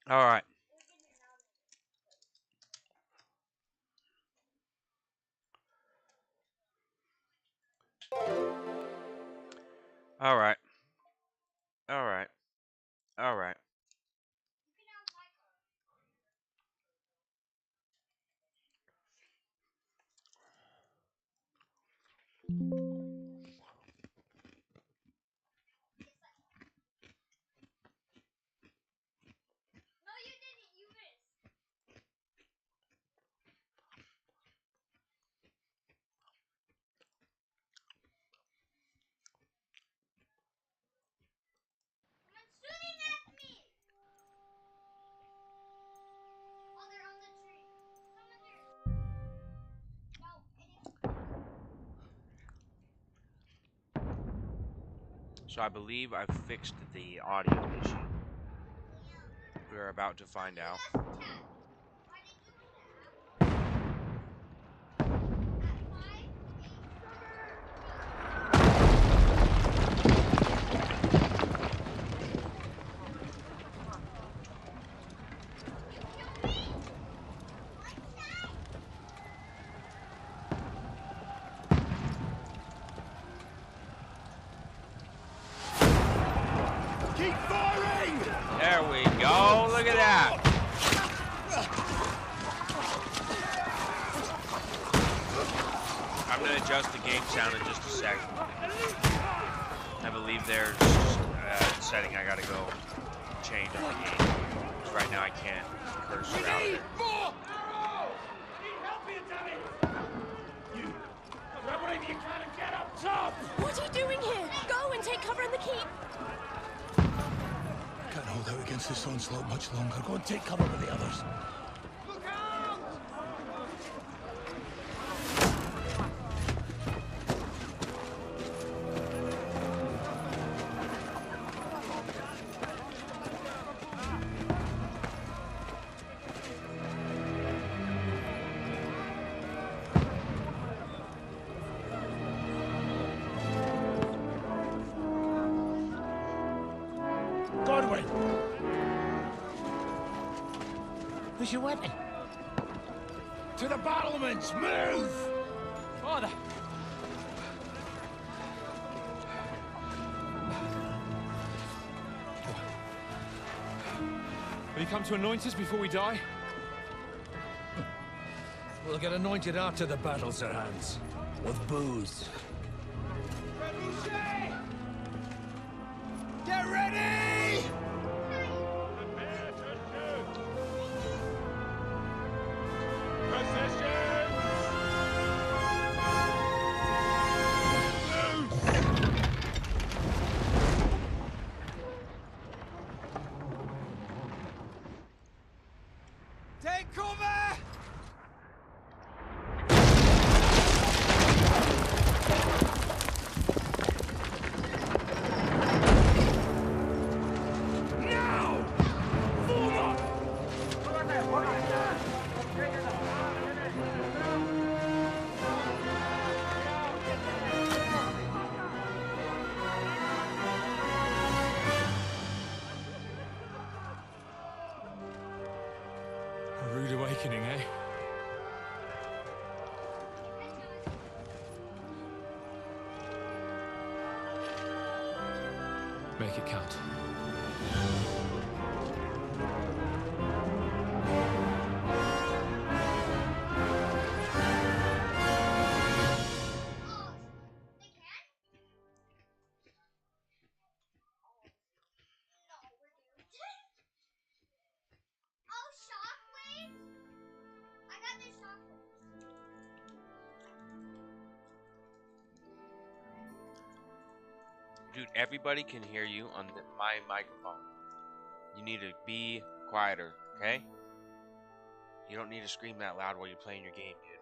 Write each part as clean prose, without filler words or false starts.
All right. All right. All right. All right. So I believe I've fixed the audio issue. We're about to find out. Keep firing! There we go. Look at that. I'm going to adjust the game sound in just a second. I believe there's a setting I got to go change on the game. Because right now I can't cursor out of it. Grab whatever you can and get up top! What are you doing here? Go and take cover in the keep. Can't hold out against this onslaught much longer. Go and take cover with the others. Look out! Godwin! Where's your weapon? To the battlements! Move! Father! Will you come to anoint us before we die? We'll get anointed after the battles are hands. With booze. Get ready! Take cover! Now! Form up! A rude awakening, eh? Make it count. Dude, everybody can hear you on my microphone. You need to be quieter, okay? You don't need to scream that loud while you're playing your game, dude.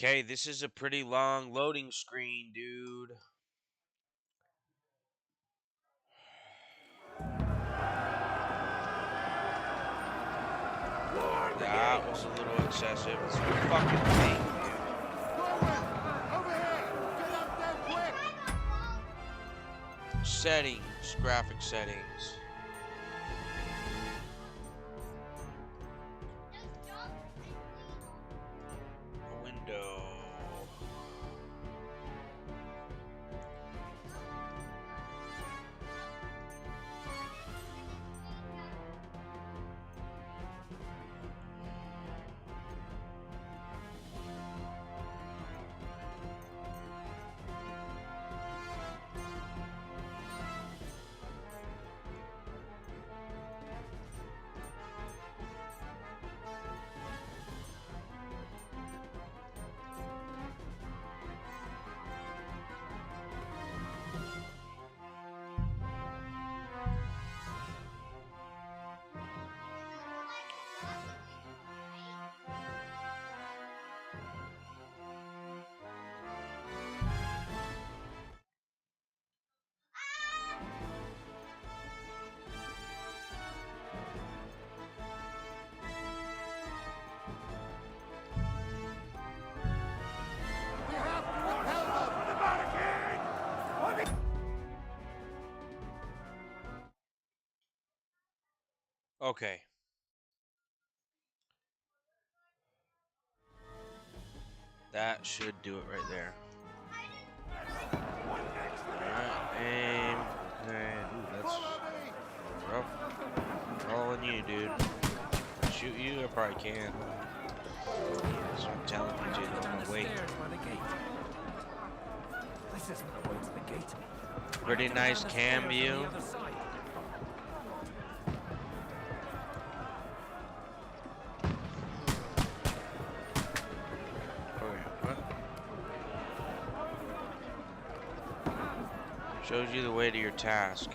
Okay, this is a pretty long loading screen, dude. That was a little excessive. It's fucking fake, dude. Over here! Get up there quick! Settings, graphic settings. A window. We have to repel them! The barricade! Okay. That should do it right there. Alright, aim. Okay, ooh, that's rough. Rolling you, dude. Shoot you, I probably can. That's what I'm telling you, dude. I'm gonna wait. This isn't the way to the gate. Pretty nice cam view. Shows you the way to your task.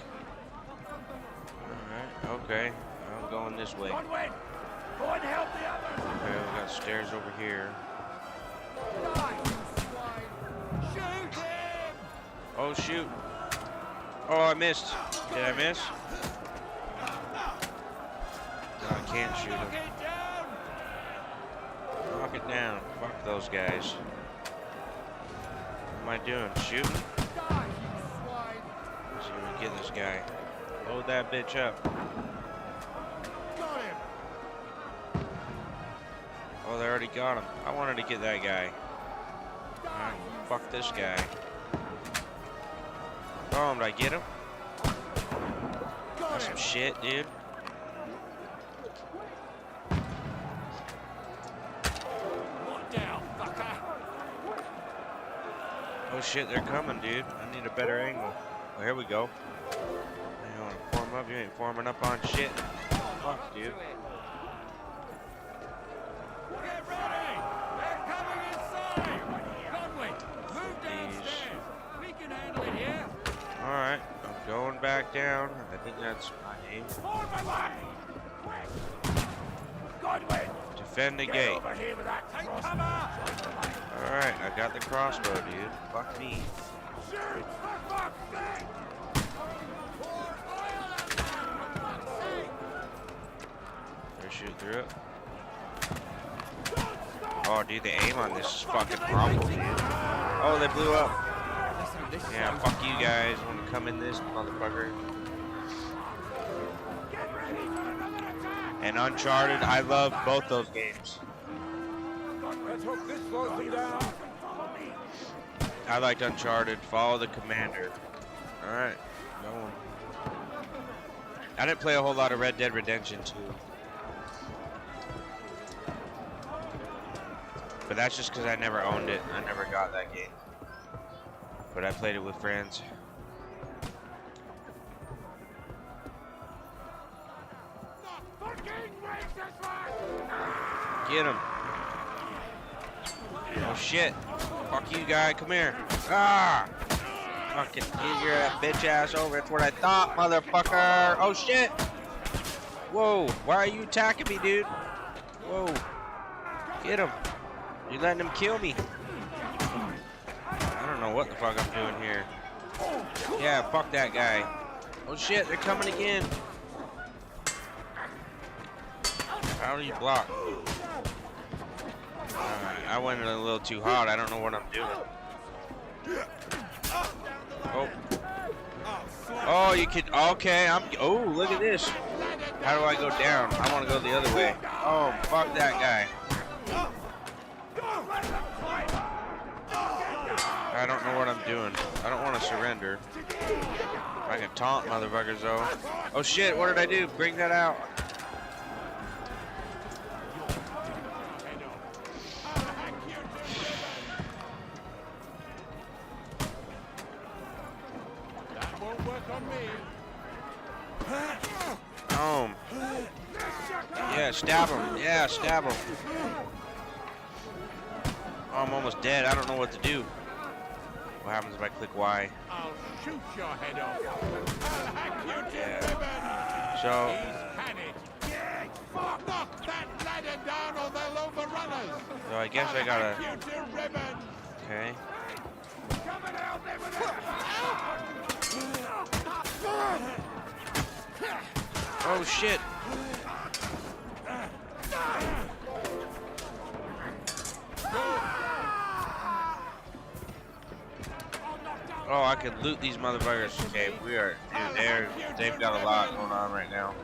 Alright, okay. I'm going this way. Go and help the others! Okay, we got stairs over here. Die, you swine! Shoot him! Oh, shoot. Oh, I missed. Did I miss? No, I can't shoot him. Knock it down. Fuck those guys. What am I doing? Shooting? Die, you swine! Let's see if we can get this guy. Load that bitch up. Got him! Oh, they already got him. I wanted to get that guy. Alright, fuck this guy. Oh, did I get him? That's some shit, dude. What down, fucker? Oh shit, they're coming, dude. I need a better angle. Oh, here we go. You wanna form up? You ain't forming up on shit. Fuck, dude. Get ready! They're coming inside! Conway, move downstairs! We can handle it here! Alright, I'm going back down. I think that's my aim. Form my line! Godwin! Defend the gate. Over here with that take cover! Alright, I got the crossbow, dude. Fuck me. Shoot! For fuck's sake! Pour oil on that, for fuck's sake! They're shooting through it. Oh, dude, the aim on this is fucking horrible, dude. Oh, they blew up. Yeah, fuck you guys. Want to come in this motherfucker? Get ready for another attack! And Uncharted, I love both those games. Let's hope this slows them down. Follow me. I liked Uncharted. Follow the commander. Alright, going. I didn't play a whole lot of Red Dead Redemption 2. But that's just because I never owned it. I never got that game. But I played it with friends. Get him. Oh shit. Fuck you, guy. Come here. Ah! Fucking get your bitch ass over. That's what I thought, motherfucker. Oh shit. Whoa. Why are you attacking me, dude? Whoa. Get him. You letting him kill me? I don't know what the fuck I'm doing here. Yeah, fuck that guy. Oh shit, they're coming again. How do you block? I went a little too hard. I don't know what I'm doing. Oh. Oh, you could. Okay, Oh, look at this. How do I go down? I want to go the other way. Oh, fuck that guy. I don't know what I'm doing. I don't want to surrender. I can taunt motherfuckers though. Oh shit, what did I do? Bring that out. That won't work on me. Yeah, stab him. Yeah, stab him. Oh, I'm almost dead. I don't know what to do. What happens if I click Y? I'll shoot your head off. I'll hack you to ribbons. So, He's had it. Knock that ladder down or they'll overrun us. so I guess I gotta. Hack you to ribbons. Okay. Come and help me with it. Oh shit. Oh, I could loot these motherfuckers. Okay, we are. Dude, they've got a lot going on right now.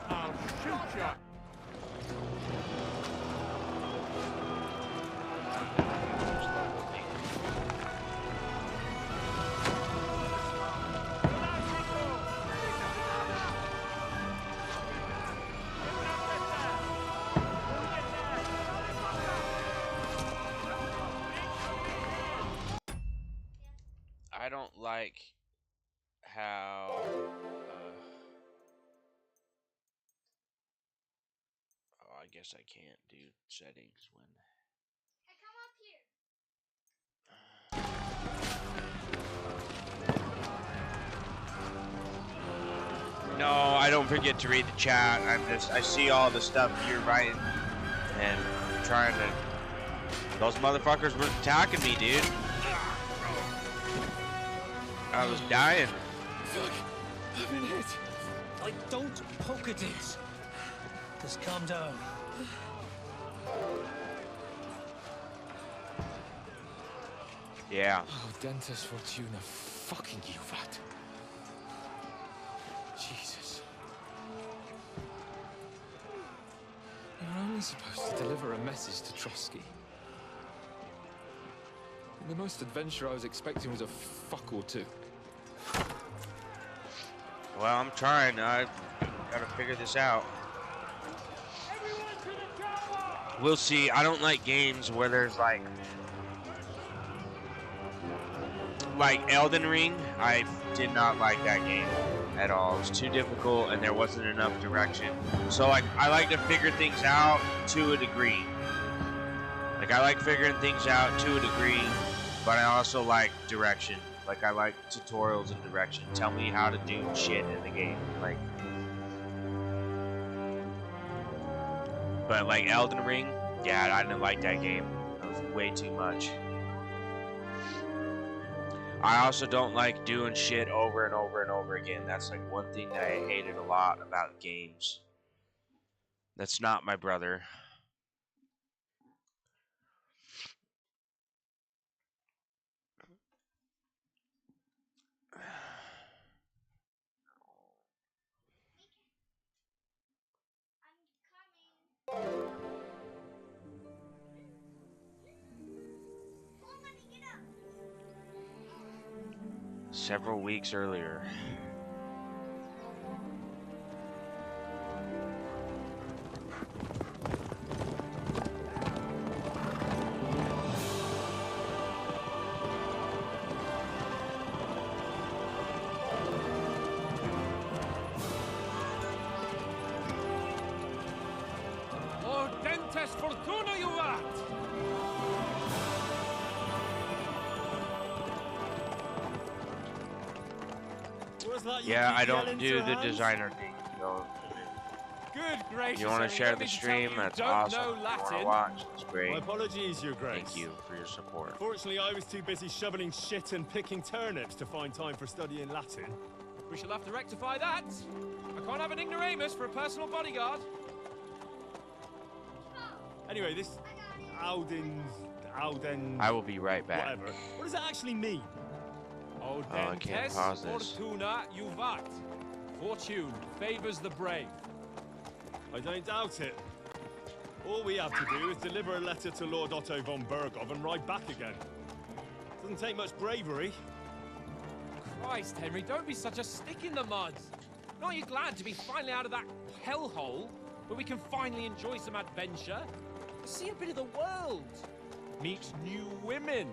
I'll shoot you. I don't like how. Oh, I guess I can't do settings when. Hey, come up here. No, I don't forget to read the chat. I see all the stuff you're writing and trying to. Those motherfuckers were attacking me, dude. I was dying. Fuck! I've been hit. Like, don't poke at it. Just calm down. Yeah. Oh, Dentes Fortuna, fucking you, that. Jesus. You're only supposed to deliver a message to Trotsky. And the most adventure I was expecting was a fuck or two. Well, I'm trying. I gotta figure this out. We'll see. I don't like games where there's like Elden Ring. I did not like that game at all. It was too difficult and there wasn't enough direction. So like I like to figure things out to a degree. Like I like figuring things out to a degree, but I also like direction. Like I like tutorials and direction. Tell me how to do shit in the game. Like, but like Elden Ring, yeah, I didn't like that game. It was way too much. I also don't like doing shit over and over and over again. That's like one thing that I hated a lot about games. That's not my brother. Several weeks earlier. Oh, Dentes Fortuna, you rat! Was that you Yeah, keep I don't yelling do to the Hans? designer thing. So Good gracious, you want to Henry, share don't the mean to tell me stream, you that's don't awesome. know If you want to Latin. watch, it's My great. apologies, Your Grace. Thank you for your support. Fortunately, I was too busy shoveling shit and picking turnips to find time for studying Latin. We shall have to rectify that. I can't have an ignoramus for a personal bodyguard. Anyway, this Auden, I will be right back. whatever. What does that actually mean? I can't pause this. Fortuna juvat. Fortune favors the brave. I don't doubt it. All we have to do is deliver a letter to Lord Otto von Bergov and ride back again. Doesn't take much bravery. Christ, Henry, don't be such a stick in the mud. Aren't you glad to be finally out of that hellhole where we can finally enjoy some adventure? See a bit of the world, meet new women,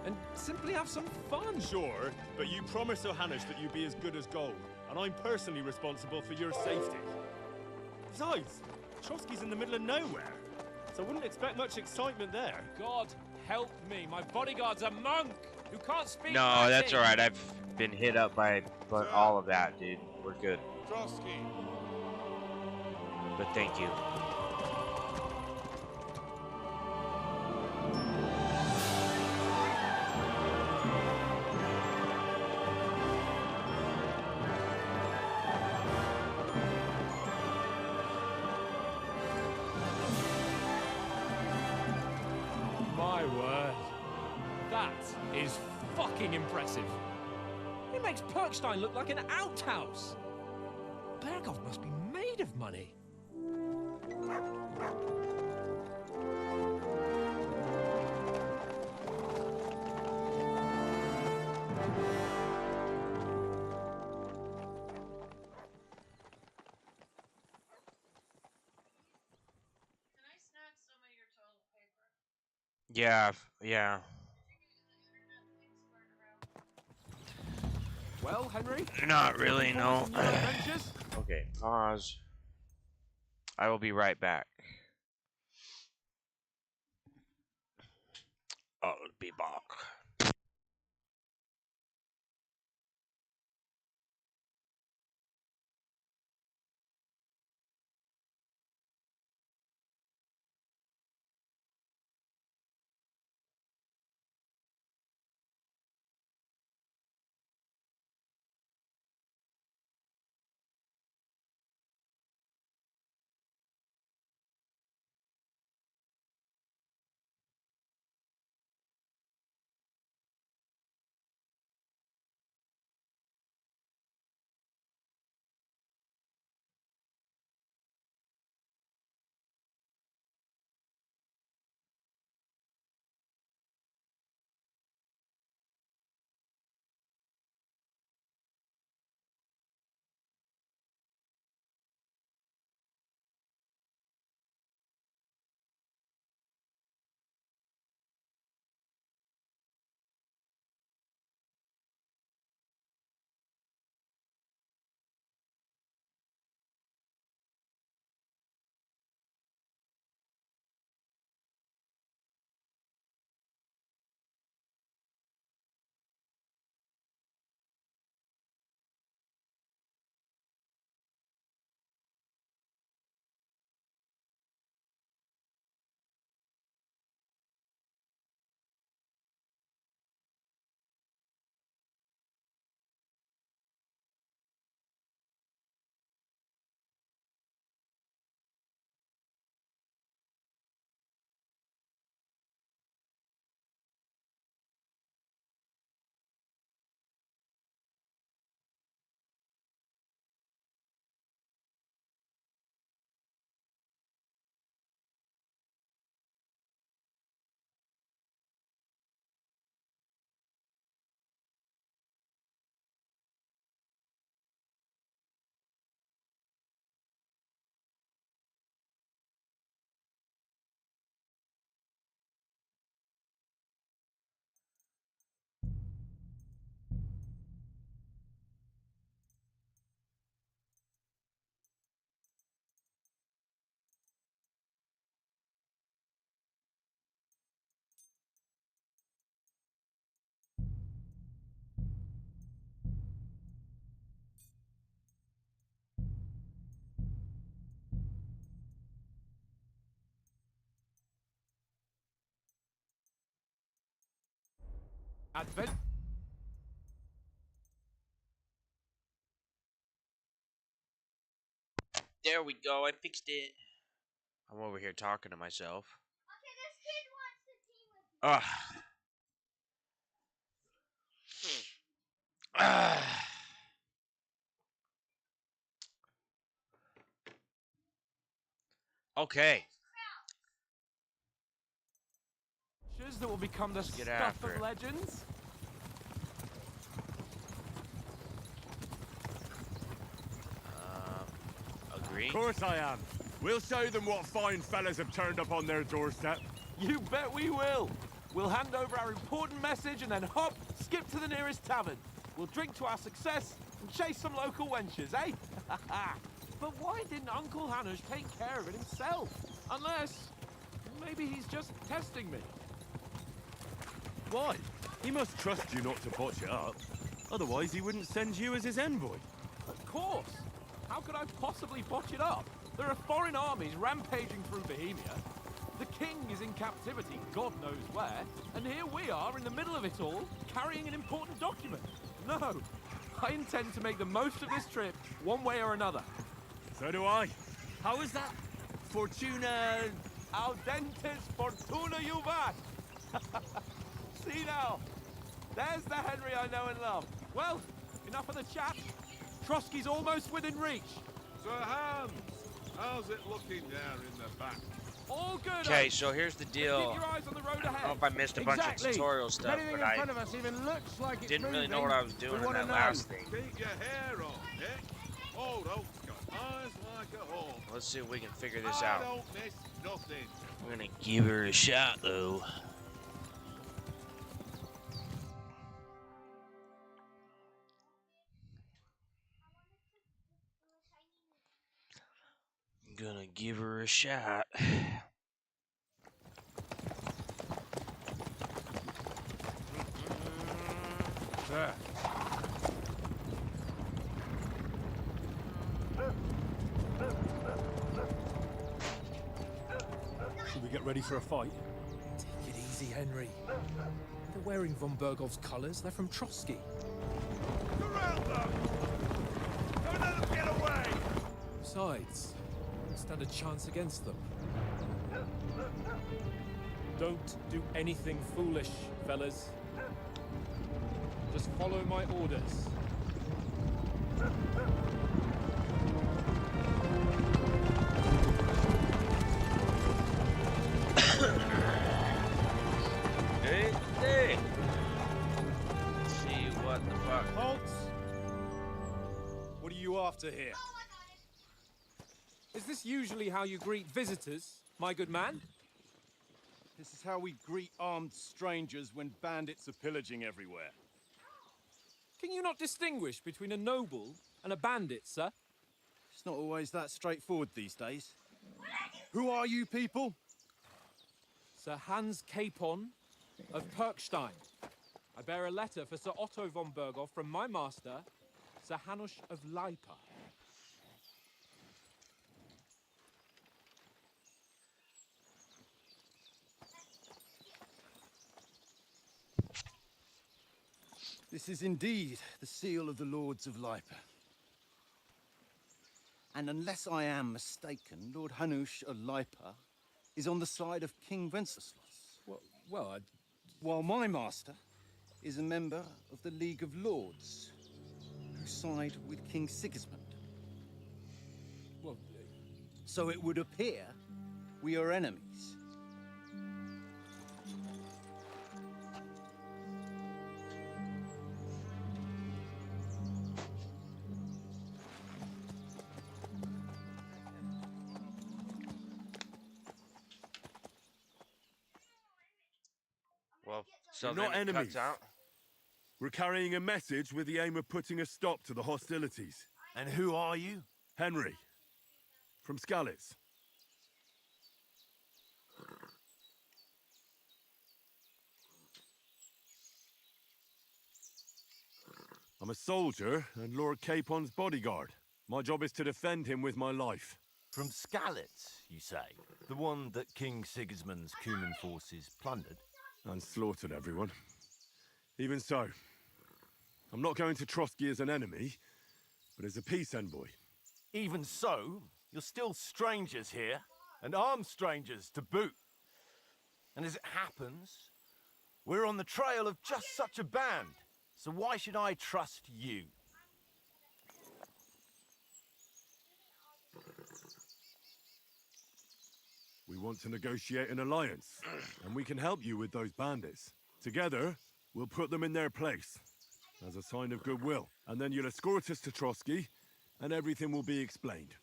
and simply have some fun. Sure, but you promised Johannes that you'd be as good as gold, and I'm personally responsible for your safety. Besides, Trotsky's in the middle of nowhere, so I wouldn't expect much excitement there. God help me, my bodyguard's a monk who can't speak No, Latin. that's alright. I've been hit up by all of that, dude. We're good. Trotsky. But thank you. My word. That is fucking impressive. It makes Perkstein look like an outhouse. Bergov must be made of money. Can I snag some of your toilet paper? Yeah, yeah. Well, Henry? Not really, looking no. forward to new adventures? Okay, pause. I will be right back. I'll be back. There we go. I fixed it. I'm over here talking to myself. Ugh. Ah. Okay. That will become the Get stuff after of it. legends. Agree. Of course I am. We'll show them what fine fellas have turned up on their doorstep. You bet we will. We'll hand over our important message and then hop, skip to the nearest tavern. We'll drink to our success and chase some local wenches, eh? But why didn't Uncle Hanush take care of it himself? Unless, maybe he's just testing me. Why? He must trust you not to botch it up. Otherwise, he wouldn't send you as his envoy. Of course. How could I possibly botch it up? There are foreign armies rampaging through Bohemia. The king is in captivity, God knows where, and here we are in the middle of it all, carrying an important document. No, I intend to make the most of this trip, one way or another. So do I. How is that? Fortuna... Audentes fortuna juvat! See now, there's the Henry I know and love. Well, enough of the chat. Trotsky's almost within reach. Sir Hans, how's it looking there in the back? All good. Okay, so here's the deal. Keep your eyes on the road I don't know ahead. if I missed a bunch of tutorial stuff, but I didn't really know what I was doing in that last thing. Keep your hair on, eh? Old oak's got eyes like a hawk. Let's see if we can figure this I out. don't miss nothing. We're gonna give her a shot, though. Gonna give her a shot. Should we get ready for a fight? Take it easy, Henry. They're wearing von Bergov's colours. They're from Trotsky. Surround them! Don't let them get away! Besides, don't stand a chance against them. Don't do anything foolish, fellas. Just follow my orders. Hey! Let's see what the fuck. Halt! What are you after here? Is this usually how you greet visitors, my good man? This is how we greet armed strangers when bandits are pillaging everywhere. Can you not distinguish between a noble and a bandit, sir? It's not always that straightforward these days. Who are you people? Sir Hans Capon of Perkstein. I bear a letter for Sir Otto von Berghoff from my master, Sir Hanush of Lipa. This is indeed the seal of the Lords of Lipa. And unless I am mistaken, Lord Hanush of Lipa is on the side of King Wenceslas. Well, While my master is a member of the League of Lords, who side with King Sigismund. well, So it would appear we are enemies. Well, so We're then not it enemies. cuts out. We're carrying a message with the aim of putting a stop to the hostilities. And who are you? Henry, from Skalitz. I'm a soldier and Lord Capon's bodyguard. My job is to defend him with my life. From Skalitz, you say? The one that King Sigismund's Cuman forces plundered? And slaughtered everyone. Even so, I'm not going to Trotsky as an enemy, but as a peace envoy. Even so, you're still strangers here, and armed strangers to boot. And as it happens, we're on the trail of just such a band, so why should I trust you? We want to negotiate an alliance, and we can help you with those bandits. Together, we'll put them in their place, as a sign of goodwill. And then you'll escort us to Trotsky, and everything will be explained.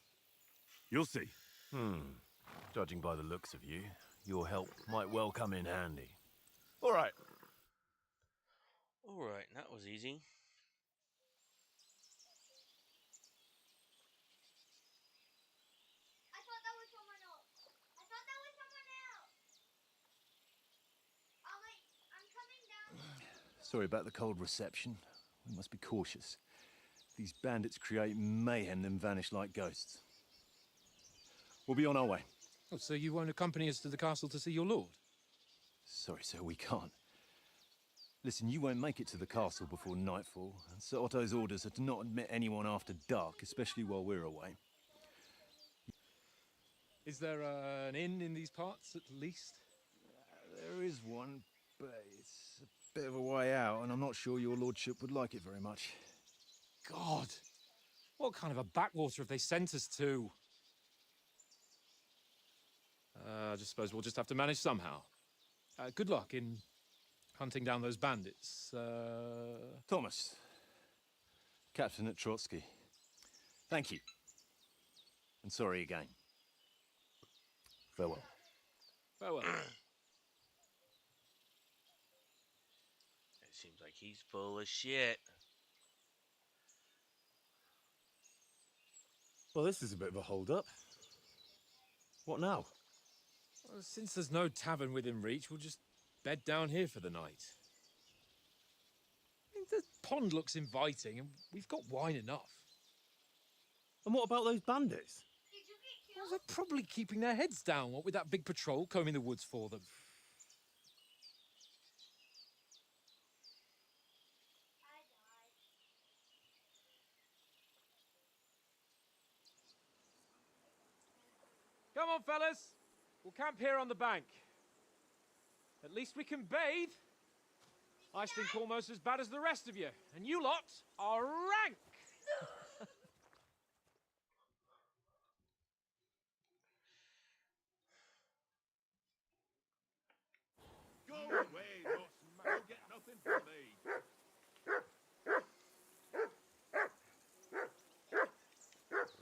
You'll see. Judging by the looks of you, your help might well come in handy. All right. Alright, that was easy. I thought that was someone else. I thought that was someone else. I'm coming down. Sorry about the cold reception. We must be cautious. These bandits create mayhem then vanish like ghosts. We'll be on our way. Oh, so you won't accompany us to the castle to see your lord? Sorry, sir, we can't. Listen, you won't make it to the castle before nightfall, and Sir Otto's orders are to not admit anyone after dark, especially while we're away. Is there an inn in these parts, at least? There is one, but it's a bit of a way out, and I'm not sure your lordship would like it very much. God! What kind of a backwater have they sent us to? I just suppose we'll just have to manage somehow. Good luck in hunting down those bandits. Thomas, captain at Trotsky. Thank you. And sorry again. Farewell. Farewell. It seems like he's full of shit. Well, this is a bit of a hold-up. What now? Well, since there's no tavern within reach, we'll just bed down here for the night. I mean, the pond looks inviting, and we've got wine enough. And what about those bandits? Did you get Well, killed? they're probably keeping their heads down, what with that big patrol combing the woods for them. I died. Come on, fellas. We'll camp here on the bank. At least we can bathe. I stink almost as bad as the rest of you, and you lot are rank. Go away, nuts. You'll get nothing from me.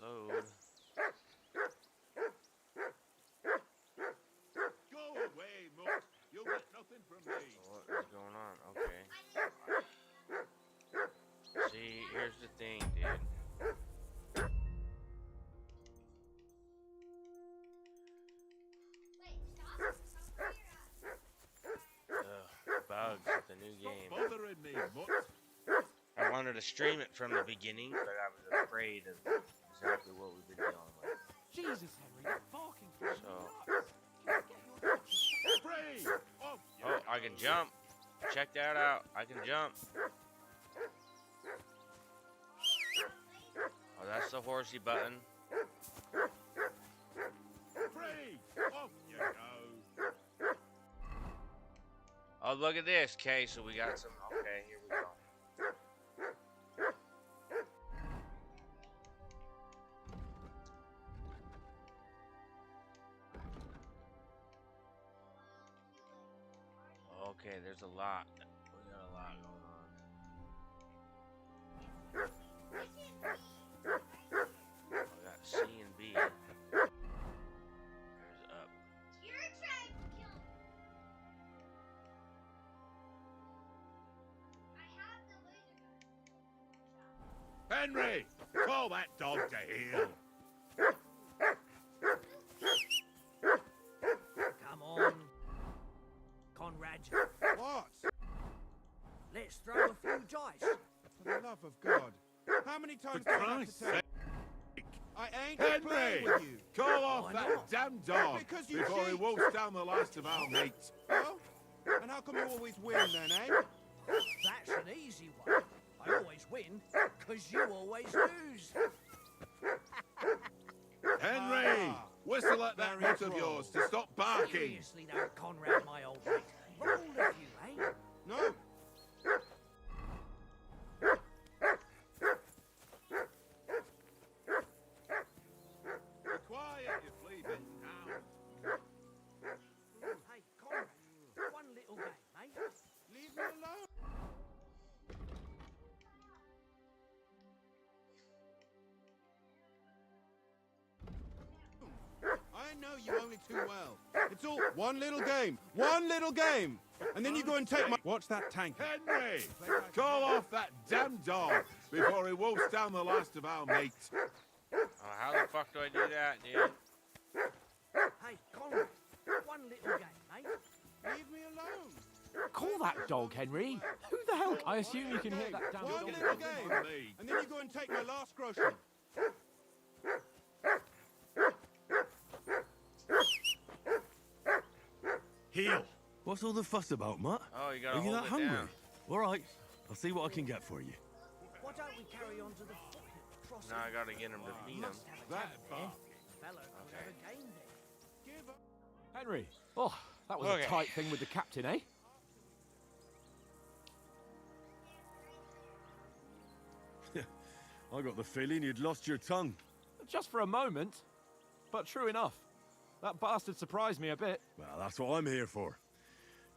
Load. Go away, mutt. You'll get nothing from me. What is going on? Okay. See, here's the thing, dude. Wait, stop. Stop where you're at. Bugs with the new Stop game. bothering me, mutt. I wanted to stream it from the beginning, but I was afraid of exactly what we've been dealing with. Jesus, Henry, that barking for So, Free! Off you oh, I can jump. Check that out. I can jump. Oh, that's the horsey button. Free! Off you go. Oh, look at this. Okay, so we got some. Okay, here we go. Okay, there's a lot. We got a lot going on. We got C and B. There's up. You're trying to kill me. I have the laser gun. Henry! Call that dog to heel. Come on, Conrad. What? Let's throw a few dice. For the love of God. How many times For do I have to Christ's tell sake. I ain't playing Henry! with you. Call off Why that not? damn dog Because you before he cheat. wolfs down the last of our mates. Oh? And how come you always win then, eh? That's an easy one. I always win, because you always lose. Henry! Whistle at that Very mate of droll. yours to stop barking. Seriously though, Conrad, my old mate. Roll a few, eh? No. Be quiet, you flea-bitten hound. Hey, Conrad, one little game, mate. Leave me alone. I know you only too well. It's all one little game. One little game. And then you go and take my... Watch that tank. Henry! Call off that damn dog before he wolfs down the last of our mates. Oh, how the fuck do I do that, dude? Hey, Conrad, one little game, mate. Leave me alone. Call that dog, Henry. Who the hell? I assume you can hear that damn One dog. little game. Me. And then you go and take my last grocery. Heel. What's all the fuss about, Mutt? Oh, you gotta Are you hold that it hungry? down. All right, I'll see what I can get for you. Why don't we carry on to the foothill crossing? Now I gotta get him to feed him. Must have a That tavern there. barking. Fella could have a game there. Give up. Henry. Oh, that was Okay. a tight thing with the captain, eh? I got the feeling you'd lost your tongue. Just for a moment. But true enough. That bastard surprised me a bit. Well, that's what I'm here for.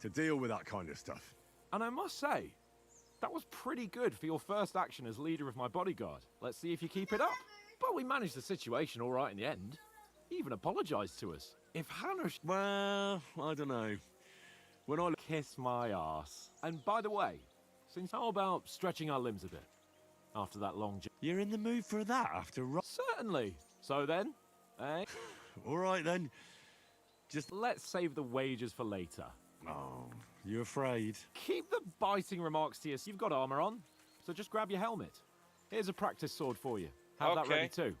To deal with that kind of stuff. And I must say, that was pretty good for your first action as leader of my bodyguard. Let's see if you keep it up. But we managed the situation all right in the end. He even apologized to us. If Hannah... Well, I don't know. When I... Kiss my ass. And by the way, since how about stretching our limbs a bit? After that long journey. You're in the mood for that after... Certainly. So then, eh? All right, then. Just... Let's save the wages for later. Oh, you afraid? Keep the biting remarks to yourself. You've got armor on, so just grab your helmet. Here's a practice sword for you. Have that Okay. ready too.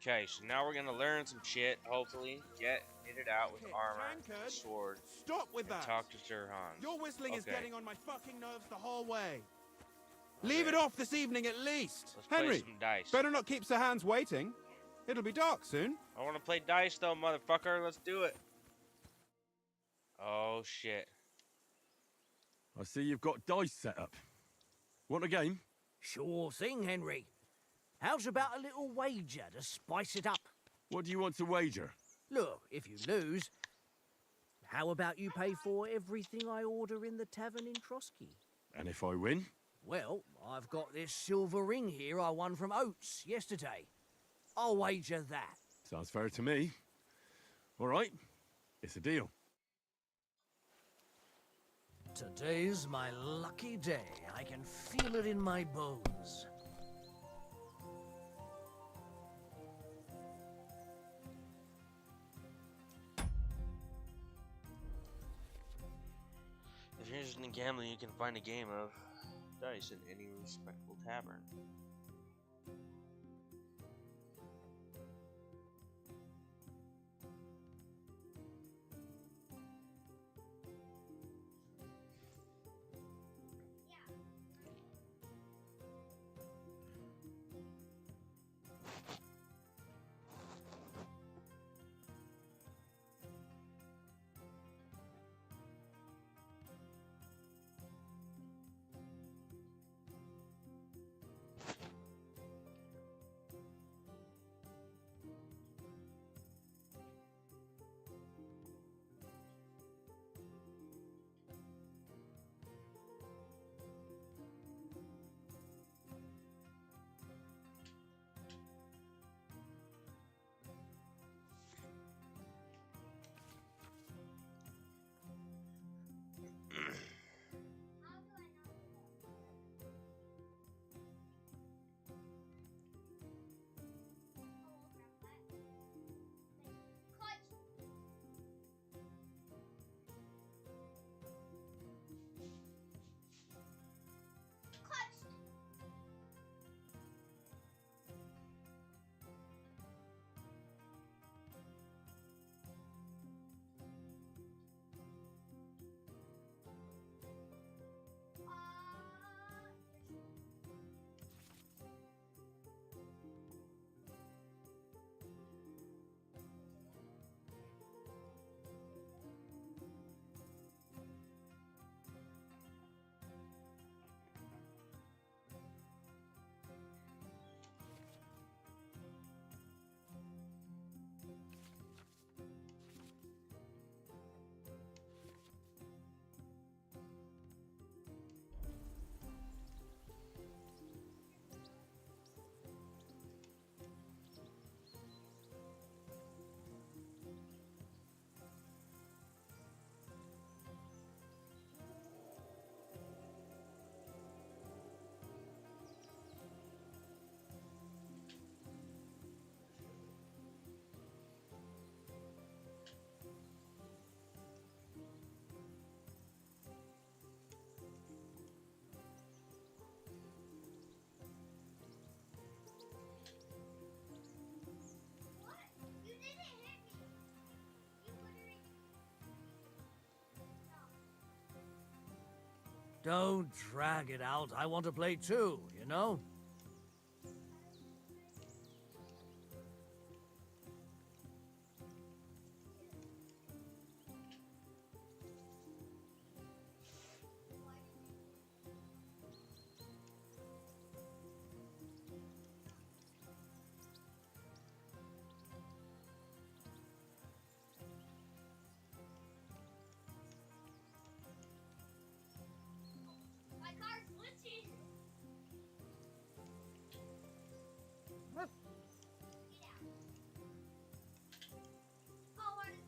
Okay, so now we're gonna learn some shit, hopefully. Get knitted out with Okay, armor, tankard. sword, Stop with and that. talk to Sir Hans. Your whistling is Okay. getting on my fucking nerves the whole way. Leave it off this evening at least. Let's play Henry, some dice. better not keep Sir Hans waiting. It'll be dark soon. I wanna play dice though, motherfucker. Let's do it. Oh shit. I see you've got dice set up. Want a game? Sure thing, Henry. How's about a little wager to spice it up? What do you want to wager? Look, if you lose, how about you pay for everything I order in the tavern in Trotsky? And if I win? Well, I've got this silver ring here I won from Oates yesterday. I'll wager that. Sounds fair to me. All right, it's a deal. Today's my lucky day. I can feel it in my bones. If you're interested in gambling, you can find a game of dice in any respectable tavern. Don't drag it out. I want to play too, you know? My car's glitching. Get out. Oh, what is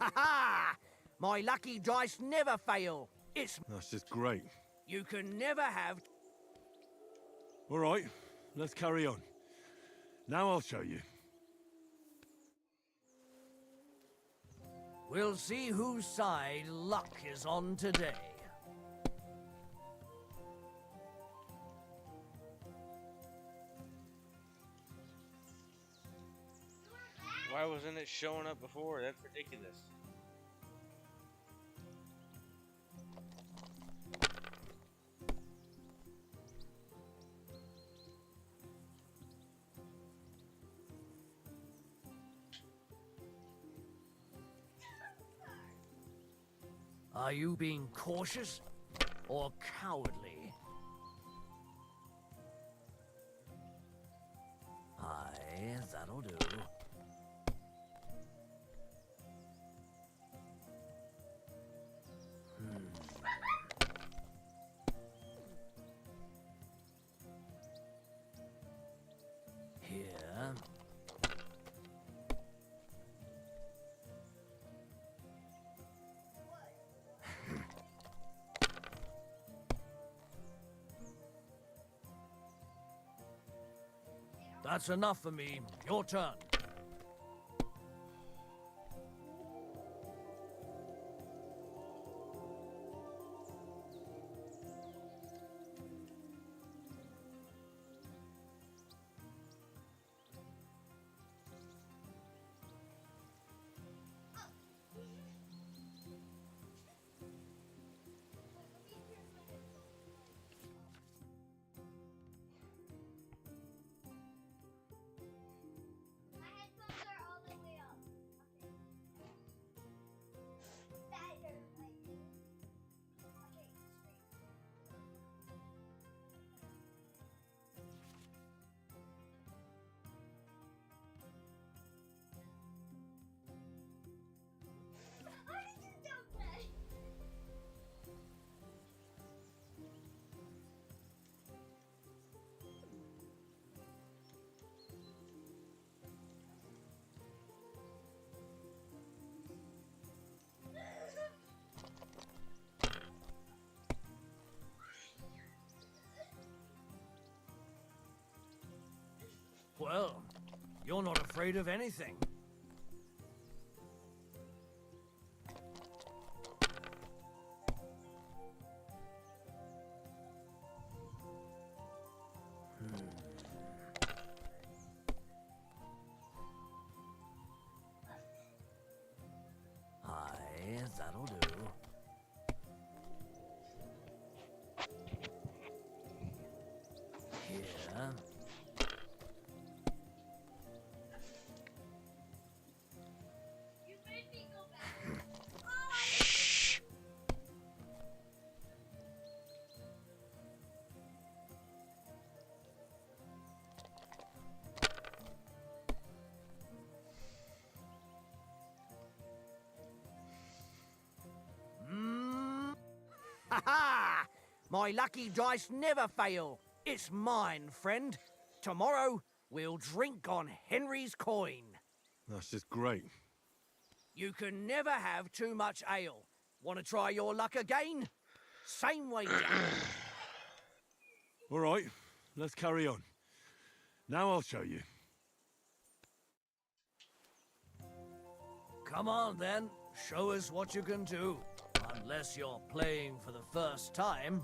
Ha ha! My lucky dice never fail. It's That's just great. you can never have. All right, let's carry on. Now I'll show you. We'll see whose side luck is on today. Why wasn't it showing up before? That's ridiculous. Are you being cautious or cowardly? Aye, that'll do. Here. That's enough for me. Your turn. My headphones are all the way up. Okay. Better, I think. Okay, straight. How did you jump that? Well, you're not afraid of anything. Aye, that'll do. Here. You made me go back. Oh, Ha ha! My lucky dice never fail. It's mine, friend. Tomorrow, we'll drink on Henry's coin. That's just great. You can never have too much ale. Want to try your luck again? Same wager. All right, let's carry on. Now I'll show you. Come on, then. Show us what you can do. Unless you're playing for the first time.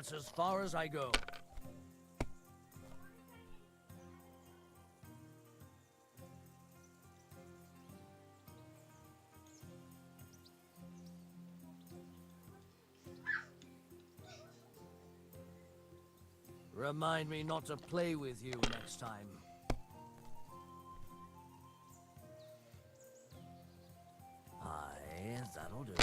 That's as far as I go. Remind me not to play with you next time. Aye, that'll do.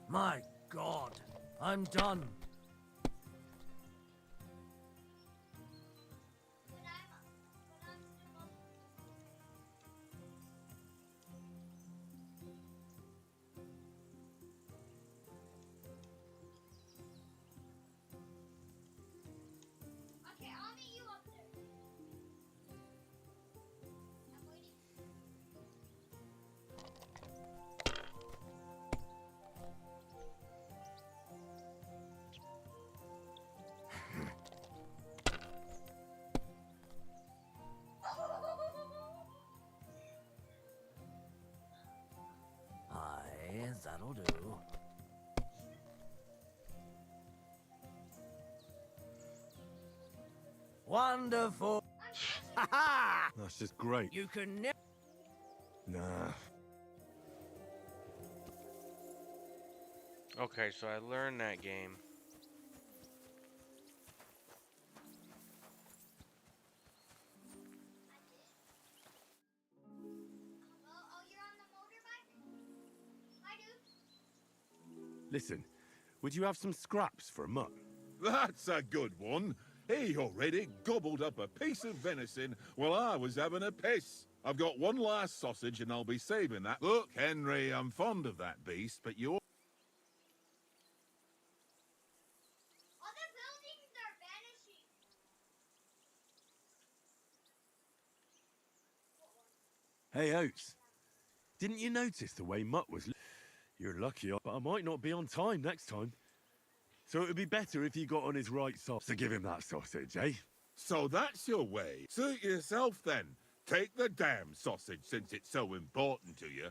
My God, I'm done. Okay, I'll meet you up there. I'm waiting. Aye, that'll do. Wonderful. Ha ha! That's just great. You can never. Nah. Okay, so I learned that game. Oh, you're on the motorbike? Hi, dude. Listen, would you have some scraps for Mutt? That's a good one. He already gobbled up a piece of venison while I was having a piss. I've got one last sausage and I'll be saving that. Look, Henry, I'm fond of that beast, but you're... All the buildings are vanishing. Hey, Oates. Didn't you notice the way Mutt was... You're lucky, but I might not be on time next time. So it would be better if you got on his right side to give him that sausage, eh? So that's your way. Suit yourself then. Take the damn sausage since it's so important to you.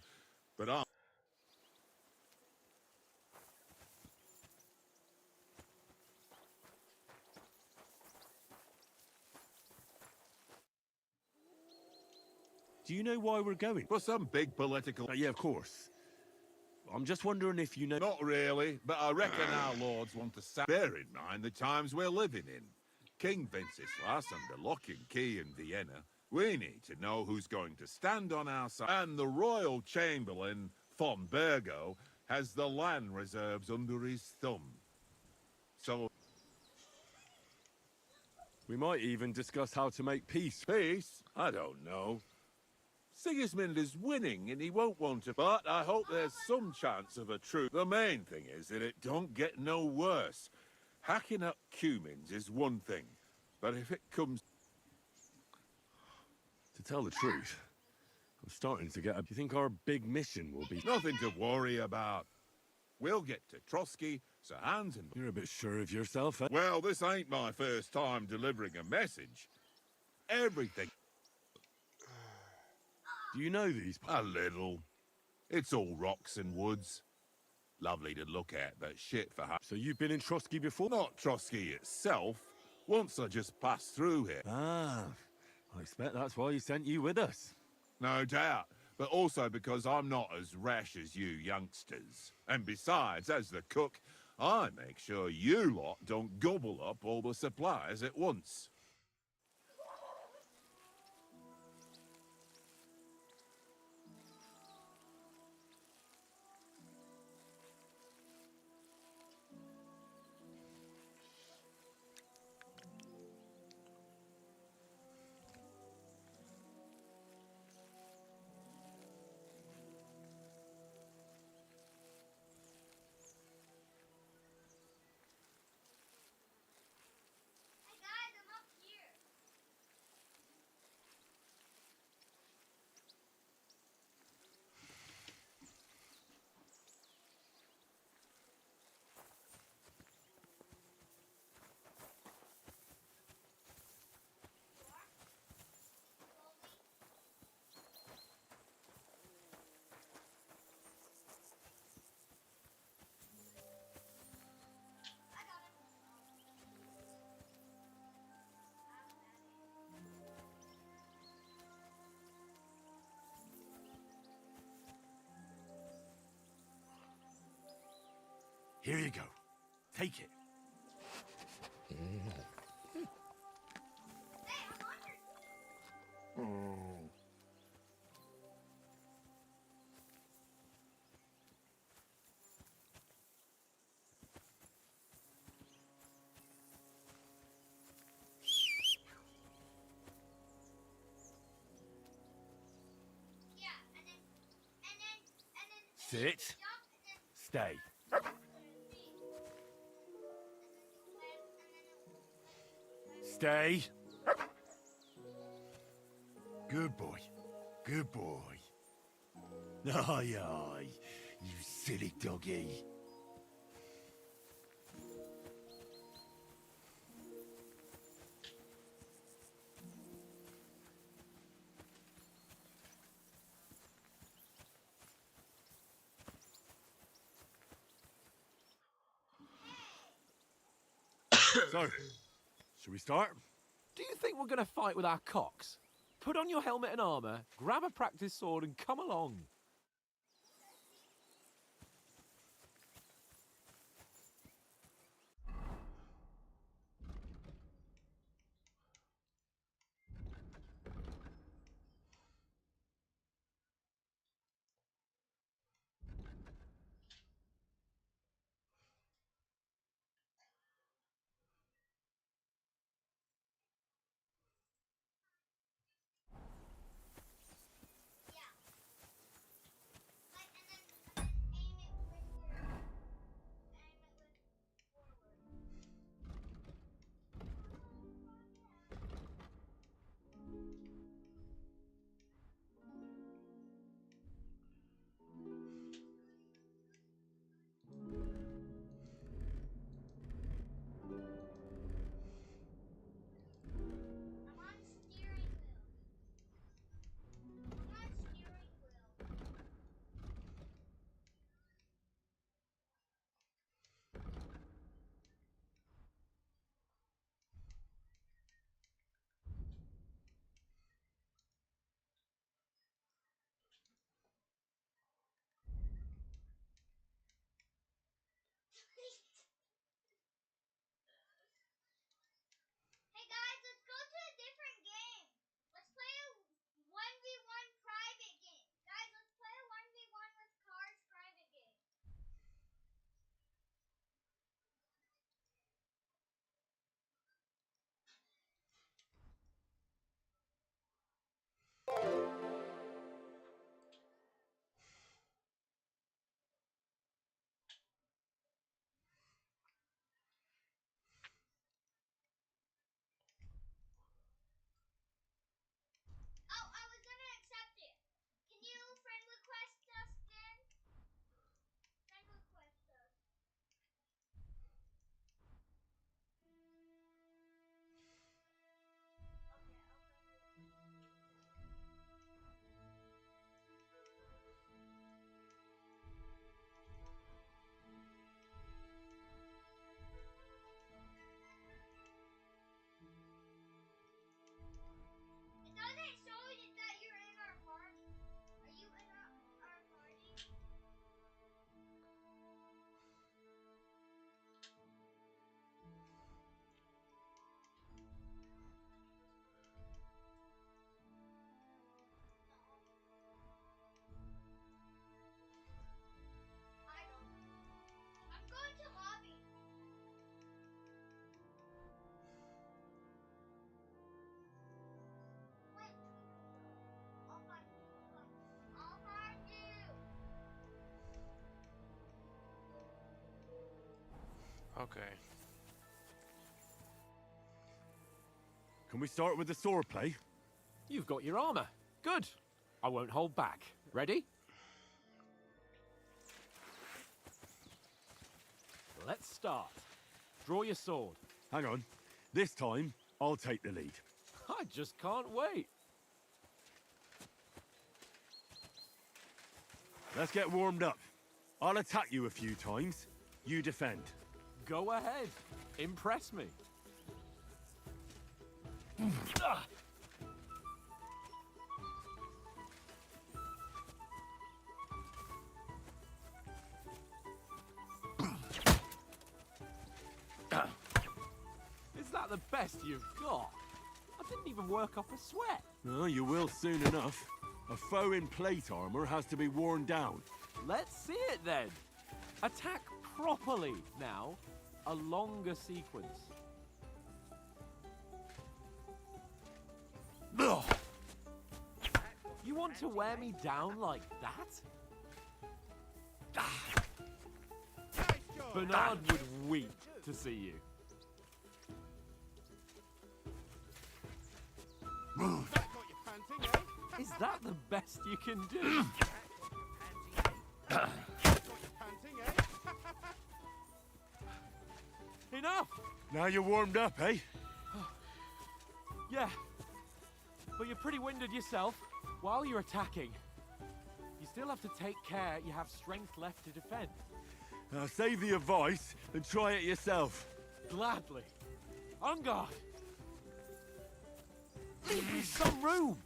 But I... Do you know why we're going? For some big political... Yeah, of course. I'm just wondering if you know... Not really, but I reckon our lords want to bear in mind the times we're living in. King Wenceslas under lock and key in Vienna. We need to know who's going to stand on our side. And the royal chamberlain, von Burgo, has the land reserves under his thumb. So... We might even discuss how to make peace. Peace? I don't know. Sigismund is winning and he won't want to, but I hope there's some chance of a truce. The main thing is that it don't get no worse. Hacking up cumins is one thing, but if it comes... To tell the truth, I'm starting to get... Do you think our big mission will be... Nothing to worry about. We'll get to Trotsky, Sir Hans and... You're a bit sure of yourself, eh? Well, this ain't my first time delivering a message. Everything... Do you know these... A little. It's all rocks and woods. Lovely to look at, but shit for... So you've been in Trotsky before? Not Trotsky itself. Once I just passed through here. Ah, I expect that's why he sent you with us. No doubt. But also because I'm not as rash as you youngsters. And besides, as the cook, I make sure you lot don't gobble up all the supplies at once. Hey guys, I'm up Here you go. Take it. Sit. Stay. Stay. Good boy. Good boy. Aye, aye. You silly doggy. So, should we start? Do you think we're going to fight with our cocks? Put on your helmet and armour, grab a practice sword and come along. Hey guys, let's go to a different game. Let's play a 1v1 private game. Guys, let's play a 1v1 with cars private game. Oh, I was gonna accept it. Can you friend request us then? Friend request us. It doesn't show you that you're in our party. Are you in our party? I don't. I'm going to lobby. Wait, I'll find you. I'll find you. Okay. Can we start with the sword play? You've got your armour. Good. I won't hold back. Ready? Let's start. Draw your sword. Hang on. This time, I'll take the lead. I just can't wait. Let's get warmed up. I'll attack you a few times. You defend. Go ahead. Impress me. the best you've got? I didn't even work off a sweat. No, you will soon enough. A foe in plate armor has to be worn down. Let's see it then. Attack properly now. A longer sequence. Ugh. You want to wear me down like that? Bernard would weep to see you. Is that the best you can do? Enough! Now you're warmed up, eh? Yeah. But you're pretty winded yourself. While you're attacking, you still have to take care you have strength left to defend. Now save the advice and try it yourself. Gladly. On guard! Leave me some room!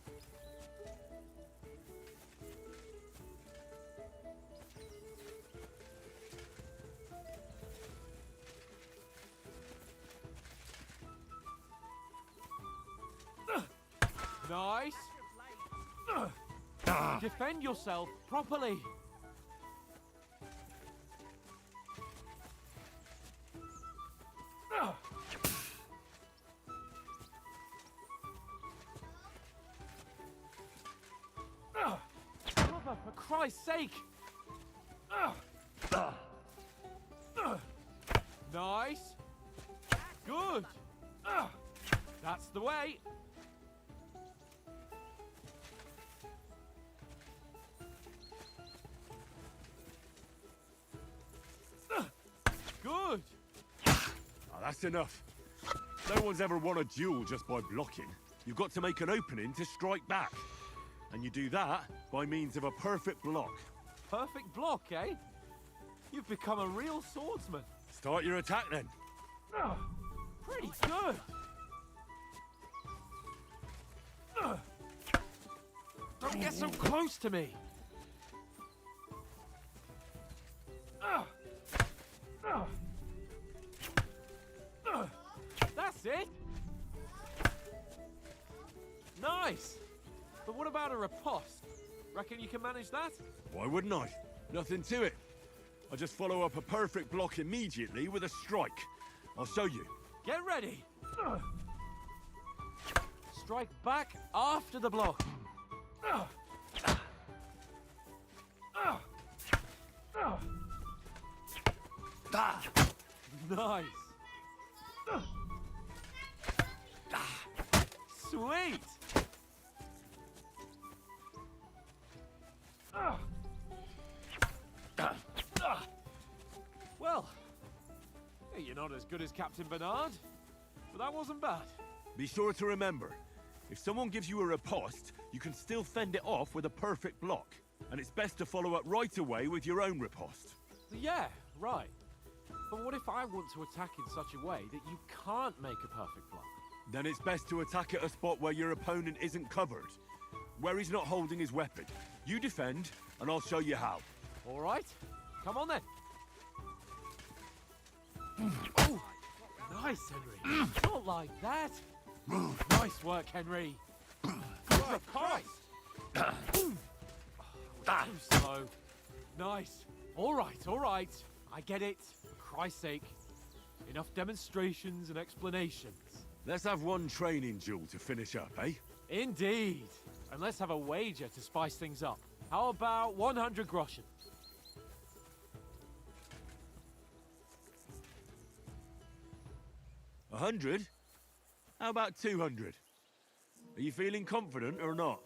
Nice. Defend yourself properly. Brother, for Christ's sake. Nice. Good. That's the way. Good. That's enough. No one's ever won a duel just by blocking. You've got to make an opening to strike back. And you do that by means of a perfect block. Perfect block, eh? You've become a real swordsman. Start your attack then. Pretty good. Don't get so close to me. That's it. Nice. But what about a riposte? Reckon you can manage that? Why wouldn't I? Nothing to it. I just follow up a perfect block immediately with a strike. I'll show you. Get ready. Strike back after the block. Nice. Sweet. Well, you're not as good as Captain Bernard, but that wasn't bad. Be sure to remember, if someone gives you a riposte, you can still fend it off with a perfect block. And it's best to follow up right away with your own riposte. Yeah, right. But what if I want to attack in such a way that you can't make a perfect block? Then it's best to attack at a spot where your opponent isn't covered. Where he's not holding his weapon. You defend, and I'll show you how. All right. Come on then. Oh, nice, Henry. Not like that. Nice work, Henry. Good price. Too slow. Nice. All right. I get it. For Christ's sake. Enough demonstrations and explanations. Let's have one training duel to finish up, eh? Indeed. And let's have a wager to spice things up. How about 100 groschen? 100? How about 200? Are you feeling confident or not?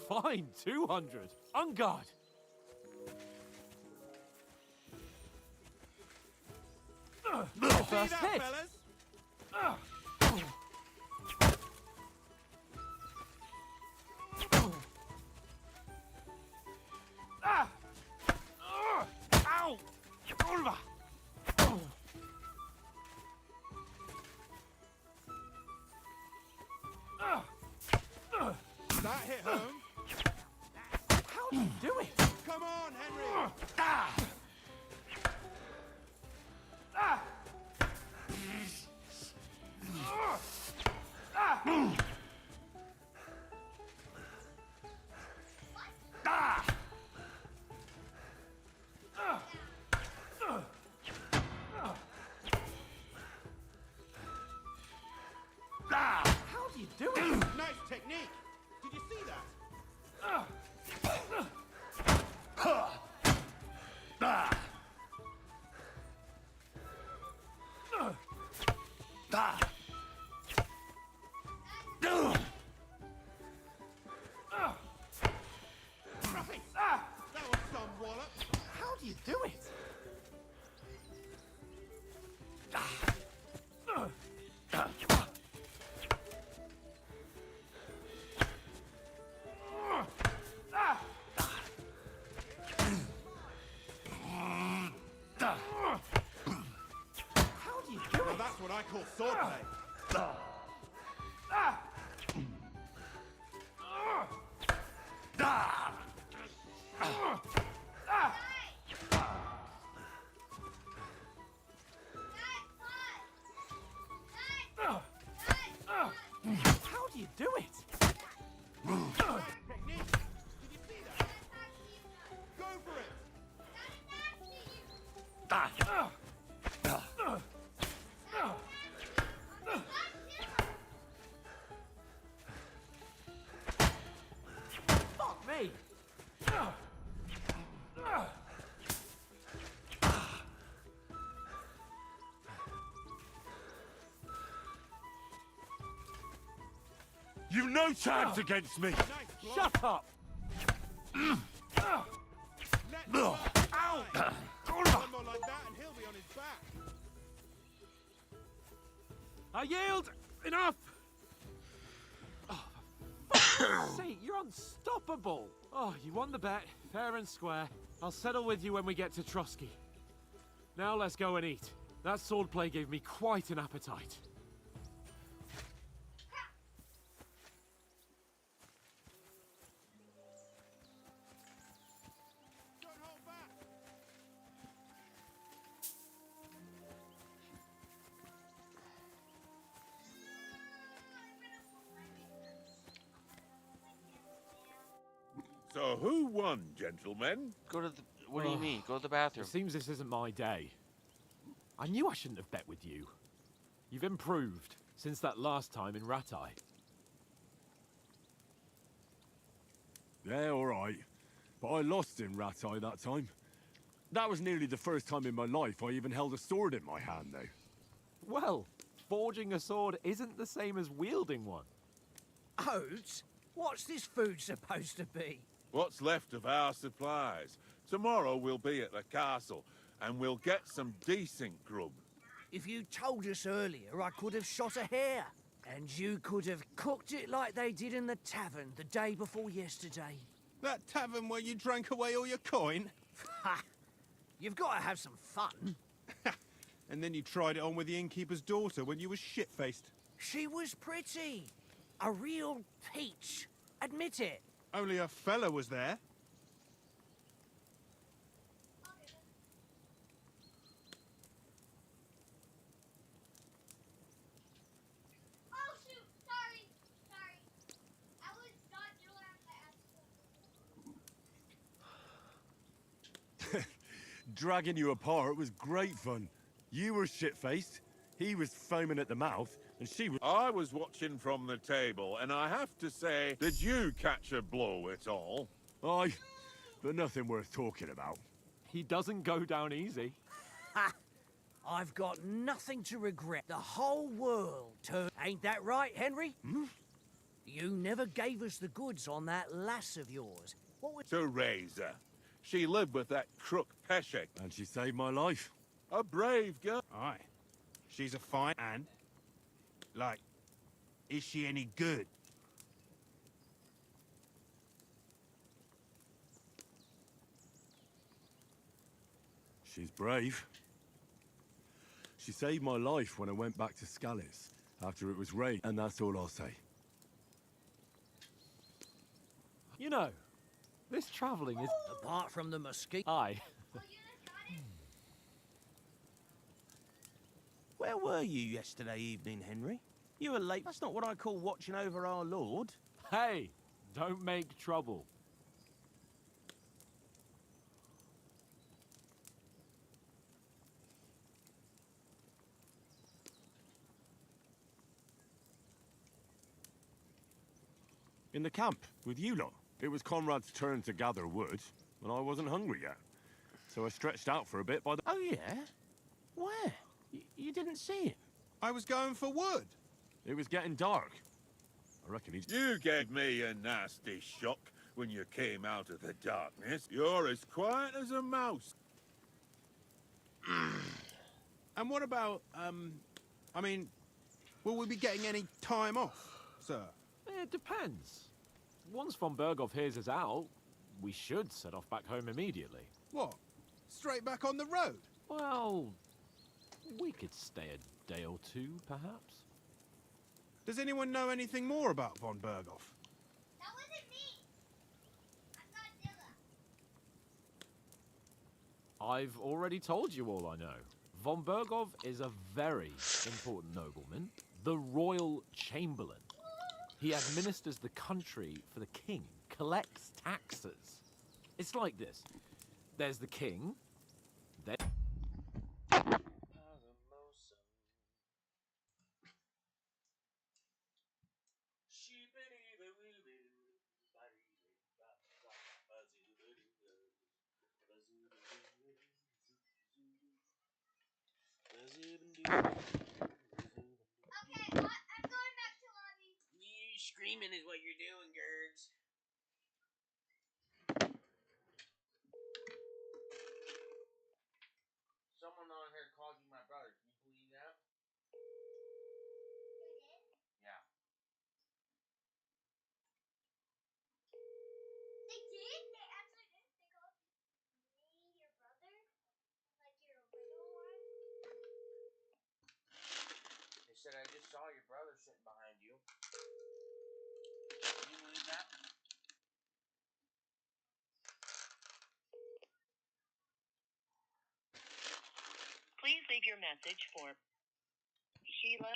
Fine, 200. On guard. First hit. Ow! That hit home. How do you do it? Come on, Henry. Technique! Did you see that? That was some wallop. How do you do it? How do you do Now it? that's what I call swordplay. How do you do it? Technique! Did you see that? Go for it! Fuck me! You've no chance against me! Nice block. Shut up! Let the block fly. One more like that and he'll be on his back. I yield! Enough! Oh, for fuck's sake, you're unstoppable! Oh, you won the bet, fair and square. I'll settle with you when we get to Trusky. Now let's go and eat. That swordplay gave me quite an appetite. Don't hold back. So who won, gentlemen? Go to the. What do you mean? Go to the bathroom. It seems this isn't my day. I knew I shouldn't have bet with you. You've improved since that last time in Ratai. Yeah, all right. But I lost in Ratai that time. That was nearly the first time in my life I even held a sword in my hand, though. Well, forging a sword isn't the same as wielding one. Oats, what's this food supposed to be? What's left of our supplies? Tomorrow we'll be at the castle, and we'll get some decent grub. If you told us earlier, I could have shot a hare. And you could have cooked it like they did in the tavern the day before yesterday. That tavern where you drank away all your coin? Ha! You've got to have some fun. And then you tried it on with the innkeeper's daughter when you were shit-faced. She was pretty. A real peach. Admit it. Only a fella was there. Oh shoot! Sorry. I was not doing that. Dragging you apart was great fun. You were shit-faced, he was foaming at the mouth, and she was... I was watching from the table, and I have to say, did you catch a blow at all? Aye, but nothing worth talking about. He doesn't go down easy. Ha! I've got nothing to regret. The whole world turned. Ain't that right, Henry? Hmm? You never gave us the goods on that lass of yours. What was... To Razor. She lived with that crook Peshek. And she saved my life. A brave girl. Aye. She's a fine and... Like, is she any good? She's brave. She saved my life when I went back to Scallis after it was raided, and that's all I'll say. You know, this travelling is... Apart from the mosquito... Aye. Where were you yesterday evening, Henry? You were late. That's not what I call watching over our lord. Hey, don't make trouble. In the camp, with you lot. It was Conrad's turn to gather wood, and I wasn't hungry yet. So I stretched out for a bit by the... Oh, yeah? Where? You didn't see him? I was going for wood. It was getting dark. I reckon he's... You gave me a nasty shock when you came out of the darkness. You're as quiet as a mouse. And what about, I mean, will we be getting any time off, sir? It depends. Once von Berghoff hears us out, we should set off back home immediately. What? Straight back on the road? Well, we could stay a day or two, perhaps. Does anyone know anything more about von Berghoff? That wasn't me. I'm Godzilla. I've already told you all I know. Von Berghoff is a very important nobleman, the Royal Chamberlain. He administers the country for the king, collects taxes. It's like this. There's the king, then... Okay, I'm going back to lobby. You screaming is what you're doing, Gergs. Someone on here called you my brother. Can you believe that? Who did? Yeah. They did? They actually did? They called me your brother? Like your little one? They said I just saw your brother sitting behind you. Can you believe that? Please leave your message for Sheila.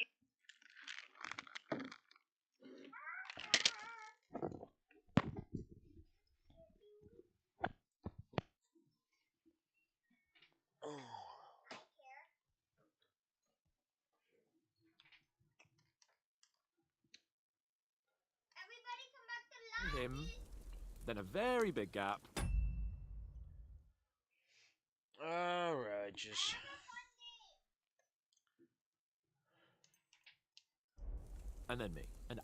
Everybody come back to lobby. Him, then a very big gap. Alright, just... And then me. And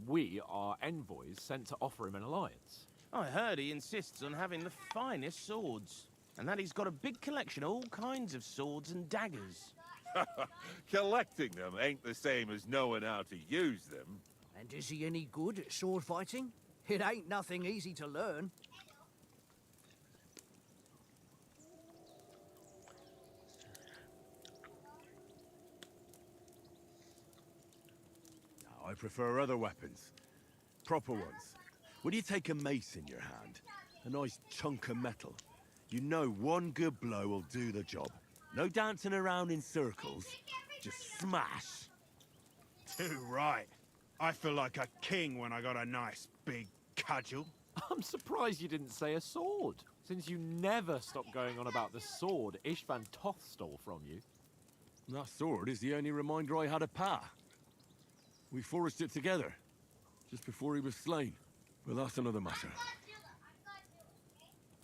we are envoys sent to offer him an alliance. I heard he insists on having the finest swords. And that he's got a big collection of all kinds of swords and daggers. Collecting them ain't the same as knowing how to use them. And is he any good at sword fighting? It ain't nothing easy to learn. I prefer other weapons. Proper ones. When you take a mace in your hand, a nice chunk of metal, you know one good blow will do the job. No dancing around in circles. Just smash. Too right. I feel like a king when I got a nice big cudgel. I'm surprised you didn't say a sword, since you never stopped going on about the sword Ishvan Toth stole from you. That sword is the only reminder I had of Pa. We forged it together, just before he was slain. But that's another matter.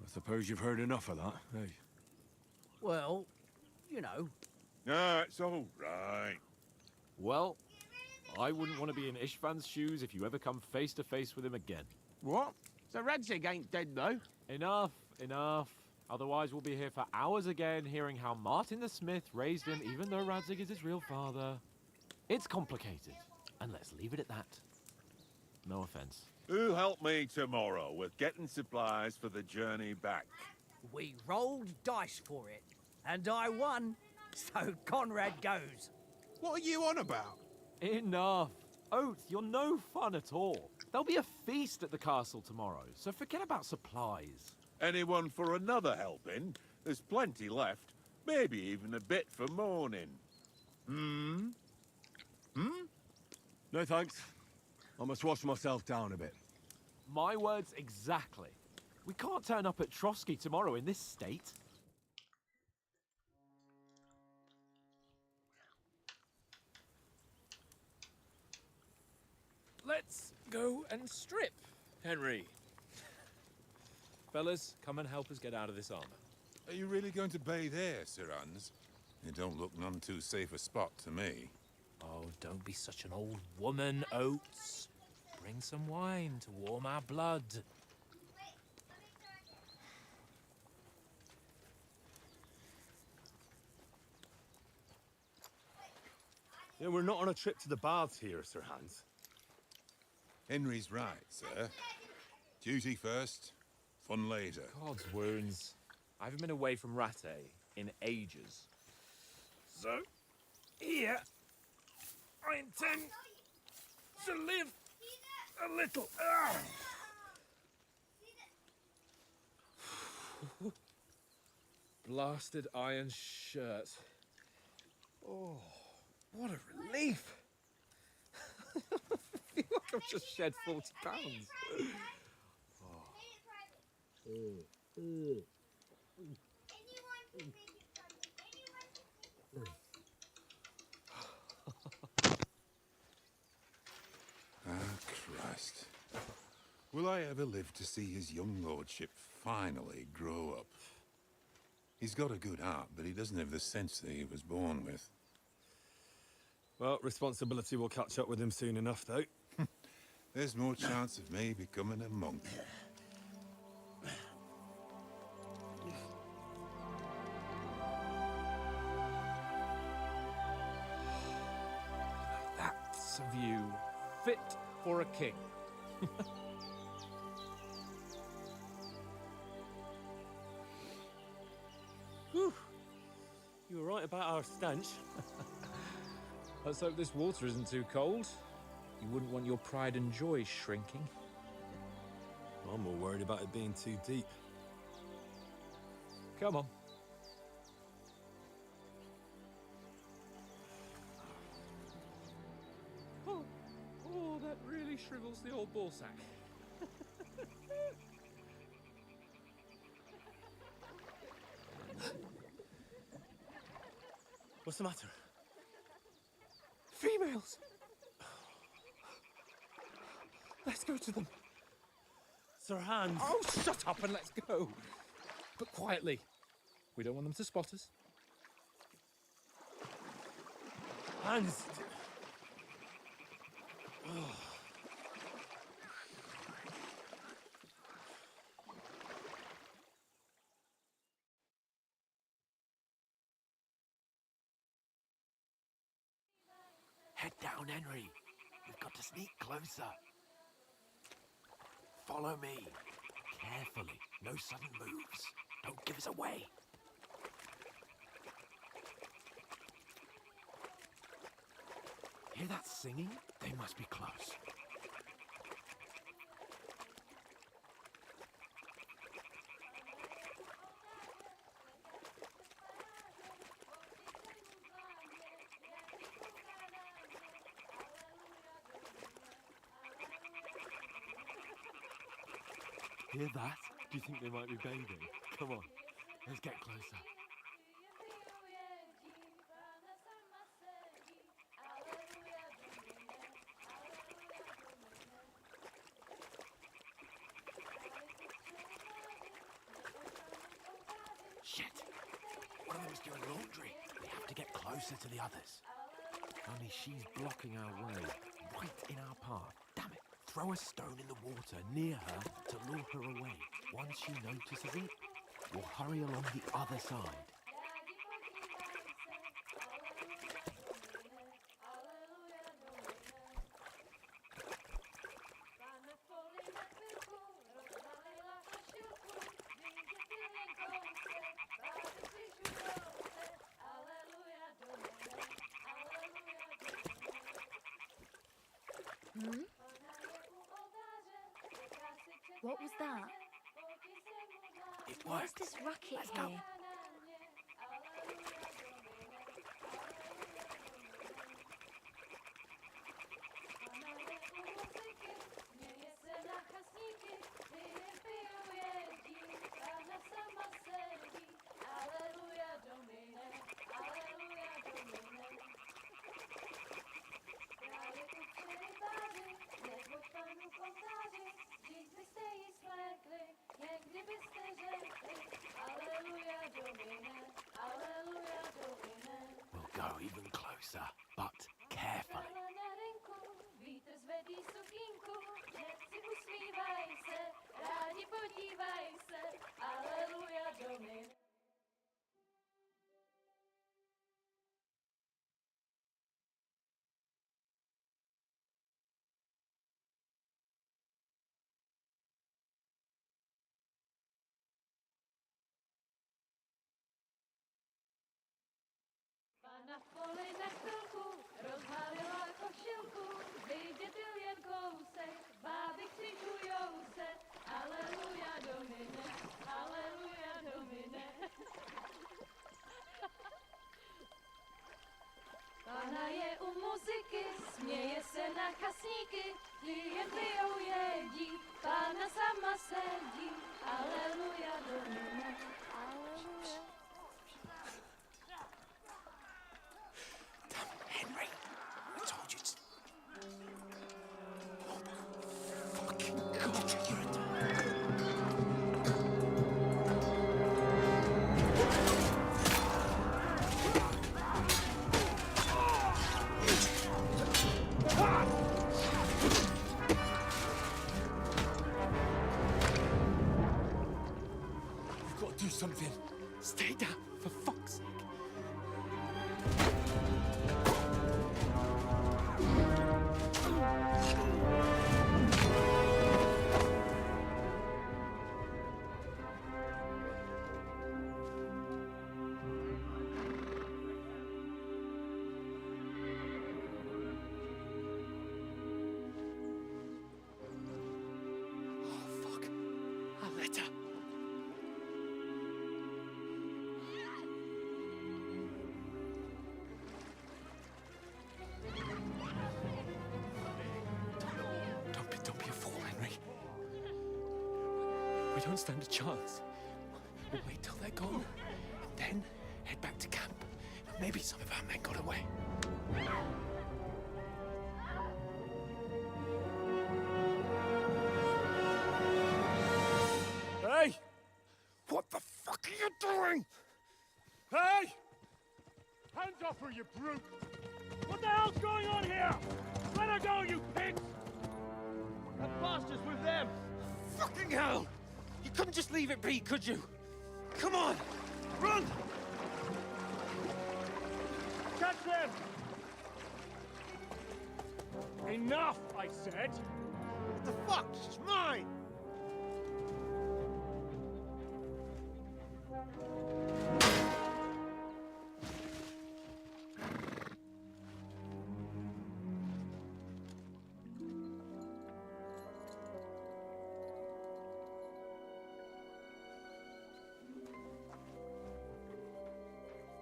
I suppose you've heard enough of that, hey? Well, you know. No, it's all right. Well, I wouldn't want to be in Ishvan's shoes if you ever come face to face with him again. What? So Radzig ain't dead, though? Enough, enough. Otherwise we'll be here for hours again hearing how Martin the Smith raised him even though Radzig is his real father. It's complicated, and let's leave it at that. No offense. Who'll help me tomorrow with getting supplies for the journey back? We rolled dice for it, and I won, so Conrad goes. What are you on about? Enough. Oath, you're no fun at all. There'll be a feast at the castle tomorrow, so forget about supplies. Anyone for another helping? There's plenty left. Maybe even a bit for morning. Hmm? No thanks. I must wash myself down a bit. My words exactly. We can't turn up at Trotsky tomorrow in this state. let's go and strip, Henry. Fellas, come and help us get out of this armor. Are you really going to bathe there, Sir Hans? It don't look none too safe a spot to me. Oh, don't be such an old woman, Oates. Bring some wine to warm our blood. Yeah, we're not on a trip to the baths here, Sir Hans. Henry's right, sir. Duty first, fun later. God's wounds. I haven't been away from Rattay in ages. So, here, I intend to live a little. Blasted iron shirt. Oh, what a relief. I feel like I've just shed 40 pounds. Ah, Christ. Will I ever live to see his young lordship finally grow up? He's got a good heart, but he doesn't have the sense that he was born with. Well, responsibility will catch up with him soon enough, though. There's more chance of me becoming a monk. That's a view fit for a king. Whew. You were right about our stench. Let's hope this water isn't too cold. You wouldn't want your pride and joy shrinking. I'm more worried about it being too deep. Come on. Oh, that really shrivels the old ball sack. What's the matter? Females! Let's go to them. Sir Hans! Oh, shut up and let's go. But quietly. We don't want them to spot us. Hans! Head down, Henry. We've got to sneak closer. Follow me. Carefully. No sudden moves. Don't give us away. Hear that singing? They must be close. Hear that? Do you think they might be bathing? Come on, let's get closer. Shit! One of them is doing laundry. We have to get closer to the others. Only she's blocking our way, right in our path. Damn it! Throw a stone in the water near her to lure her away. Once she notices it, we'll hurry along the other side. Hmm? What was that? It What's worked. this racket Let's here? go. go even closer, but carefully. Vítr zvedí sukínku, hned si usmívaj se, rádi podívaj se, aleluja Domine. Pana v poli na chvilku rozhalila košilku, vydětil jen kousek, báby křižujou se, aleluja Domine, aleluja Domine. Pana je u muziky, směje se na kasníky, klienty jen jedí, Pána sama sedí, aleluja Domine, aleluja. Henry, I told you to... Oh my fucking God, you're a dog. We've got to do something. Stay down, for fuck's sake. Don't be a fool, Henry. We don't stand a chance. We'll wait till they're gone, and then head back to camp. Maybe some of our men got away. Hey! What the fuck are you doing? Hey! Hands off her, you brute! What the hell's going on here? Let her go, you pigs! That bastard's with them! Fucking hell! You couldn't just leave it be, could you? Come on! Run! Catch them! Enough, I said! What the fuck? She's mine!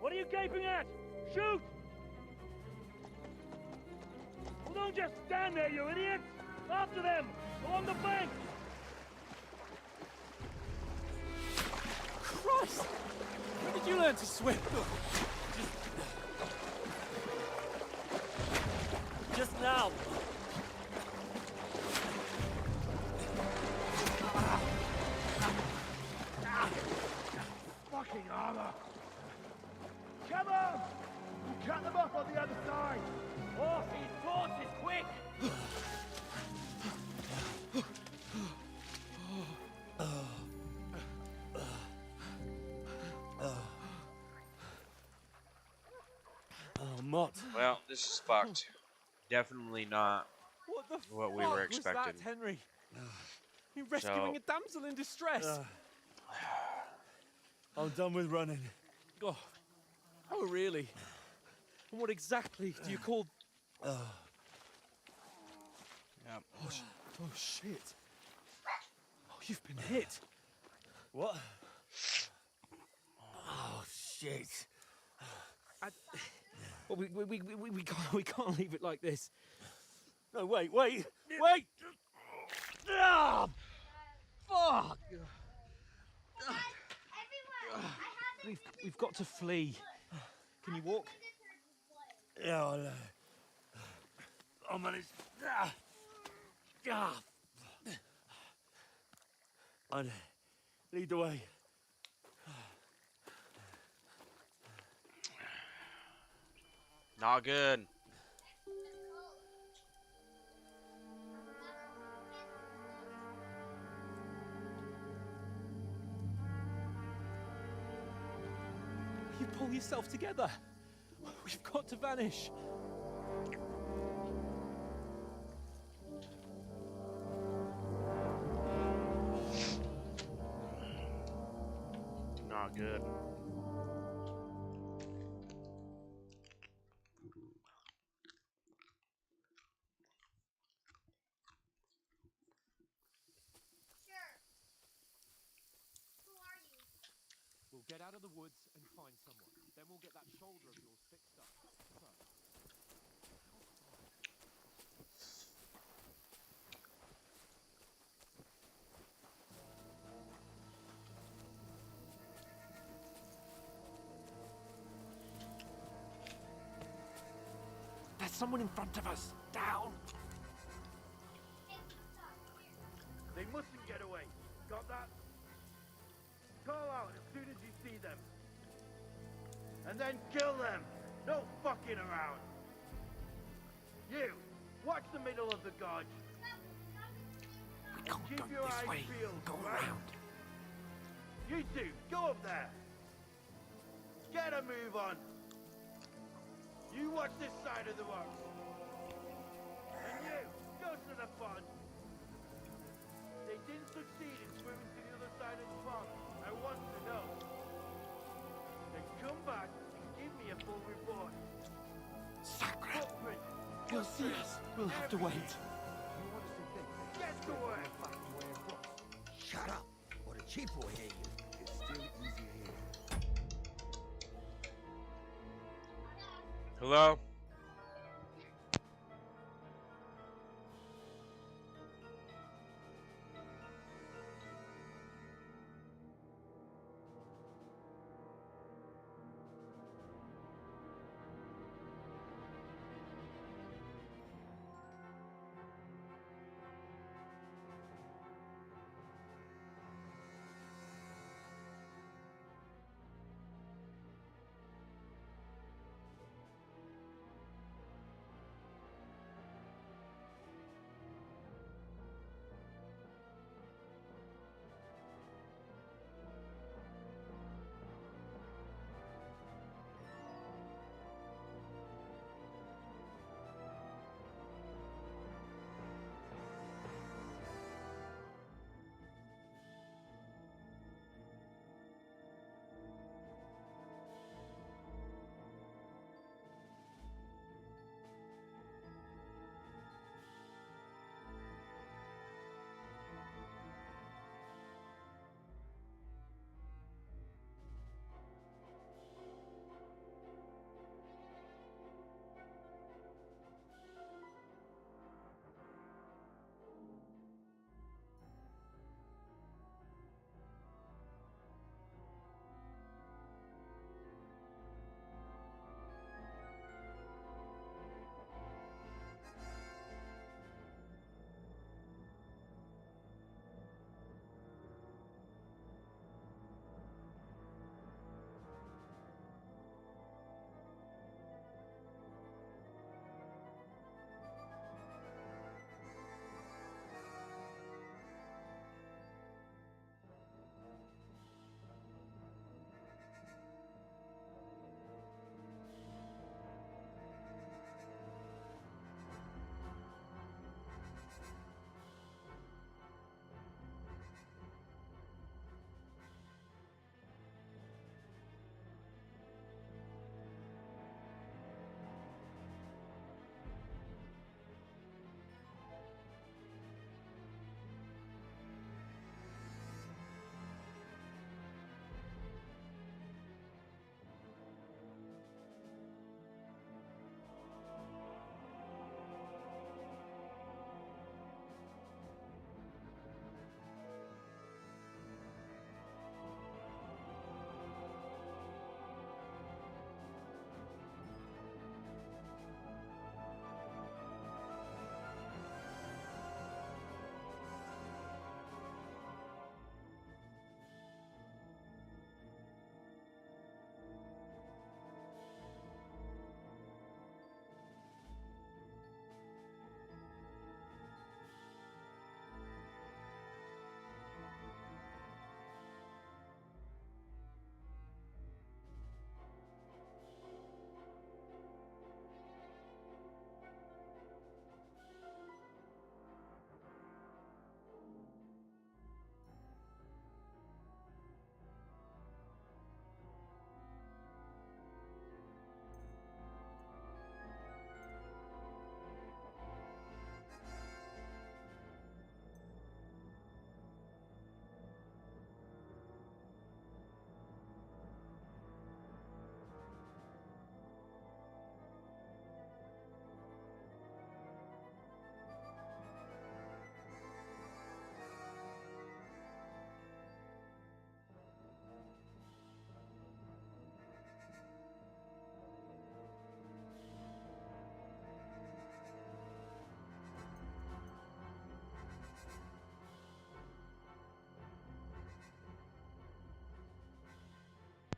What are you gaping at? Shoot! Well, don't just stand there, you idiots! After them! Along the bank! Christ! When did you learn to swim? Just now. Fucking armor! Come on! We'll cut them off on the other side! Horses, quick! Oh, Mott. Well, this is fucked. Definitely not What we were was expecting. that, Henry? You rescuing a damsel in distress? I'm done with running. Oh, really? And what exactly do you call... Yeah. Oh, shit. Oh, you've been hit. What? Oh, shit. Well, we can't leave it like this. No, wait! Ah! Fuck! We've got to flee. Can you walk? Yeah, I'll manage. I'd lead the way. Not good. You pull yourself together. We've got to vanish. Not good. We'll get out of the woods and find someone. Then we'll get that shoulder of yours fixed up. So, There's someone in front of us. Down. They mustn't get away. Got that? Call out as soon as you see them. And then kill them. No fucking around. You, watch the middle of the gorge. We can't Keep go your this eyes way. peeled, Go right? around. You two, go up there. Get a move on. You watch this side of the rocks. And you, go to the pond. They didn't succeed in swimming to the other side of the pond. I want to know. Then come back and give me a full report. Sacred. Footprint. He'll see us. We'll have to wait. Get to work. Shut up, or the chief will hear you. It's still easier here. Hello?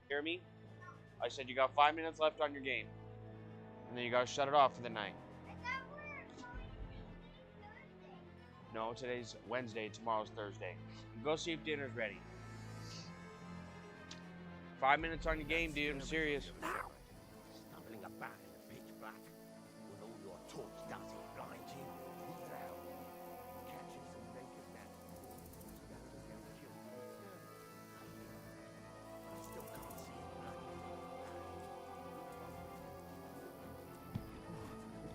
Hear me? I said you got 5 minutes left on your game. And then you gotta shut it off for the night. No, today's Wednesday, tomorrow's Thursday. And go see if dinner's ready. 5 minutes on your game, dude. I'm serious. Stumbling about in the pitch black with all your torch dusty blind you. He's out. Catching some naked men. I still can't see it.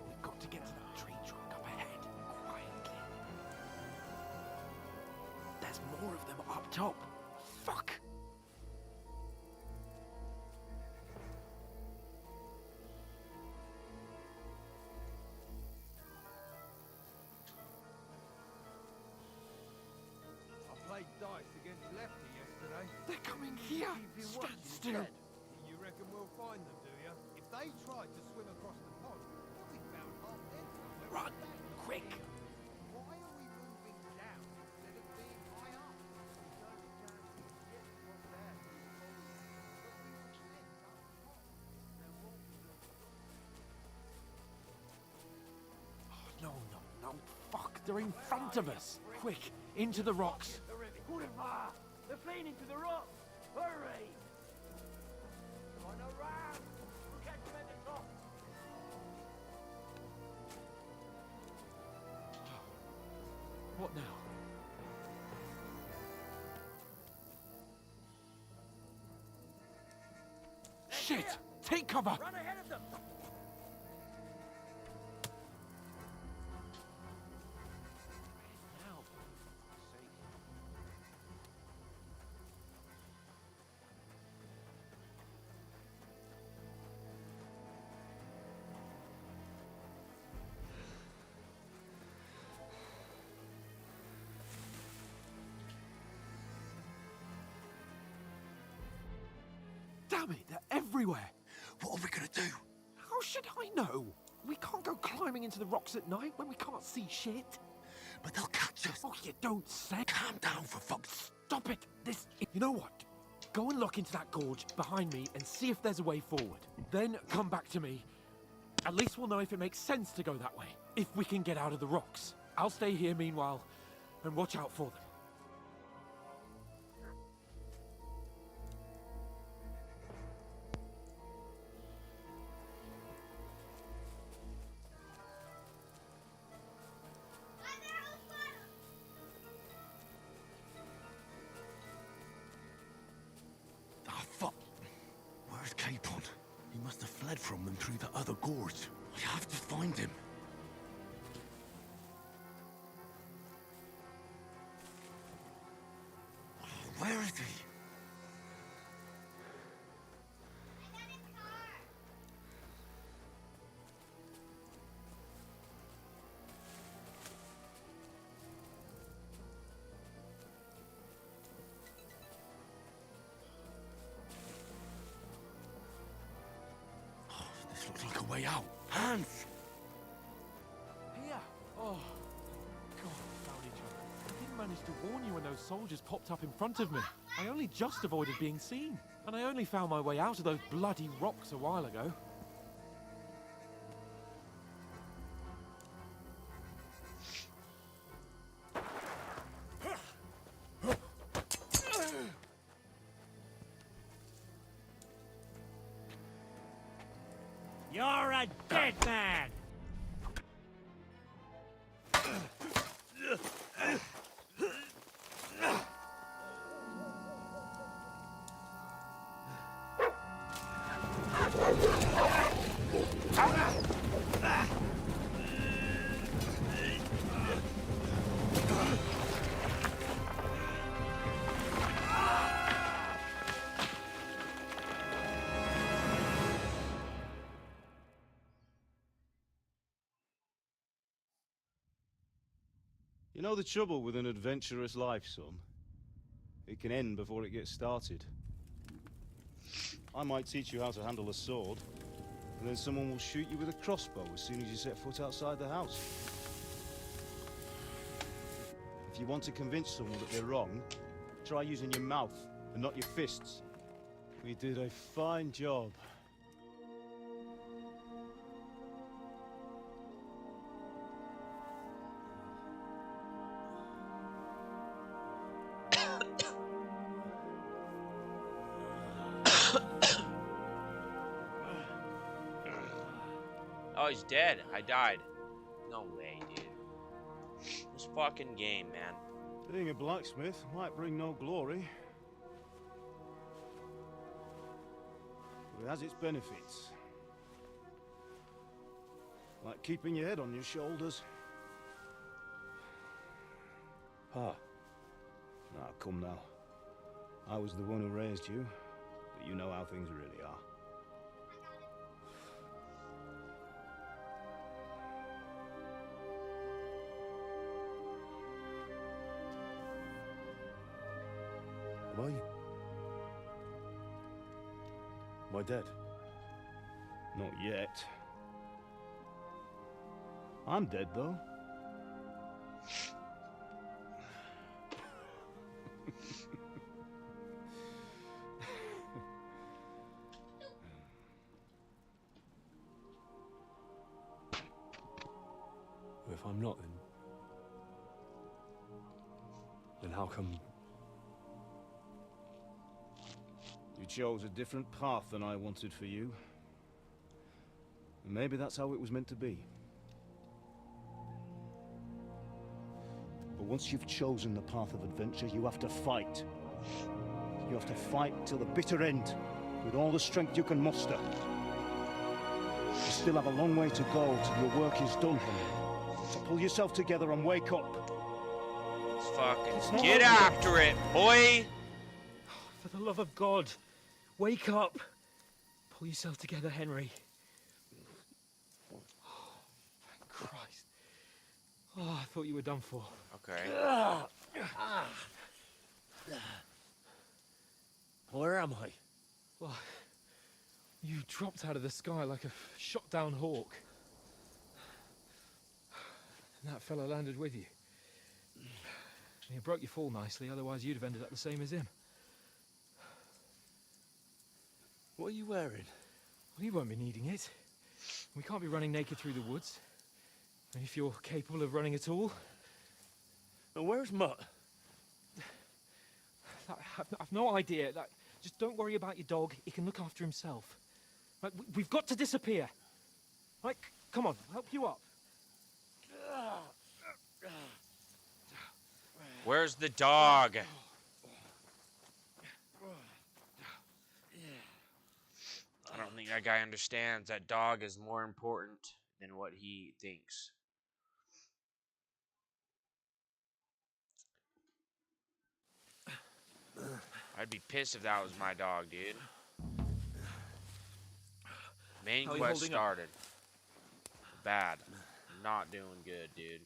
We've got to get to that tree trunk up ahead, quietly. There's more of them up top. Fuck! I played dice against Lefty yesterday. They're coming here! Stand still! You reckon we'll find them, do you? If they tried to swim across the pond, they'll be found half dead somewhere. Run! Quick! Why are we moving down instead of being high up? There's no chance we can get from there. Oh, no, no, no. Fuck, they're in front of us. Quick, into the rocks. They're fleeing into the rock. Hurry! On around! We'll catch them at the top. What now? Shit! Take cover! Run ahead of them! Damn it, they're everywhere! What are we gonna do? How should I know? We can't go climbing into the rocks at night when we can't see shit. But they'll catch us. Oh, you don't say. Calm down for fuck's... Stop it! You know what? Go and look into that gorge behind me and see if there's a way forward. Then come back to me. At least we'll know if it makes sense to go that way. If we can get out of the rocks. I'll stay here meanwhile and watch out for them. Ah, fuck. Where's Capon? He must have fled from them through the other gorge. I have to find him. Where is he? Oh, this looks like a way out. Hans! Here! Oh, God, we found each other. I didn't manage to warn you when those soldiers popped up in front of me. I only just avoided being seen. And I only found my way out of those bloody rocks a while ago. You're a dead man! You know the trouble with an adventurous life, son? It can end before it gets started. I might teach you how to handle a sword, and then someone will shoot you with a crossbow as soon as you set foot outside the house. If you want to convince someone that they're wrong, try using your mouth and not your fists. We did a fine job. Oh, he's dead. I died. No way, dude. This fucking game, man. Being a blacksmith might bring no glory, but it has its benefits. Like keeping your head on your shoulders. Pa. Now, come now. I was the one who raised you, but you know how things really are. Am I dead? Not yet. I'm dead, though. If I'm not, then how come? You chose a different path than I wanted for you. And maybe that's how it was meant to be. But once you've chosen the path of adventure, you have to fight. You have to fight till the bitter end, with all the strength you can muster. You still have a long way to go till your work is done, Henry. So pull yourself together and wake up. Let's fucking get after it, boy! For the love of God, wake up. Pull yourself together, Henry. Oh, thank Christ. Oh, I thought you were done for. Okay. Where am I? Well, you dropped out of the sky like a shot-down hawk. And that fella landed with you. And you broke your fall nicely, otherwise you'd have ended up the same as him. What are you wearing? Well, you won't be needing it. We can't be running naked through the woods. And if you're capable of running at all... And where's Mutt? I've no idea. Just don't worry about your dog. He can look after himself. We've got to disappear. Come on, I'll help you up. Where's the dog? I don't think that guy understands that dog is more important than what he thinks. I'd be pissed if that was my dog, dude. Main quest started. Bad. Not doing good, dude.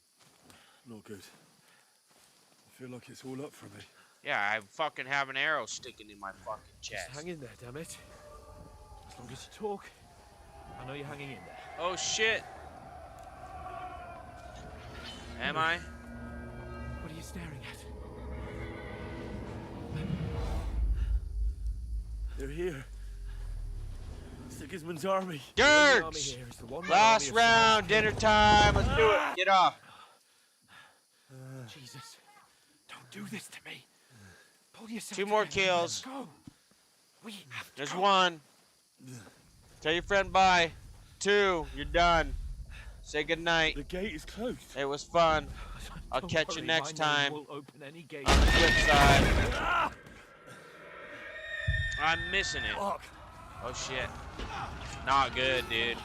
Not good. I feel like it's all up for me. Yeah, I fucking have an arrow sticking in my fucking chest. Just hang in there, damn it. As long as you talk, I know you're hanging in there. Oh shit. Am I? What are you staring at? They're here. Sigismund's army. Dirt! Last round, dinner time. Let's do it. Get off. Jesus, don't do this to me. Pull yourself Two more together. kills. Let's go. We have to There's go. one. Tell your friend bye. 2, you're done. Say goodnight. The gate is closed. It was fun. I'll Don't catch you worry, next my name time will open any gate. on the flip side. I'm missing it. Fuck. Oh shit. Not good, dude.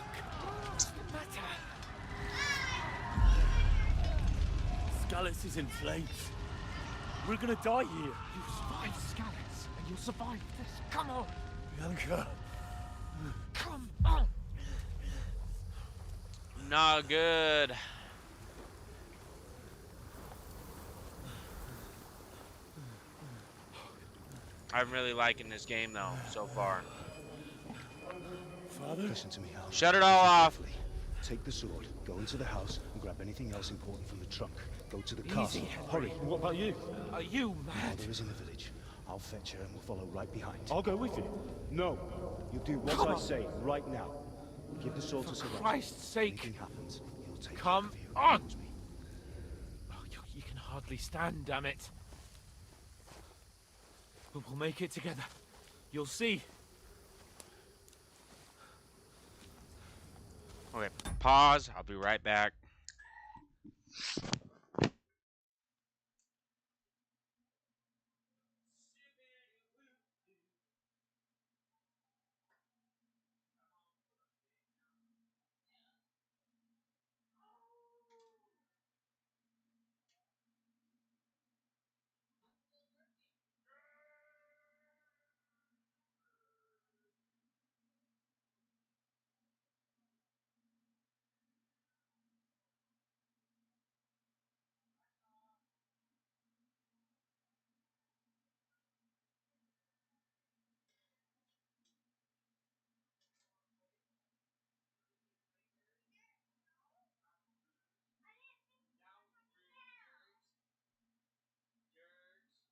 Scallis is in flames. We're gonna die here. You survived Scallis, and you'll survive this. Come on. Bianca. Come on. Not good. I'm really liking this game though so far. Father? Listen to me, Hal. Shut it all off. Take the sword, go into the house, and grab anything else important from the trunk. Go to the Easy, castle. Henry. Hurry. What about you? Are you mad? Mother is in the village. I'll fetch her and we'll follow right behind. I'll go with you. No. You do what I say right now. Give the sword to Sarah. For Christ's sake! Anything happens, he'll take Come care of you. on! Promise me. Oh, you can hardly stand, damn it. But we'll make it together. You'll see. Okay, pause. I'll be right back.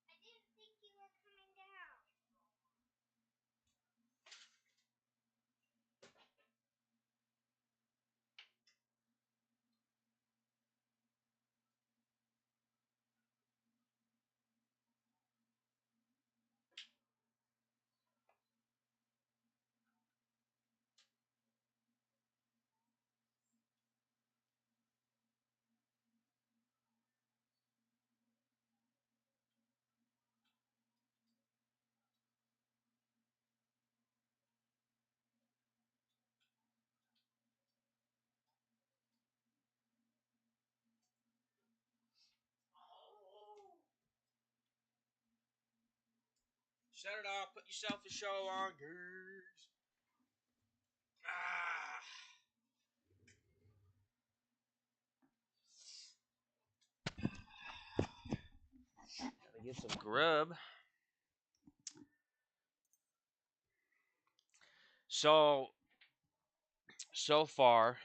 I didn't think you were coming down. Shut it off. Put yourself a show on, girls. Ah. Gotta get some grub. So far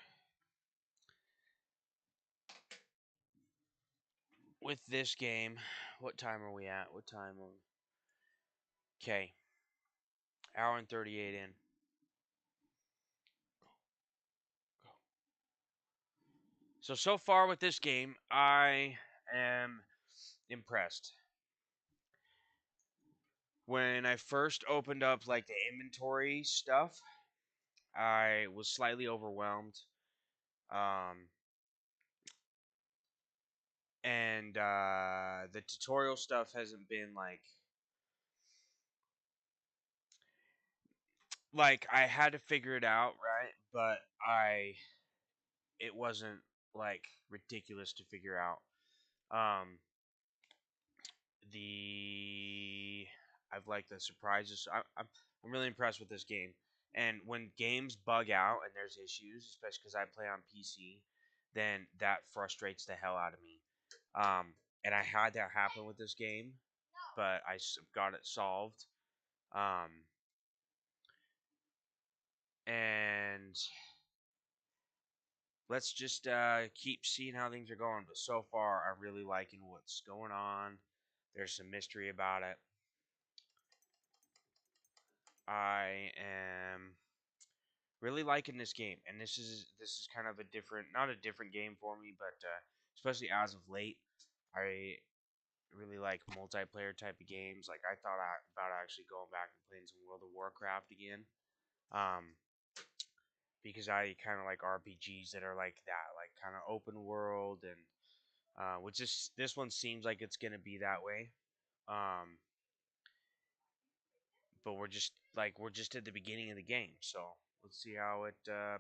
with this game, what time are we at? What time are we? Okay. Hour and 38 in. So far with this game, I am impressed. When I first opened up like the inventory stuff, I was slightly overwhelmed. And the tutorial stuff hasn't been like I had to figure it out, right? But it wasn't like ridiculous to figure out. I've liked the surprises. I'm really impressed with this game. And when games bug out and there's issues, especially because I play on PC, then that frustrates the hell out of me. And I had that happen with this game, but I got it solved. And let's just keep seeing how things are going. But so far, I'm really liking what's going on. There's some mystery about it. I am really liking this game, and this is kind of a different, not a different game for me, but especially as of late, I really like multiplayer type of games. Like I thought about actually going back and playing some World of Warcraft again, because I kind of like RPGs that are like that, like kind of open world, and which is this one seems like it's gonna be that way. But we're just at the beginning of the game, so let's see how it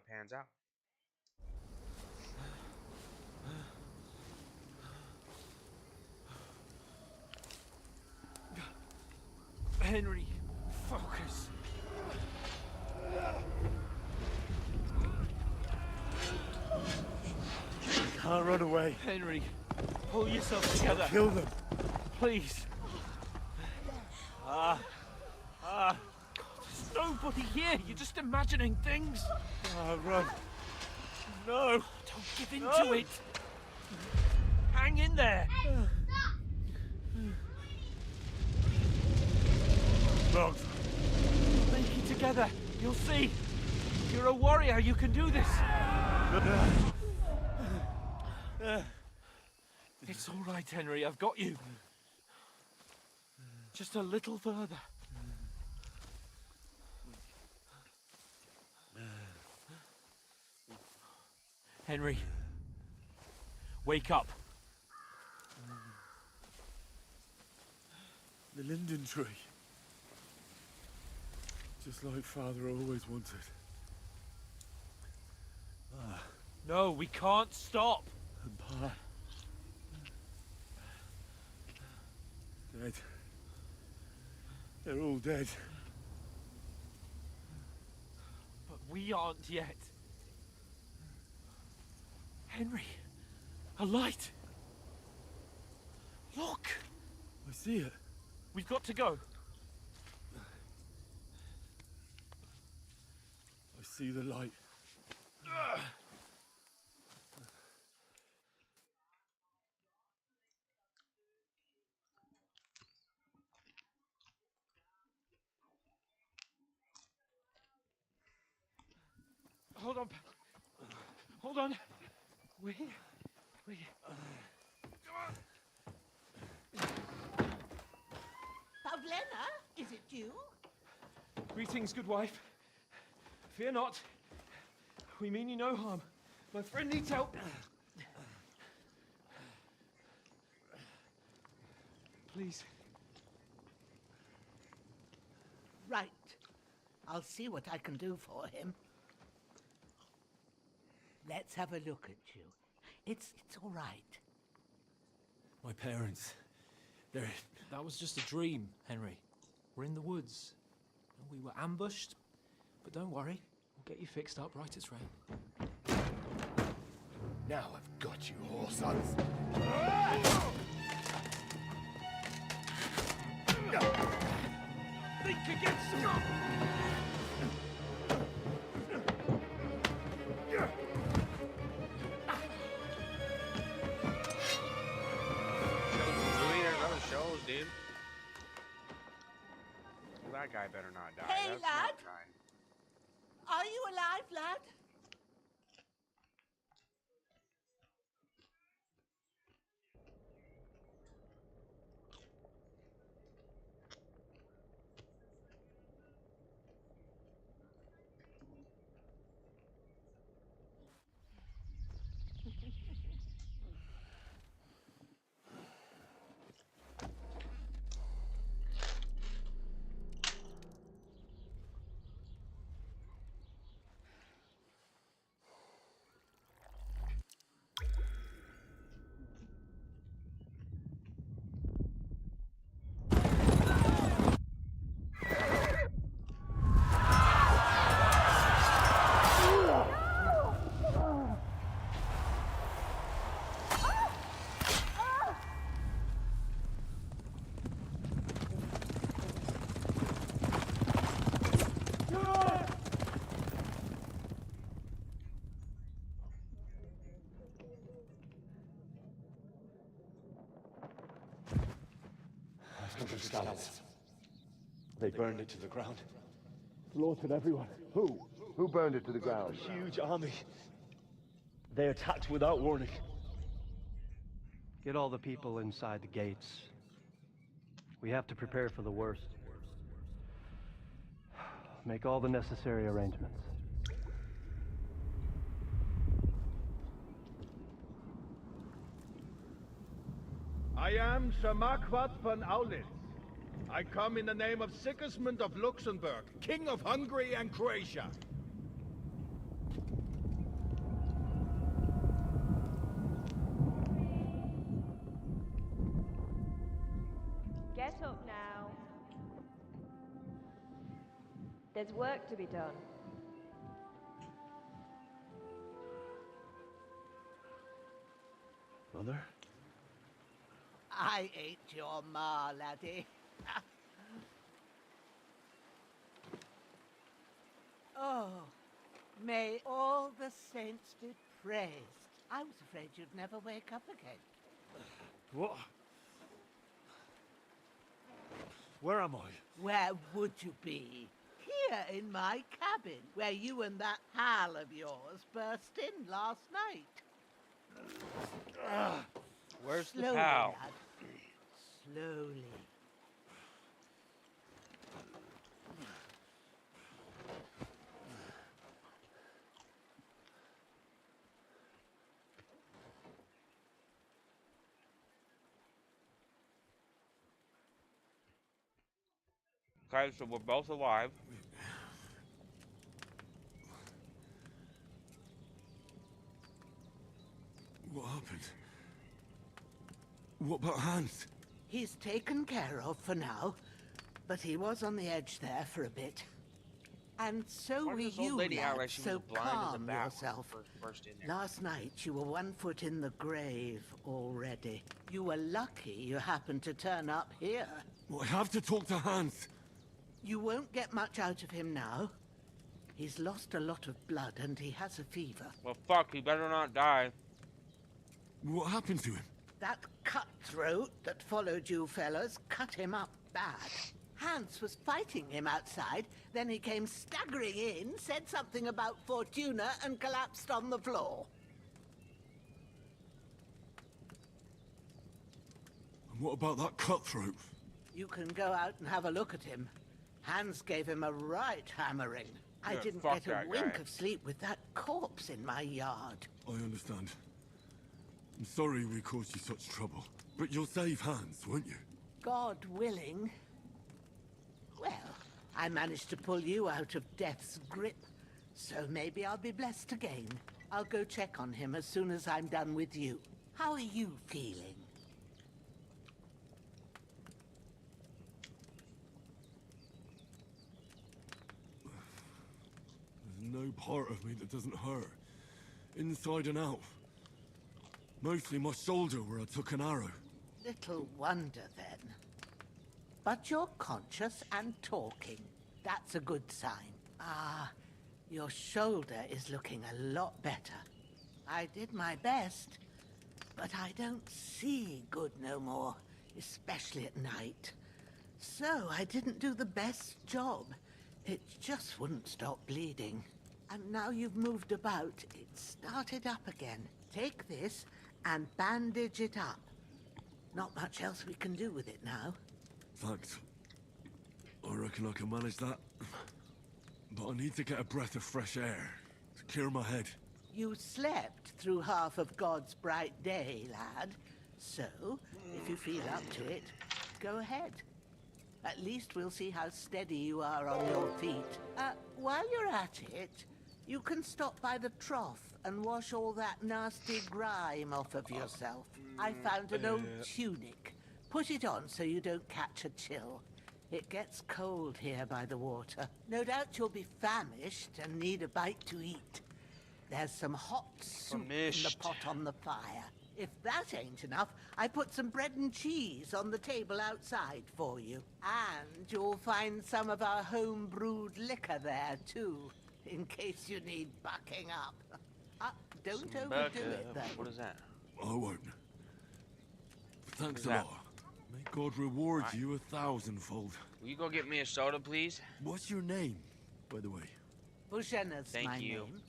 pans out. Henry, focus. You can't run away. Henry, pull yourself together. I'll kill them. Please. God, there's nobody here. You're just imagining things. Run. No. Don't give in to it. Hang in there. Locked. Make it together. You'll see. You're a warrior. You can do this. It's all right, Henry. I've got you. Just a little further. Henry, wake up. The linden tree. Just like Father always wanted. No, we can't stop. And Pa. Dead. They're all dead. But we aren't yet. Henry, a light. Look. I see it. We've got to go. I see the light. Hold on. Hold on. We. Pavlena, is it you? Greetings, good wife. Fear not. We mean you no harm. My friend needs help. Please. Right. I'll see what I can do for him. Let's have a look at you. It's all right. My parents. That was just a dream, Henry. We're in the woods. We were ambushed. But don't worry. We'll get you fixed up right as rain. Now I've got you, whore sons. Think again, Scott! Shows, dude. That guy better not die. Hey, That's lad. not kind. Are you alive, lad? Scouts. They burned it to the ground. Slaughtered everyone. Who? Who burned it to the ground? A huge army. They attacked without warning. Get all the people inside the gates. We have to prepare for the worst. Make all the necessary arrangements. I am Sir Marquardt von Aulitz. I come in the name of Sigismund of Luxembourg, King of Hungary and Croatia. Get up now. There's work to be done. Mother? I ain't your ma, laddie. Oh, may all the saints be praised. I was afraid you'd never wake up again. What? Where am I? Where would you be? Here, in my cabin, where you and that pal of yours burst in last night. Where's the Slowly, pal? lad. Slowly. Okay, so we're both alive. What happened? What about Hans? He's taken care of for now, but he was on the edge there for a bit. And so Why were does this old you, lady act lad, like she was so blind as a calm bat when yourself. we first in there? Last night you were 1 foot in the grave already. You were lucky you happened to turn up here. Well, I have to talk to Hans. You won't get much out of him now. He's lost a lot of blood and he has a fever. Well, fuck, he better not die. What happened to him? That cutthroat that followed you fellas cut him up bad. Hans was fighting him outside, then he came staggering in, said something about Fortuna, and collapsed on the floor. And what about that cutthroat? You can go out and have a look at him. Hans gave him a right hammering. I Yeah, didn't fuck get a that wink guy. of sleep with that corpse in my yard. I understand. I'm sorry we caused you such trouble. But you'll save Hans, won't you? God willing. Well, I managed to pull you out of death's grip, so maybe I'll be blessed again. I'll go check on him as soon as I'm done with you. How are you feeling? There's no part of me that doesn't hurt. Inside and out. Mostly my shoulder where I took an arrow. Little wonder then. But you're conscious and talking. That's a good sign. Ah, your shoulder is looking a lot better. I did my best, but I don't see good no more, especially at night. So I didn't do the best job. It just wouldn't stop bleeding. And now you've moved about, it started up again. Take this and bandage it up. Not much else we can do with it now. Thanks. I reckon I can manage that. But I need to get a breath of fresh air to clear my head. You slept through half of God's bright day, lad. So, if you feel up to it, go ahead. At least we'll see how steady you are on your feet. While you're at it, you can stop by the trough and wash all that nasty grime off of yourself. I found an old tunic. Put it on so you don't catch a chill. It gets cold here by the water. No doubt you'll be famished and need a bite to eat. There's some hot soup in the pot on the fire. If that ain't enough, I put some bread and cheese on the table outside for you. And you'll find some of our home-brewed liquor there, too, in case you need bucking up. Don't overdo it, though. What is that? I won't. Thanks a that? lot. May God reward you 1,000-fold. Will you go get me a soda, please? What's your name, by the way? Bushena's Thank my you. name.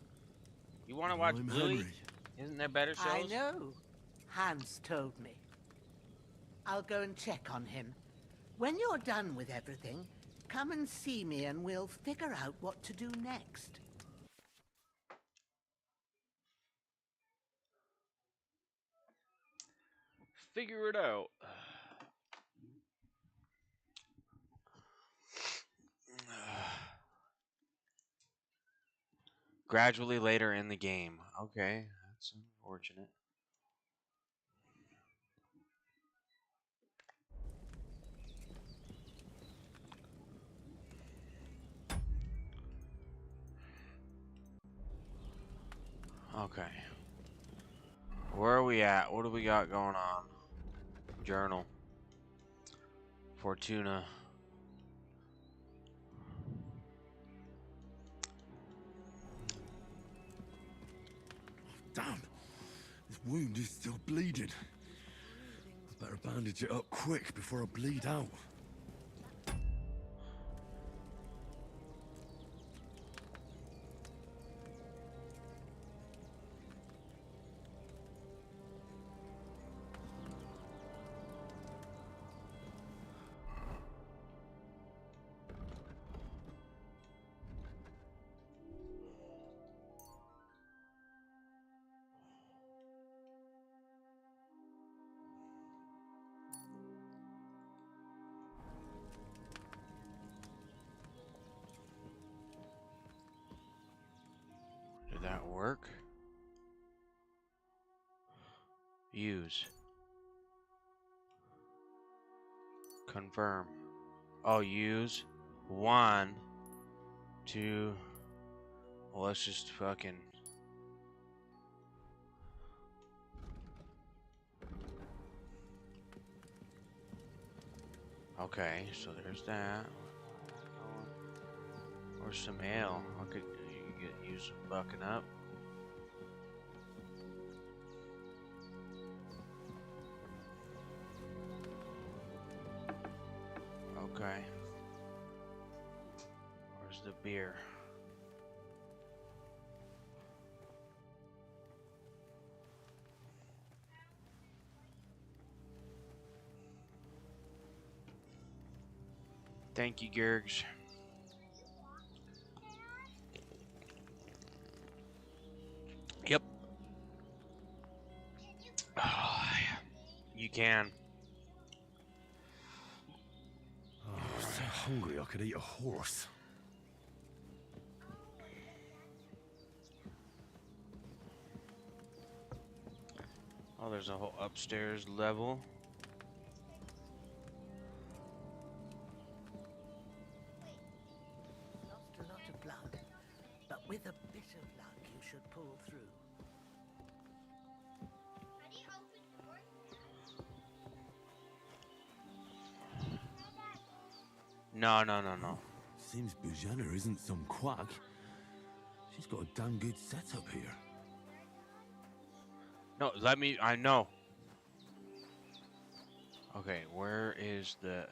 You want to watch I'm Bluey? Henry. Isn't there better I shows? know. Hans told me. I'll go and check on him. When you're done with everything, come and see me and we'll figure out what to do next. Figure it out. Gradually later in the game. Okay, that's unfortunate. Okay. Where are we at? What do we got going on? Journal. Fortuna. Damn. This wound is still bleeding. I better bandage it up quick before I bleed out. that work? Use. Confirm. Oh, use. 1, 2. Well, let's just fucking. Okay, so there's that. Or some ale. I could use some bucking up. Okay. Where's the beer? Thank you, Gergs. Yep. You can. Oh, I'm so hungry I could eat a horse. Oh, there's a whole upstairs level. Lost a lot of blood, but with a bit of luck you should pull through. No, no, no, no. Seems Bujana isn't some quack. She's got a damn good setup here. No, let me. I know. Okay, where is the?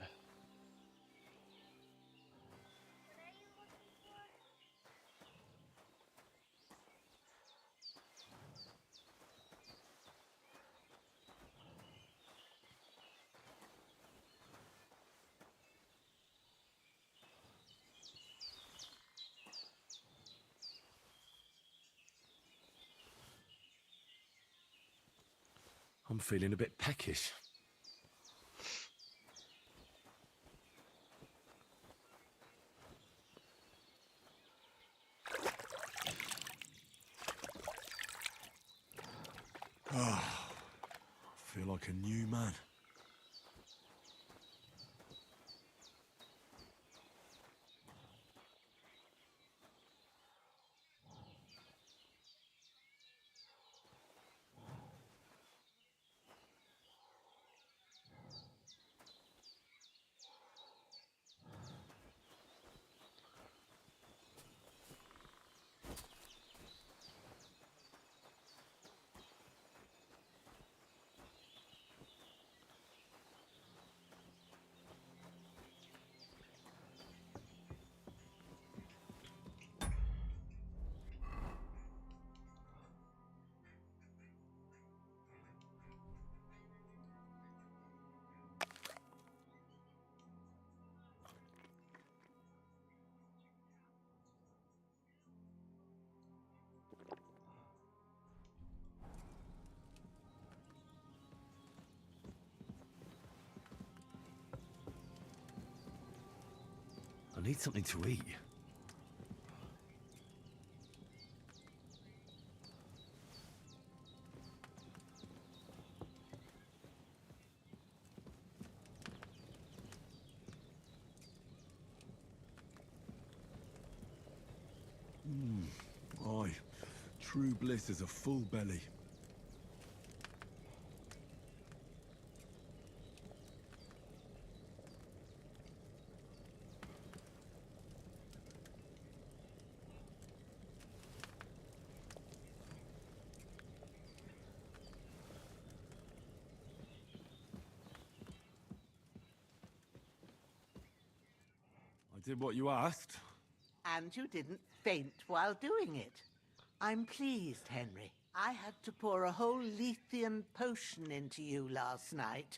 I'm feeling a bit peckish. Oh, I feel like a new man. I need something to eat. Aye, true bliss is a full belly. I did what you asked. And you didn't faint while doing it. I'm pleased, Henry. I had to pour a whole Lethean potion into you last night.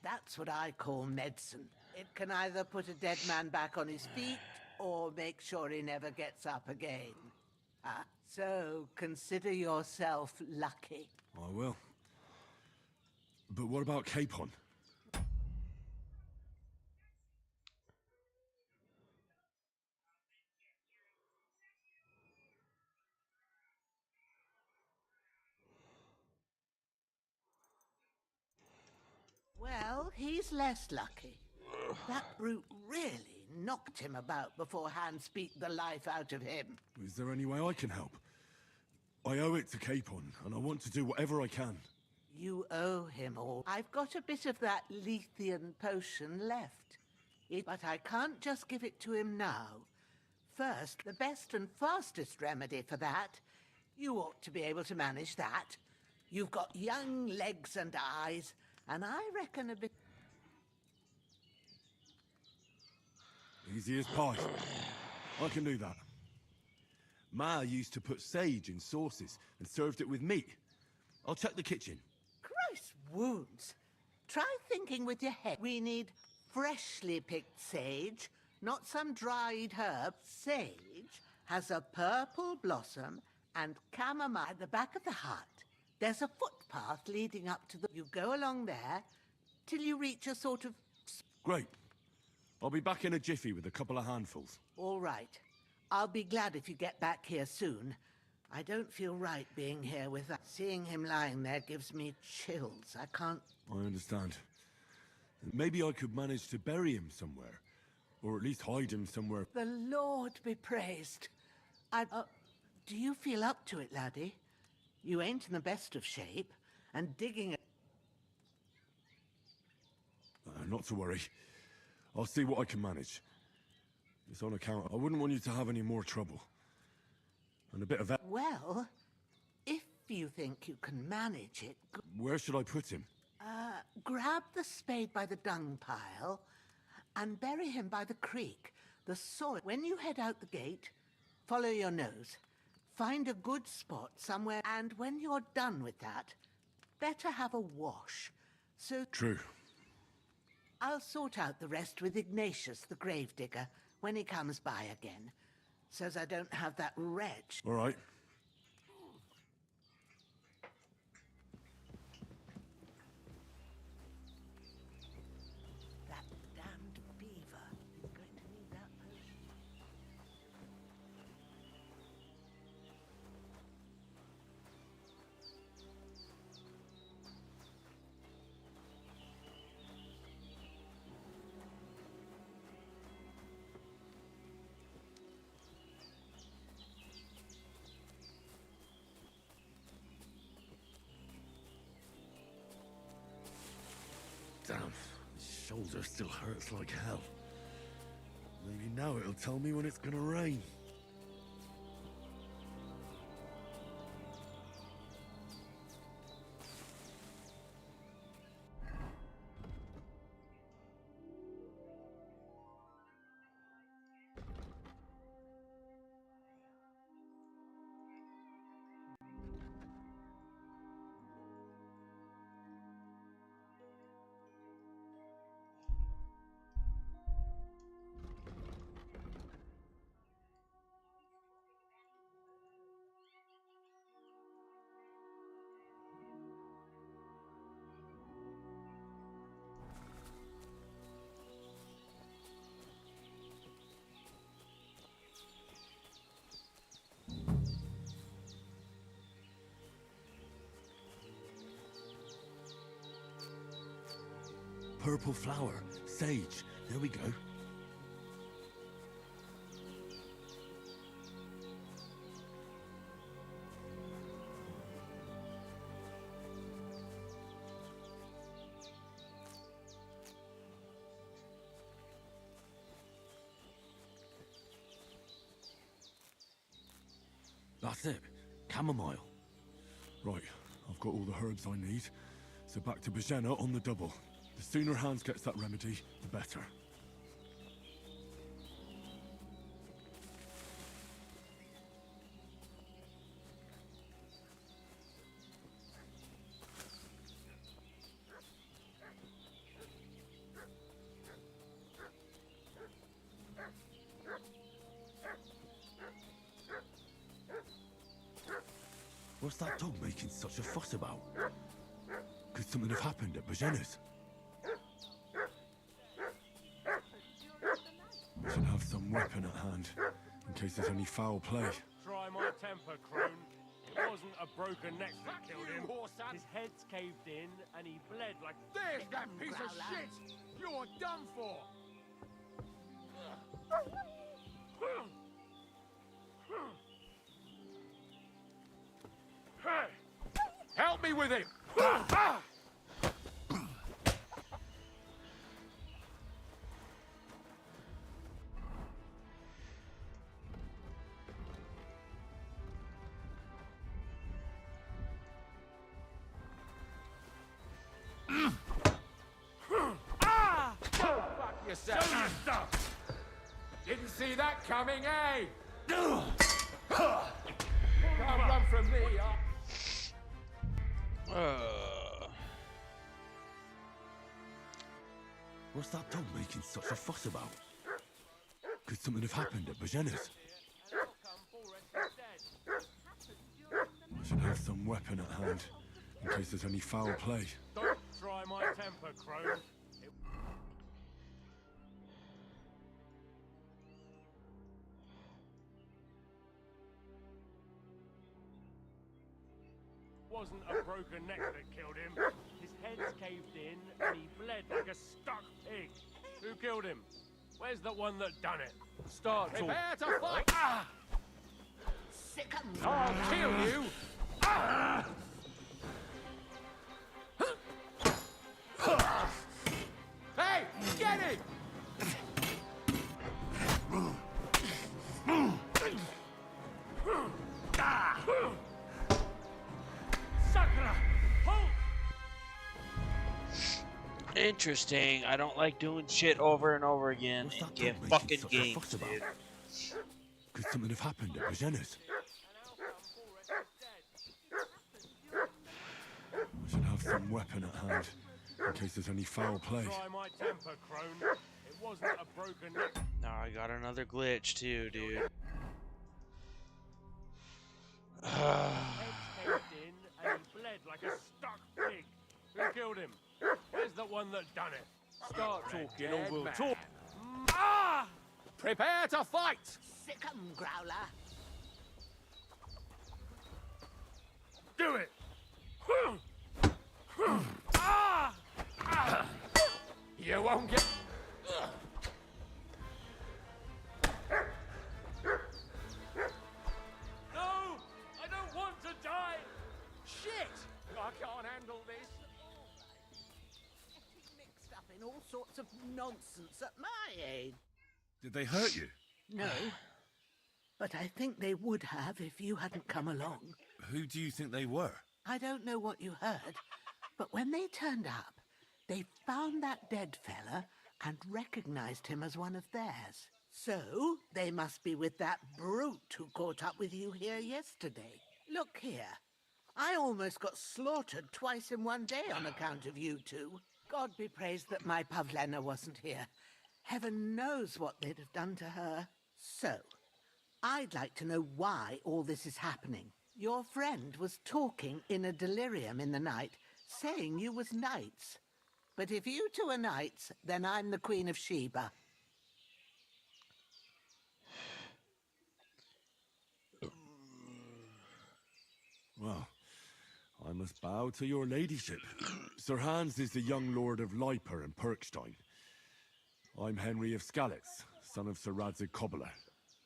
That's what I call medicine. It can either put a dead man back on his feet or make sure he never gets up again. Ah, so consider yourself lucky. I will. But what about Capon? less lucky. That brute really knocked him about before Hans beat the life out of him. Is there any way I can help? I owe it to Capon, and I want to do whatever I can. You owe him all. I've got a bit of that Lethean potion left. But I can't just give it to him now. First, the best and fastest remedy for that. You ought to be able to manage that. You've got young legs and eyes, and I reckon a bit... Easy as pie. I can do that. Ma used to put sage in sauces and served it with meat. I'll check the kitchen. Christ wounds. Try thinking with your head. We need freshly picked sage, not some dried herb. Sage has a purple blossom and chamomile at the back of the hut. There's a footpath leading up to the... You go along there till you reach a sort of... Great. I'll be back in a jiffy with a couple of handfuls. All right. I'll be glad if you get back here soon. I don't feel right being here with that. Seeing him lying there gives me chills. I can't... I understand. Maybe I could manage to bury him somewhere. Or at least hide him somewhere. The Lord be praised. Do you feel up to it, laddie? You ain't in the best of shape, and digging... Not to worry. I'll see what I can manage. It's on account. I wouldn't want you to have any more trouble. And a bit of that... Well, if you think you can manage it... Where should I put him? Grab the spade by the dung pile and bury him by the creek. The soil... When you head out the gate, follow your nose. Find a good spot somewhere, and when you're done with that, better have a wash. So... True. I'll sort out the rest with Ignatius, the gravedigger, when he comes by again. Says I don't have that wretch. All right. That damned beaver is going to need that potion. Damn, his shoulder still hurts like hell. Maybe now it'll tell me when it's gonna rain. Purple flower, sage. There we go. That's it. Chamomile. Right, I've got all the herbs I need. So back to Bajena on the double. The sooner Hans gets that remedy, the better. What's that dog making such a fuss about? Could something have happened at Bajena's? Should have some weapon at hand, in case there's any foul play. Try my temper, crone. It wasn't a broken neck that killed him. His head's caved in and he bled like... There's that piece of shit! You're done for! Hey! Help me with him! Fuck yourself! Show your stuff! Didn't see that coming, eh? Can't run from me, What's that dog making such a fuss about? Could something have happened at Bajena's? I should have some weapon at hand, in case there's any foul play. Don't try my temper, Crone. Wasn't a broken neck that killed him. His head's caved in and he bled like a stuck pig. Who killed him? Where's the one that done it? Start talking. Prepare to fight! Sick 'em. I'll kill you! Hey, get it! Interesting. I don't like doing shit over and over again in fucking games, dude. Could something have happened at Bajena's? I should have some weapon at hand, in case there's any foul play. Try my temper, Crone. It wasn't a broken neck. Now I got another glitch too, dude. Head's caved in and he bled like a stuck pig. Who killed him? Where's the one that done it? Start talking or we'll talk. Prepare to fight! Sick 'em, Growler. Do it! You won't get... No! I don't want to die! Shit! I can't handle this. Mixed up in all sorts of nonsense at my age. Did they hurt you? No. But I think they would have if you hadn't come along. Who do you think they were? I don't know what you heard, but when they turned up, they found that dead fella and recognized him as one of theirs. So, they must be with that brute who caught up with you here yesterday. Look here. I almost got slaughtered twice in one day on account of you two. God be praised that my Pavlena wasn't here. Heaven knows what they'd have done to her. So, I'd like to know why all this is happening. Your friend was talking in a delirium in the night, saying you was knights. But if you two are knights, then I'm the Queen of Sheba. Well, I must bow to your ladyship. Sir Hans is the young lord of Leiper and Perkstein. I'm Henry of Skalitz, son of Sir Radzig Cobbler,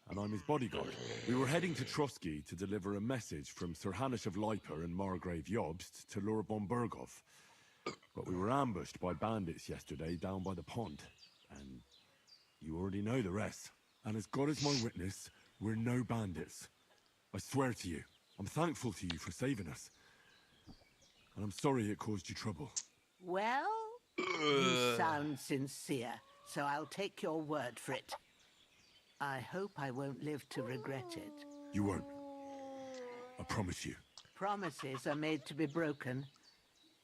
and I'm his bodyguard. We were heading to Trusky to deliver a message from Sir Hanish of Leiper and Margrave Jobst to Lord Bombergov. But we were ambushed by bandits yesterday down by the pond, and you already know the rest. And as God is my witness, we're no bandits. I swear to you, I'm thankful to you for saving us. And I'm sorry it caused you trouble. Well, you sound sincere, so I'll take your word for it. I hope I won't live to regret it. You won't. I promise you. Promises are made to be broken,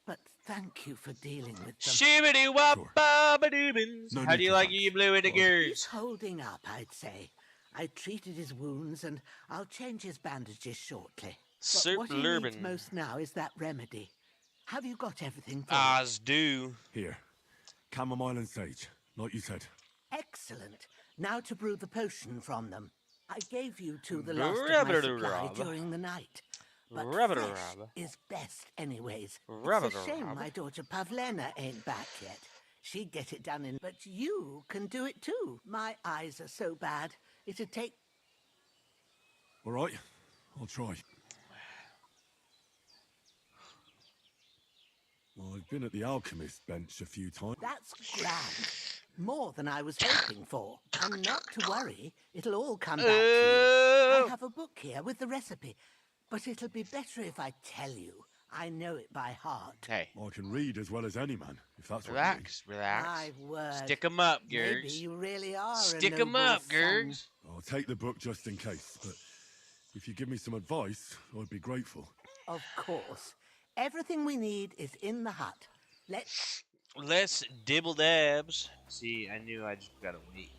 but thank you for dealing with them. Shibbity wop bobbity. How do you like you blew it, He's girls? holding up, I'd say. I treated his wounds, and I'll change his bandages shortly. But what he needs most now is that remedy. Have you got everything for As do. Here. Chamomile and sage, like you said. Excellent. Now to brew the potion from them. I gave you two the last of my supply during the night. But Rubber fresh rub. is best anyways. Rubber It's a shame rub. my daughter Pavlena ain't back yet. She'd get it done in... But you can do it too. My eyes are so bad. It'd take... All right, I'll try. Well, I've been at the alchemist bench a few times. That's grand. More than I was hoping for. And not to worry, it'll all come back to you. I have a book here with the recipe, but it'll be better if I tell you. I know it by heart. Hey. I can read as well as any man, if that's Relax, what you relax. My word. Stick 'em up, Maybe Gergs. you really are Stick a 'em noble up, son. Gergs. I'll take the book just in case, but if you give me some advice, I'd be grateful. Of course. Everything we need is in the hut. Let's dibble dabs. See, I knew I just gotta wait.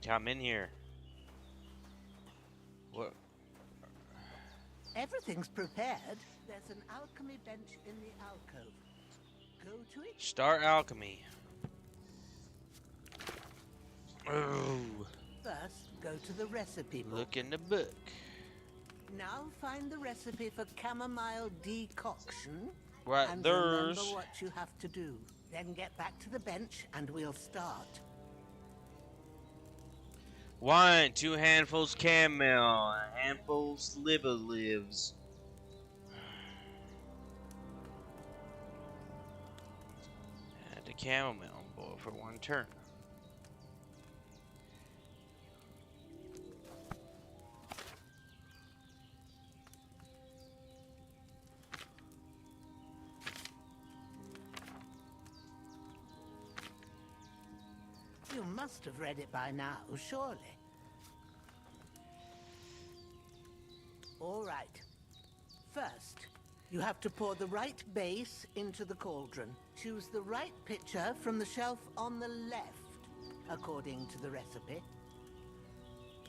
Come in here. What? Everything's prepared. There's an alchemy bench in the alcove. Go to it. Start alchemy. Oh. First, go to the recipe book. Look in the book. Now find the recipe for chamomile decoction. Right, and there's. remember what you have to do. Then get back to the bench and we'll start. 1, 2 handfuls camel, a handful sliver lives. Add the chamomile boil for 1 turn. You must have read it by now, surely. All right. First, you have to pour the right base into the cauldron. Choose the right pitcher from the shelf on the left, according to the recipe.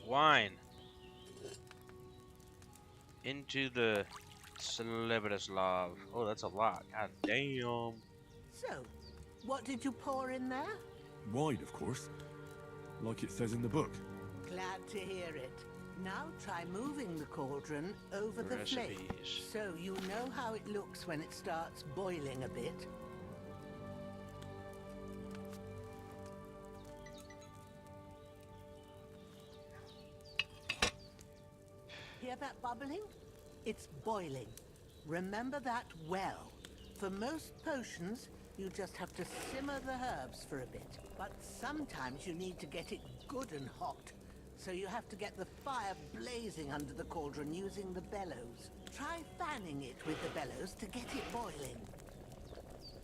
Wine. Into the Sliverslav. Oh, that's a lot. God damn. So, what did you pour in there? Wine, of course. Like it says in the book. Glad to hear it. Now try moving the cauldron over the flame, so you know how it looks when it starts boiling a bit. Hear that bubbling? It's boiling. Remember that well. For most potions, you just have to simmer the herbs for a bit. But sometimes you need to get it good and hot. So you have to get the fire blazing under the cauldron using the bellows. Try fanning it with the bellows to get it boiling.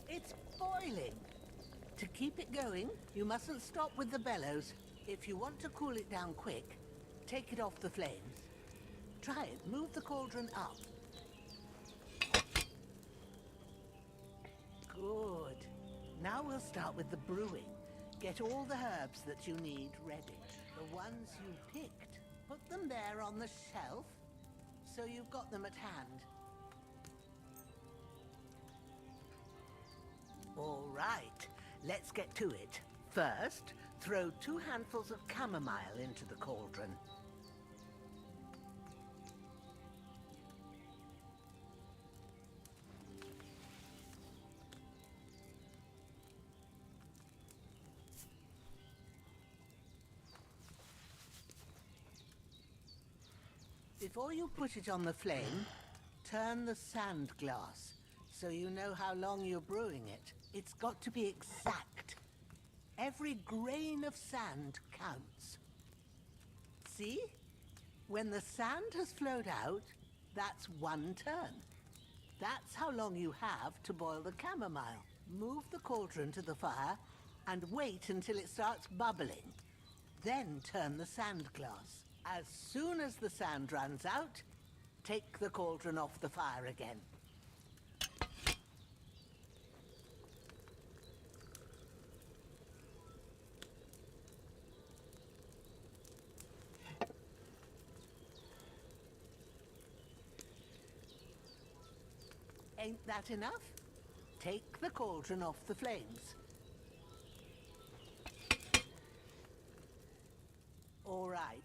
It's boiling! To keep it going, you mustn't stop with the bellows. If you want to cool it down quick, take it off the flames. Try it. Move the cauldron up. Good. Now we'll start with the brewing. Get all the herbs that you need ready. The ones you picked, put them there on the shelf, so you've got them at hand. All right, let's get to it. First, throw 2 handfuls of chamomile into the cauldron. Before you put it on the flame, turn the sand glass so you know how long you're brewing it. It's got to be exact. Every grain of sand counts. See? When the sand has flowed out, that's 1 turn. That's how long you have to boil the chamomile. Move the cauldron to the fire and wait until it starts bubbling. Then turn the sand glass. As soon as the sand runs out, take the cauldron off the fire again. Ain't that enough? Take the cauldron off the flames. All right.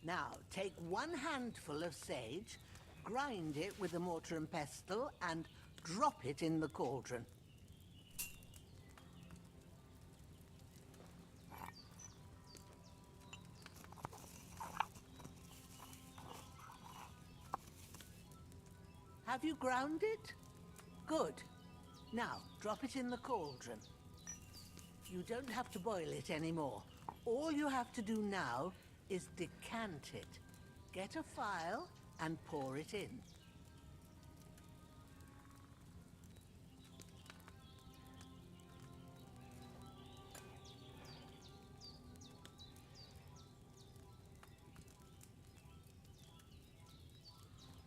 Now, take 1 handful of sage grind it with a mortar and pestle and drop it in the cauldron. Have you ground it? Good. Now, drop it in the cauldron. You don't have to boil it anymore. All you have to do now is decant it. Get a phial and pour it in.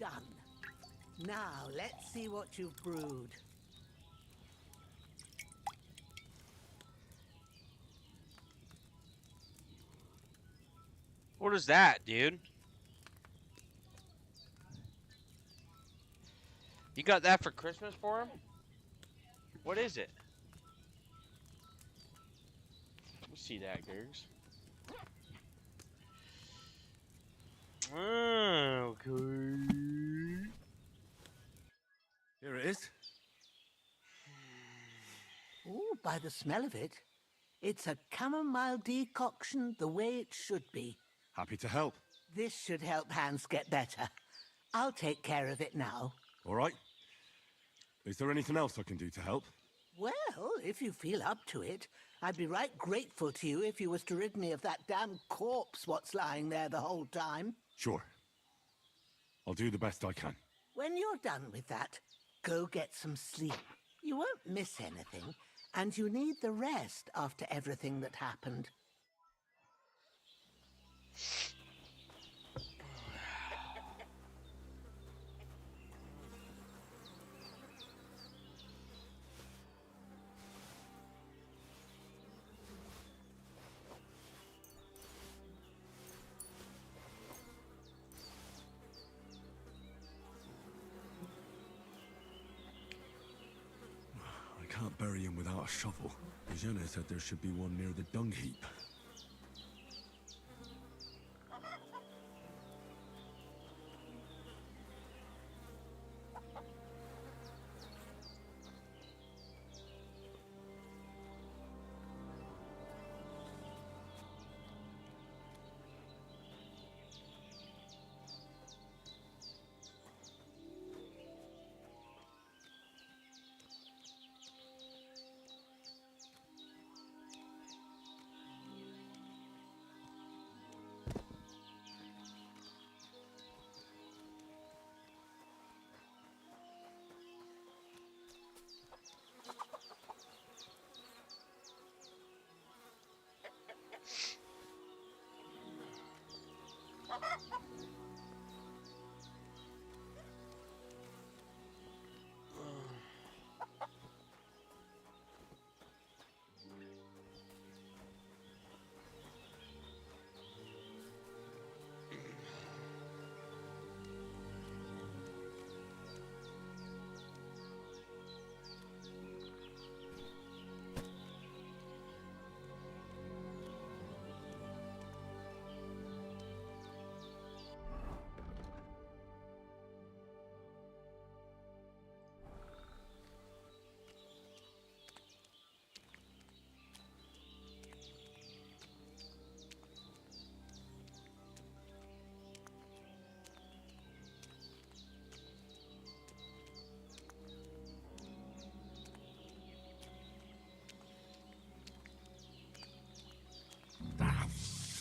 Done. Now, let's see what you've brewed. What is that, dude? You got that for Christmas for him? What is it? Let me see that, Gergs. Okay. Here it is. Oh, by the smell of it, it's a chamomile decoction the way it should be. Happy to help. This should help Hans get better. I'll take care of it now. All right. Is there anything else I can do to help? Well, if you feel up to it, I'd be right grateful to you if you was to rid me of that damn corpse what's lying there the whole time. Sure. I'll do the best I can. When you're done with that, go get some sleep. You won't miss anything, and you need the rest after everything that happened. I can't bury him without a shovel. Jenna said there should be one near the dung heap.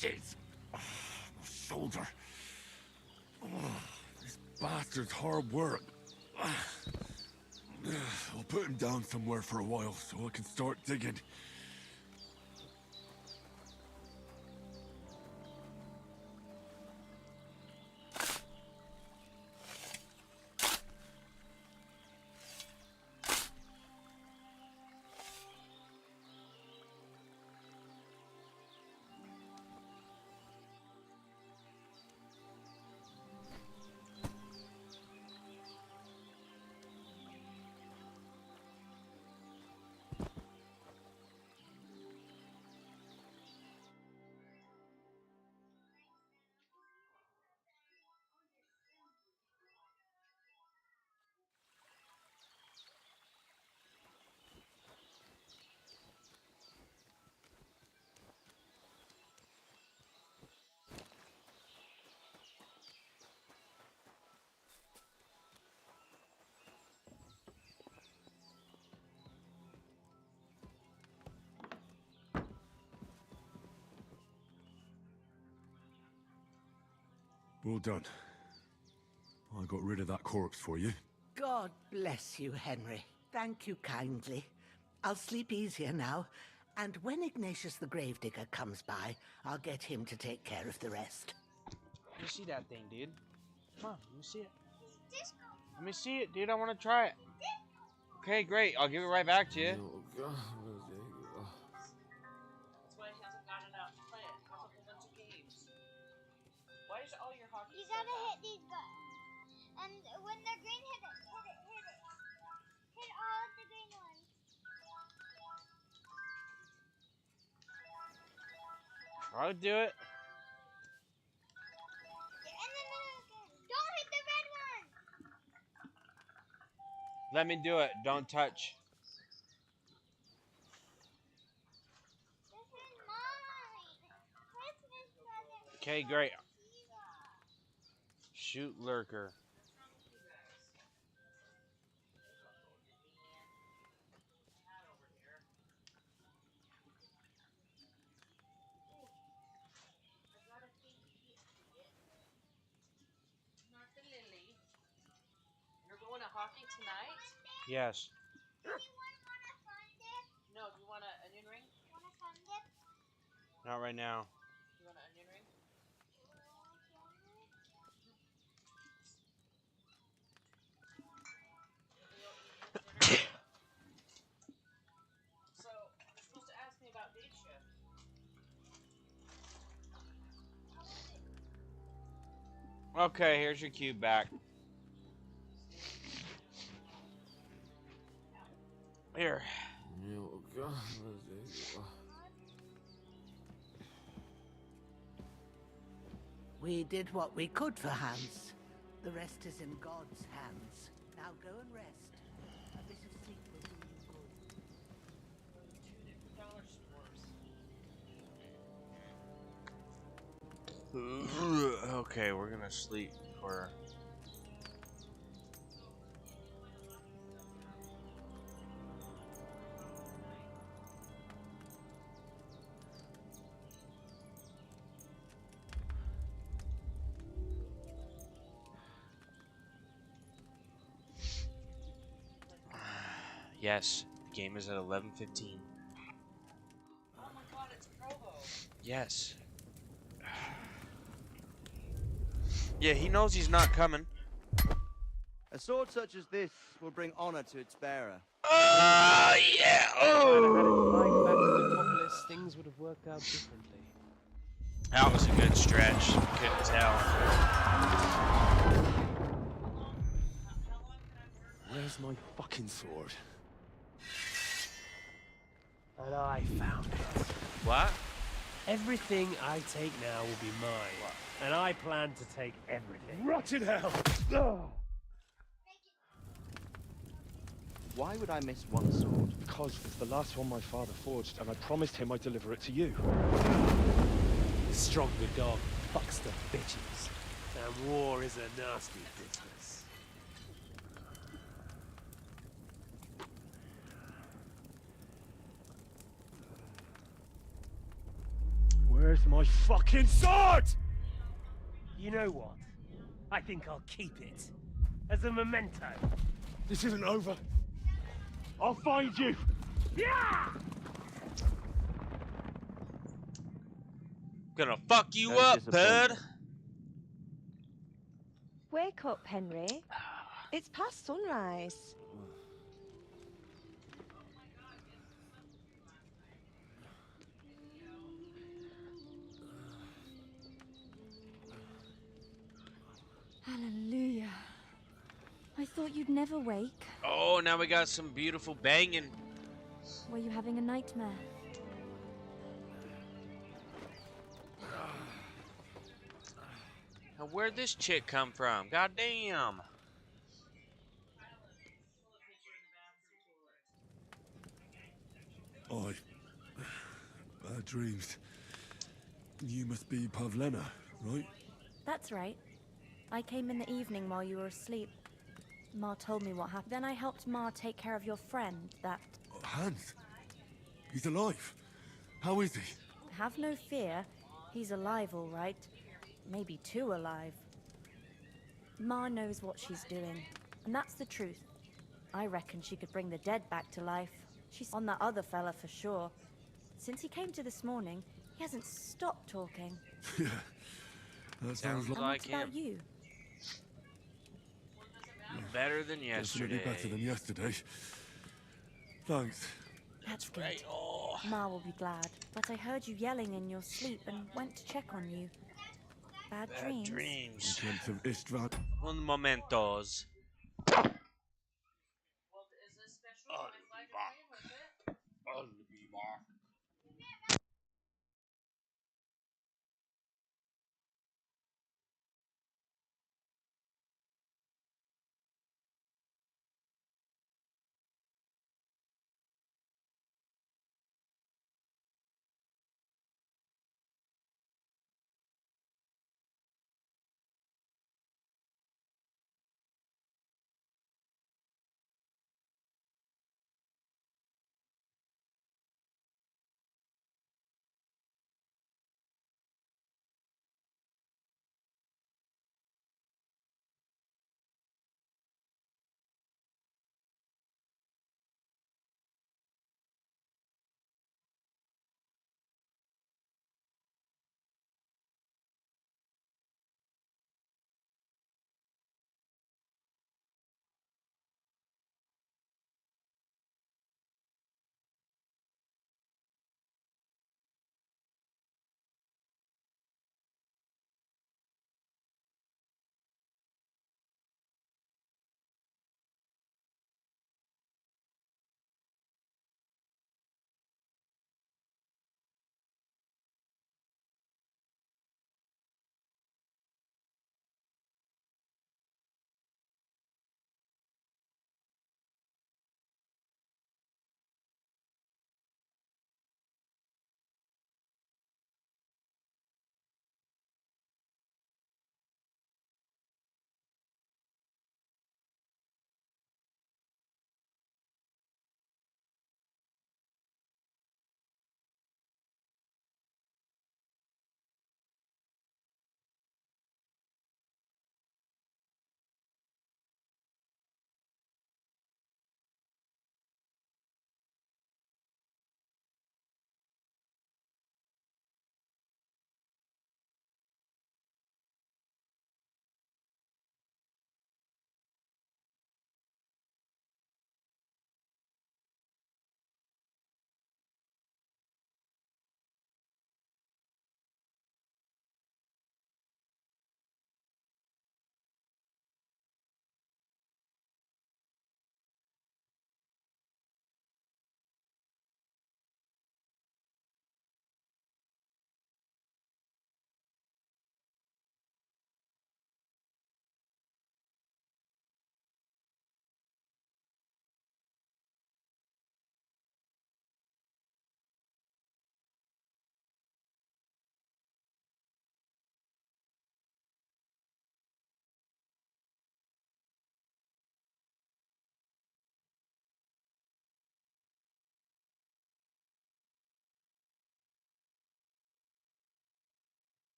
Shit! Oh, my shoulder. Oh, this bastard's hard work. I'll put him down somewhere for a while so I can start digging. Well done. I got rid of that corpse for you. God bless you, Henry. Thank you kindly. I'll sleep easier now, and when Ignatius the Gravedigger comes by, I'll get him to take care of the rest. Let me see that thing, dude. Come on, let me see it. Let me see it, dude. I want to try it. Okay, great. I'll give it right back to you. Oh, That's why he hasn't gotten out to play it. Have a whole bunch of games. Why is all your hockey You stuff gotta out? hit these buttons. And when they're green, hit it. Hit it. Hit it. Hit all of the green ones. I'll do it. In the middle again. Don't hit the red one. Let me do it. Don't touch. This is mine. Christmas present. Okay, great. Shoot lurker. Not the lily. You're going to hockey tonight? Yes. Anyone want a fun dip? No, do you want an onion ring? Want a fun dip? Not right now. Do you want an onion ring? So, you're supposed to ask me about day shift. Okay, here's your cube back. Here. We did what we could for Hans. The rest is in God's hands. Now go and rest. A bit of sleep will do you good. Okay, we're gonna sleep for. Yes, the game is at 11:15. Oh my god, it's Provo. Yes. Yeah, he knows he's not coming. A sword such as this will bring honor to its bearer. Oh, yeah! Oh! Things would have worked out differently. That was a good stretch. Couldn't tell. Where's my fucking sword? And I found it. What? Everything I take now will be mine. What? And I plan to take everything. Rotted hell! Why would I miss one sword? Because it's the last one my father forged, and I promised him I'd deliver it to you. Stronger dog fucks the bitches. And war is a nasty business. Where's my fucking sword? You know what? I think I'll keep it. As a memento. This isn't over. I'll find you! Yeah! Gonna fuck you No up, bud! Wake up, Henry. It's past sunrise. Hallelujah. I thought you'd never wake. Oh, now we got some beautiful banging. Were you having a nightmare? Now, where'd this chick come from? God damn. Bad dreams. You must be Pavlena, right? That's right. I came in the evening while you were asleep. Ma told me what happened. Then I helped Ma take care of your friend, that... Hans? He's alive. How is he? Have no fear. He's alive, all right. Maybe too alive. Ma knows what she's doing, and that's the truth. I reckon she could bring the dead back to life. She's on that other fella for sure. Since he came to this morning, he hasn't stopped talking. Yeah, that sounds And like what about you? Better than definitely yesterday. better than yesterday. Thanks. That's good. Ma will be glad. But I heard you yelling in your sleep and went to check on you. Bad dreams? I dreamt of Istvan. Un momentos. I'll be back.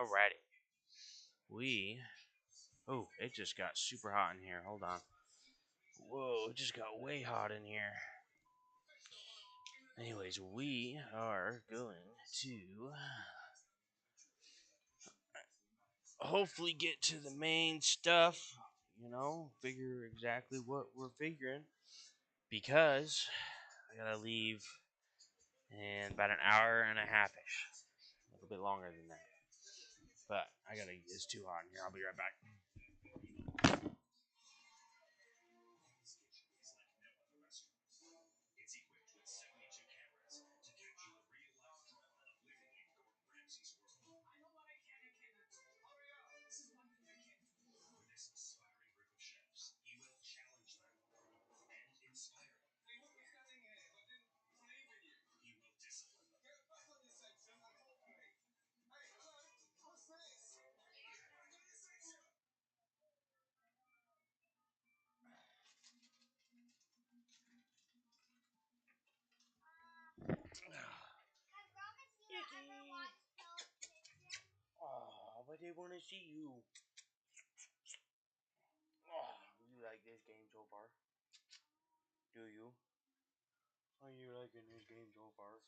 Alrighty. Oh, it just got super hot in here. Hold on. Whoa, it just got way hot in here. Anyways, we are going to hopefully get to the main stuff. Figure exactly what we're figuring. Because I gotta leave in about an hour and a half-ish. A little bit longer than that. But it's too hot in here. I'll be right back. Oh, but they want to see you. Oh, you like this game so far? Do you? Are you liking this game so far?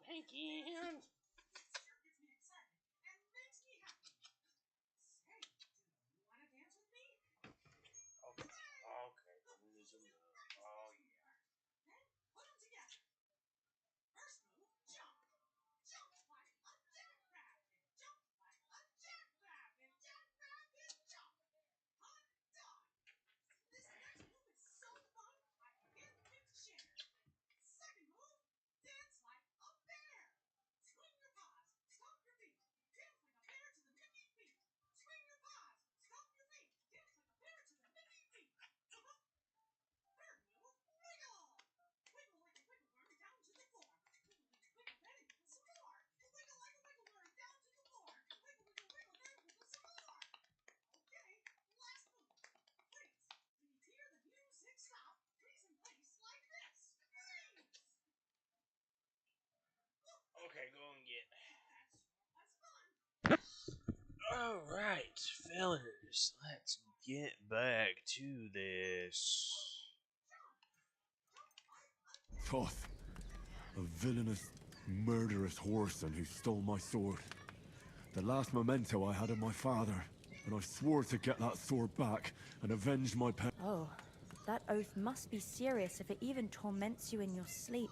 Spanking! Okay, listen. Oh, yeah. Okay, go and get. Alright, fellas, let's get back to this. Toth, a villainous, murderous whoreson who stole my sword. The last memento I had of my father, and I swore to get that sword back and avenge my Oh, that oath must be serious if it even torments you in your sleep.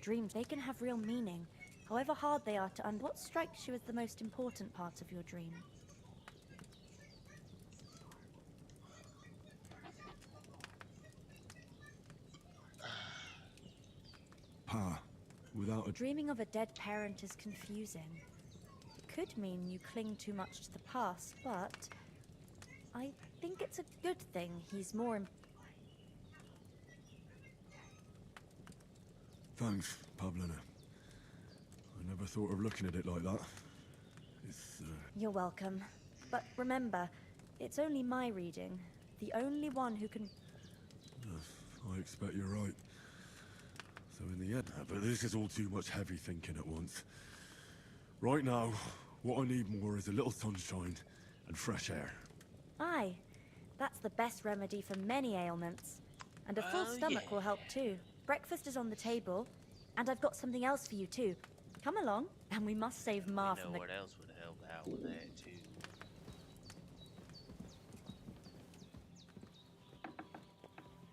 Dreams, they can have real meaning, however hard they are to What strikes you as the most important part of your dream? Pa, without a... Dreaming of a dead parent is confusing. It could mean you cling too much to the past, but I think it's a good thing he's more... Thanks, Pavlina. I never thought of looking at it like that. It's, You're welcome. But remember, it's only my reading. The only one who can... I expect you're right. So in the end... But this is all too much heavy thinking at once. Right now, what I need more is a little sunshine and fresh air. Aye, that's the best remedy for many ailments. And a full stomach will help too. Breakfast is on the table, and I've got something else for you too. Come along, and we must save Ma from the... What else would help out with that too?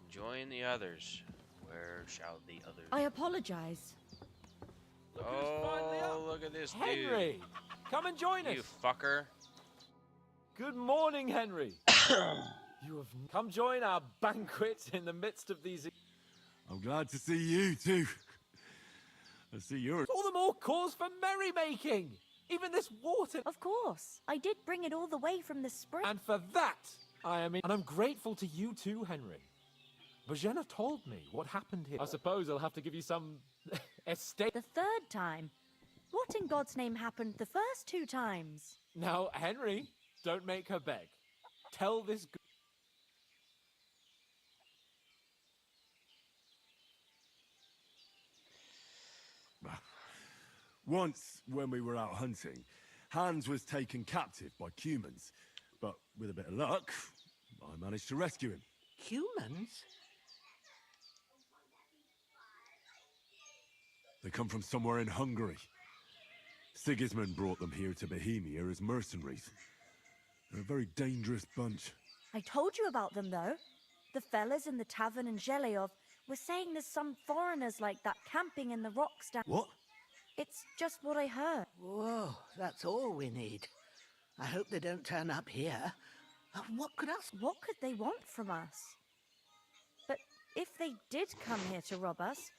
Join the others. Where shall the others? I apologize. Oh, look at this Henry, dude. come and join us. You fucker. Good morning, Henry. You have come join our banquet in the midst of these... I'm glad to see you too. I see yours. All the more cause for merrymaking. Even this water... Of course. I did bring it all the way from the spring. And for that, and I'm grateful to you too, Henry. Bojena told me what happened here. I suppose I'll have to give you some estate... The third time? What in God's name happened the first 2 times? Now, Henry, don't make her beg. Tell this... Once, when we were out hunting, Hans was taken captive by humans. But with a bit of luck, I managed to rescue him. Humans? They come from somewhere in Hungary. Sigismund brought them here to Bohemia as mercenaries. They're a very dangerous bunch. I told you about them, though. The fellas in the tavern in Zheleov were saying there's some foreigners like that camping in the rocks down... What? It's just what I heard. Whoa, that's all we need. I hope they don't turn up here. What could they want from us? But if they did come here to rob us,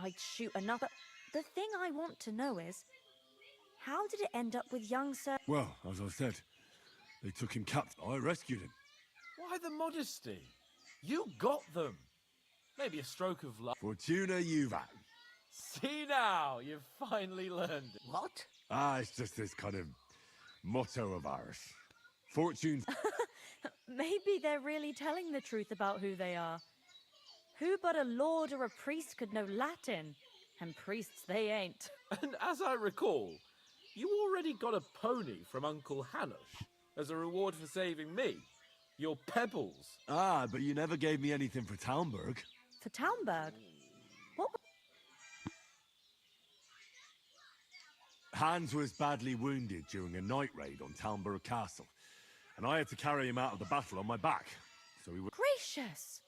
I'd shoot another... The thing I want to know is, how did it end up with young Sir... Well, as I said, they took him captive. I rescued him. Why the modesty? You got them. Maybe a stroke of luck. Fortuna Juvat. See now, you've finally learned it. What? It's just this kind of motto of ours. Fortune's... Maybe they're really telling the truth about who they are. Who but a lord or a priest could know Latin? And priests they ain't. And as I recall, you already got a pony from Uncle Hanush as a reward for saving me. Your pebbles. But you never gave me anything for Talmberg. For Talmberg? What? Hans was badly wounded during a night raid on Talmberg Castle, and I had to carry him out of the battle on my back. So he was... Gracious!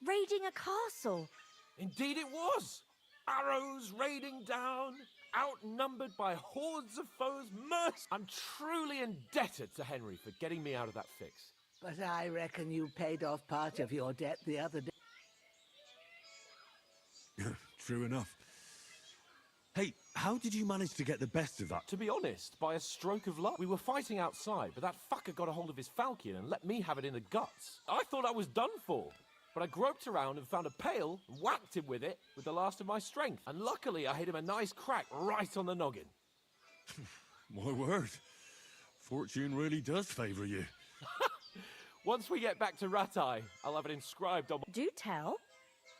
Raiding a castle! Indeed it was! Arrows raining down, outnumbered by hordes of foes, I'm truly indebted to Henry for getting me out of that fix. But I reckon you paid off part of your debt the other day. True enough. Hey, how did you manage to get the best of that? To be honest, by a stroke of luck. We were fighting outside, but that fucker got a hold of his falcon and let me have it in the guts. I thought I was done for. But I groped around and found a pail and whacked him with it with the last of my strength. And luckily, I hit him a nice crack right on the noggin. My word. Fortune really does favour you. Once we get back to Ratai, I'll have it inscribed on... Do tell.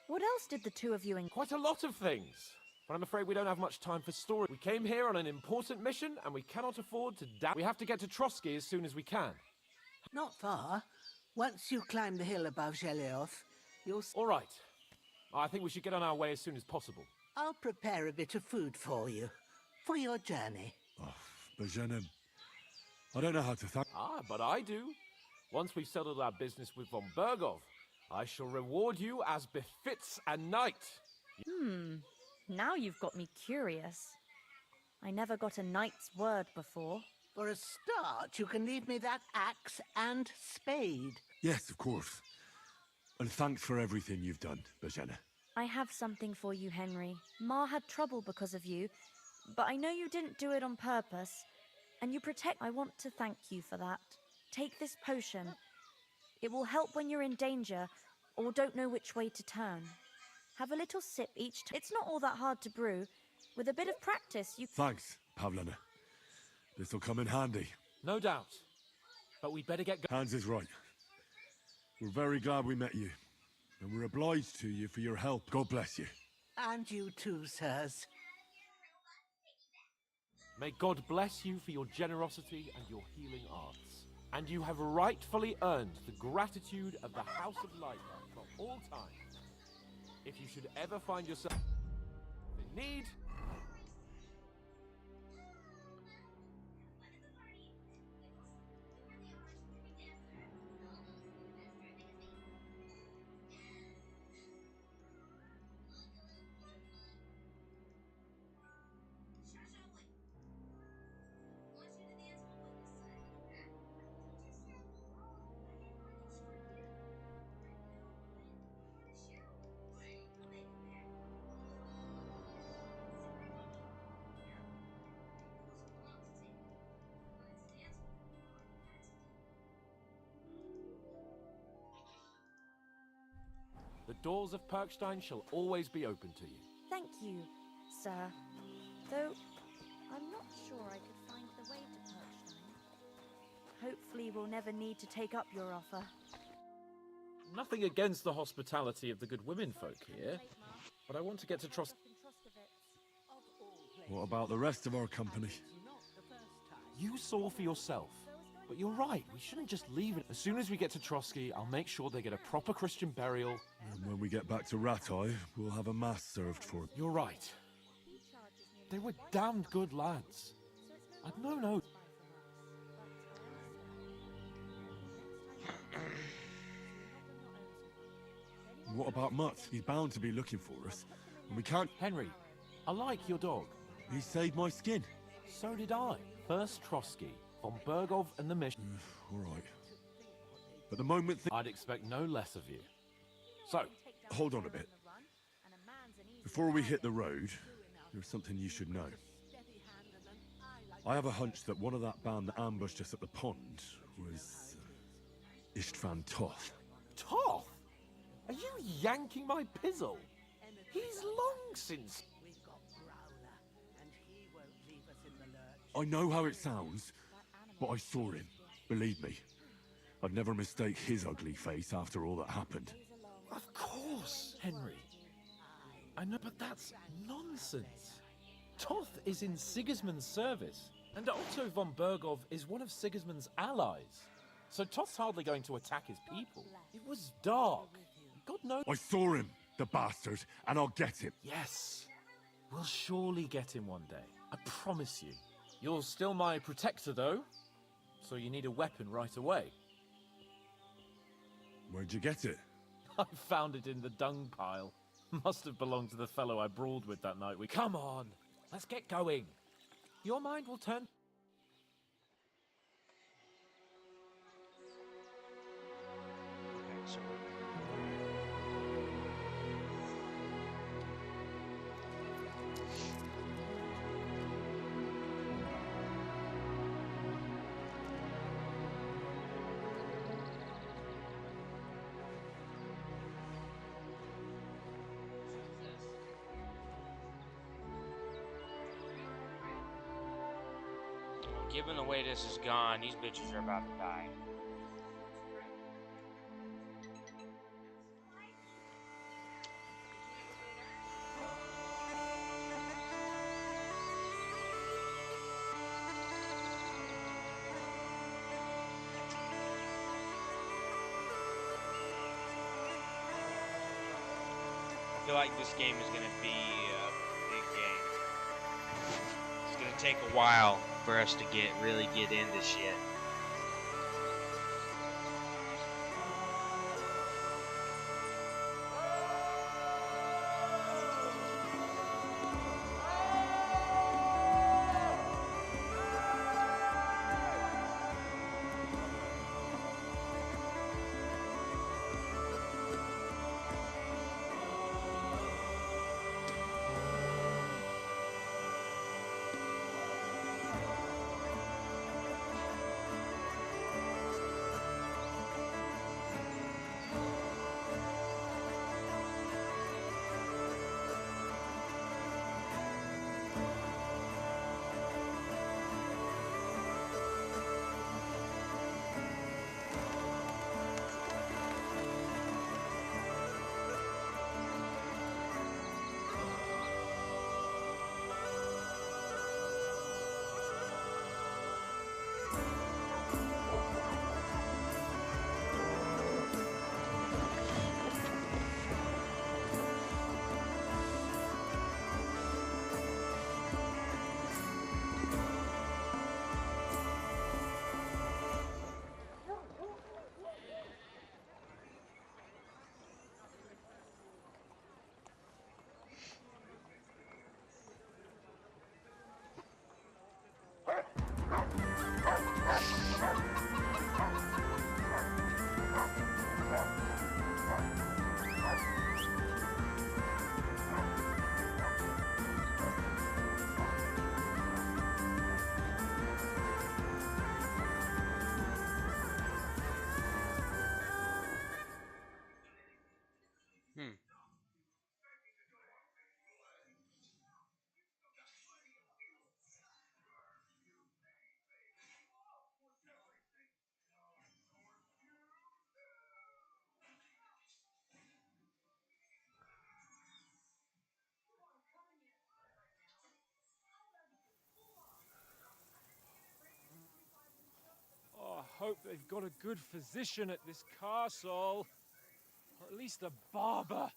What else did the two of you... Quite a lot of things. But I'm afraid we don't have much time for story. We came here on an important mission, and we cannot afford to We have to get to Trotsky as soon as we can. Not far. Once you climb the hill above Zheleov, you'll... All right. I think we should get on our way as soon as possible. I'll prepare a bit of food for you. For your journey. Oh, Bozhena, I don't know how to thank... But I do. Once we've settled our business with von Bergov, I shall reward you as befits a knight. Now you've got me curious. I never got a knight's word before. For a start, you can leave me that axe and spade. Yes, of course. And thanks for everything you've done, Bozhena. I have something for you, Henry. Ma had trouble because of you, but I know you didn't do it on purpose, and you protect... I want to thank you for that. Take this potion. It will help when you're in danger or don't know which way to turn. Have a little sip each time. It's not all that hard to brew. With a bit of practice, you... Thanks, Pavlena. This'll come in handy. No doubt. But we'd better get going. Hans is right. We're very glad we met you. And we're obliged to you for your help. God bless you. And you too, sirs. May God bless you for your generosity and your healing arts. And you have rightfully earned the gratitude of the House of Light for all time. If you should ever find yourself in need... The doors of Perkstein shall always be open to you. Thank you, sir. Though, I'm not sure I could find the way to Perkstein. Hopefully we'll never need to take up your offer. Nothing against the hospitality of the good women folk here, but I want to get to What about the rest of our company? You saw for yourself. But you're right, we shouldn't just leave it. As soon as we get to Trotsky, I'll make sure they get a proper Christian burial. And when we get back to Ratai, we'll have a mass served for them. You're right. They were damned good lads. I'd no. What about Mutt? He's bound to be looking for us. And we can't... Henry, I like your dog. He saved my skin. So did I. First Trotsky, von Bergov and the mission. All right. But the moment... I'd expect no less of you. So... Hold on a bit. Before we hit the road, there's something you should know. I have a hunch that one of that band that ambushed us at the pond was... Istvan Toth. Toth? Are you yanking my pizzle? He's long since... I know how it sounds, but I saw him. Believe me. I'd never mistake his ugly face after all that happened. Of course, Henry. I know, but that's nonsense. Toth is in Sigismund's service, and Otto von Bergov is one of Sigismund's allies. So Toth's hardly going to attack his people. It was dark. God knows... I saw him, the bastard, and I'll get him. Yes. We'll surely get him one day. I promise you. You're still my protector, though, so you need a weapon right away. Where'd you get it? I found it in the dung pile. Must have belonged to the fellow I brawled with that night. Come on, let's get going. Your mind will turn... Okay, so... Given the way this is gone, these bitches are about to die. I feel like this game is going to be a big game. It's going to take a while for us to really get into shit. hope they've got a good physician at this castle. Or at least a barber.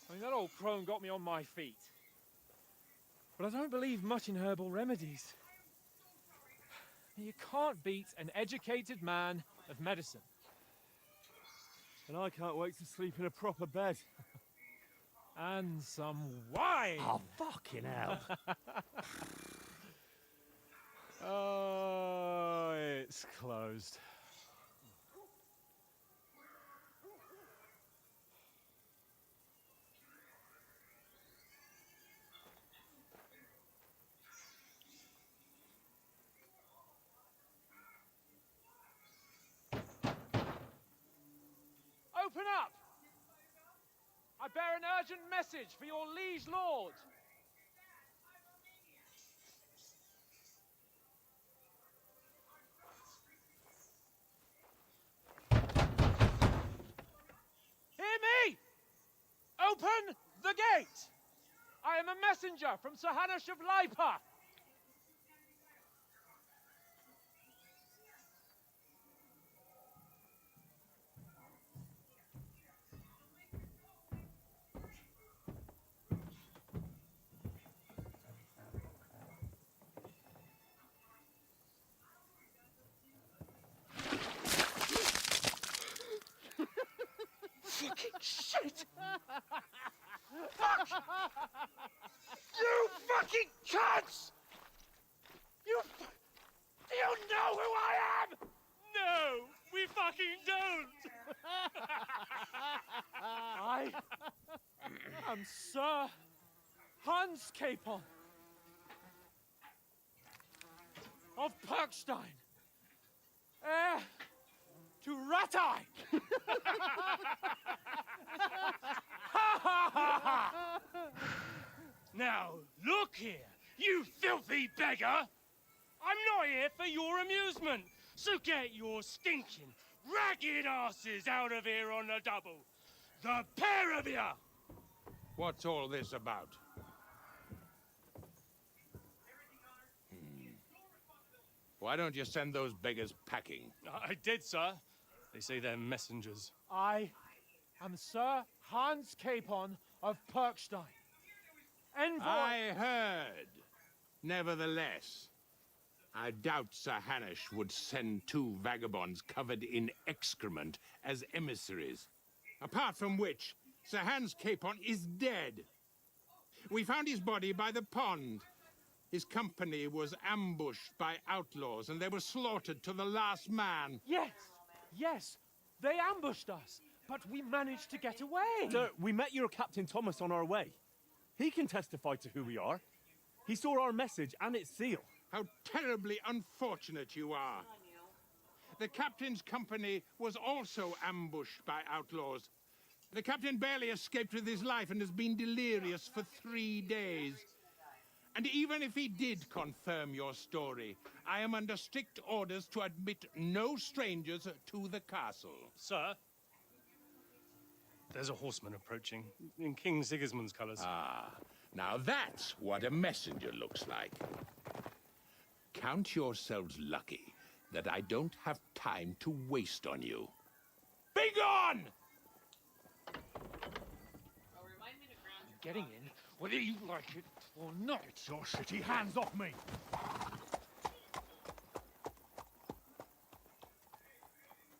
I mean, that old crone got me on my feet. But I don't believe much in herbal remedies. You can't beat an educated man of medicine. And I can't wait to sleep in a proper bed. And some wine! Oh, fucking hell. Oh, it's closed. Open up! I bear an urgent message for your liege lord. Hear me! Open the gate! I am a messenger from Sir Hanush of Lipa. Fucking shit! Fuck! You fucking cunts! Do you know who I am? No, we fucking don't! I am Sir Hans Capon of Perkstein, heir to Ratai! Now, look here, you filthy beggar! I'm not here for your amusement, so get your stinking, ragged asses out of here on the double! The pair of you! What's all this about? Why don't you send those beggars packing? I did, sir. They say they're messengers. I am Sir Hans Capon of Perkstein. Envoy... I heard. Nevertheless, I doubt Sir Hanush would send two vagabonds covered in excrement as emissaries. Apart from which, Sir Hans Capon is dead. We found his body by the pond. His company was ambushed by outlaws, and they were slaughtered to the last man. Yes, they ambushed us, but we managed to get away. Sir, we met your Captain Thomas on our way. He can testify to who we are. He saw our message and its seal. How terribly unfortunate you are. The captain's company was also ambushed by outlaws. The captain barely escaped with his life and has been delirious for 3 days. And even if he did confirm your story, I am under strict orders to admit no strangers to the castle. Sir, there's a horseman approaching, in King Sigismund's colours. Ah, now that's what a messenger looks like. Count yourselves lucky that I don't have time to waste on you. Be gone! Getting in, whether you like it or not. Get your shitty hands off me!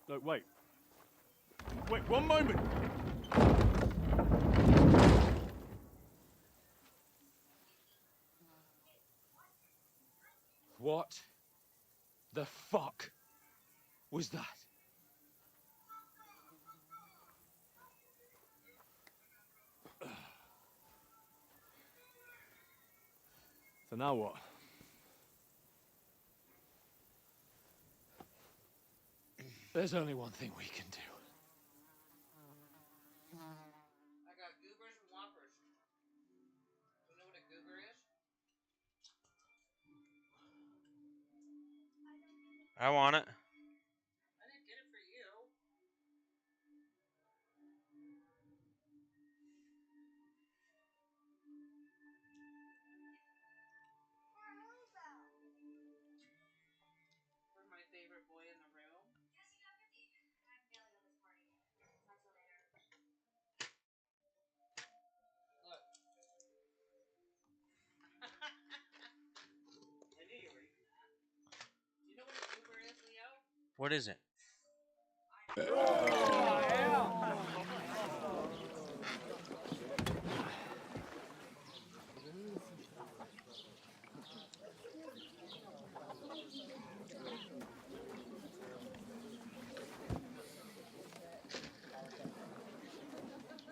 No, wait. Wait, one moment! What the fuck was that? So now what? There's only one thing we can do. I got goobers and whoppers. You know what a goober is? I want it. I didn't get it for you. favorite boy in the room. Look. I knew you were eating that. Do you know what a goober is, Leo? What is it?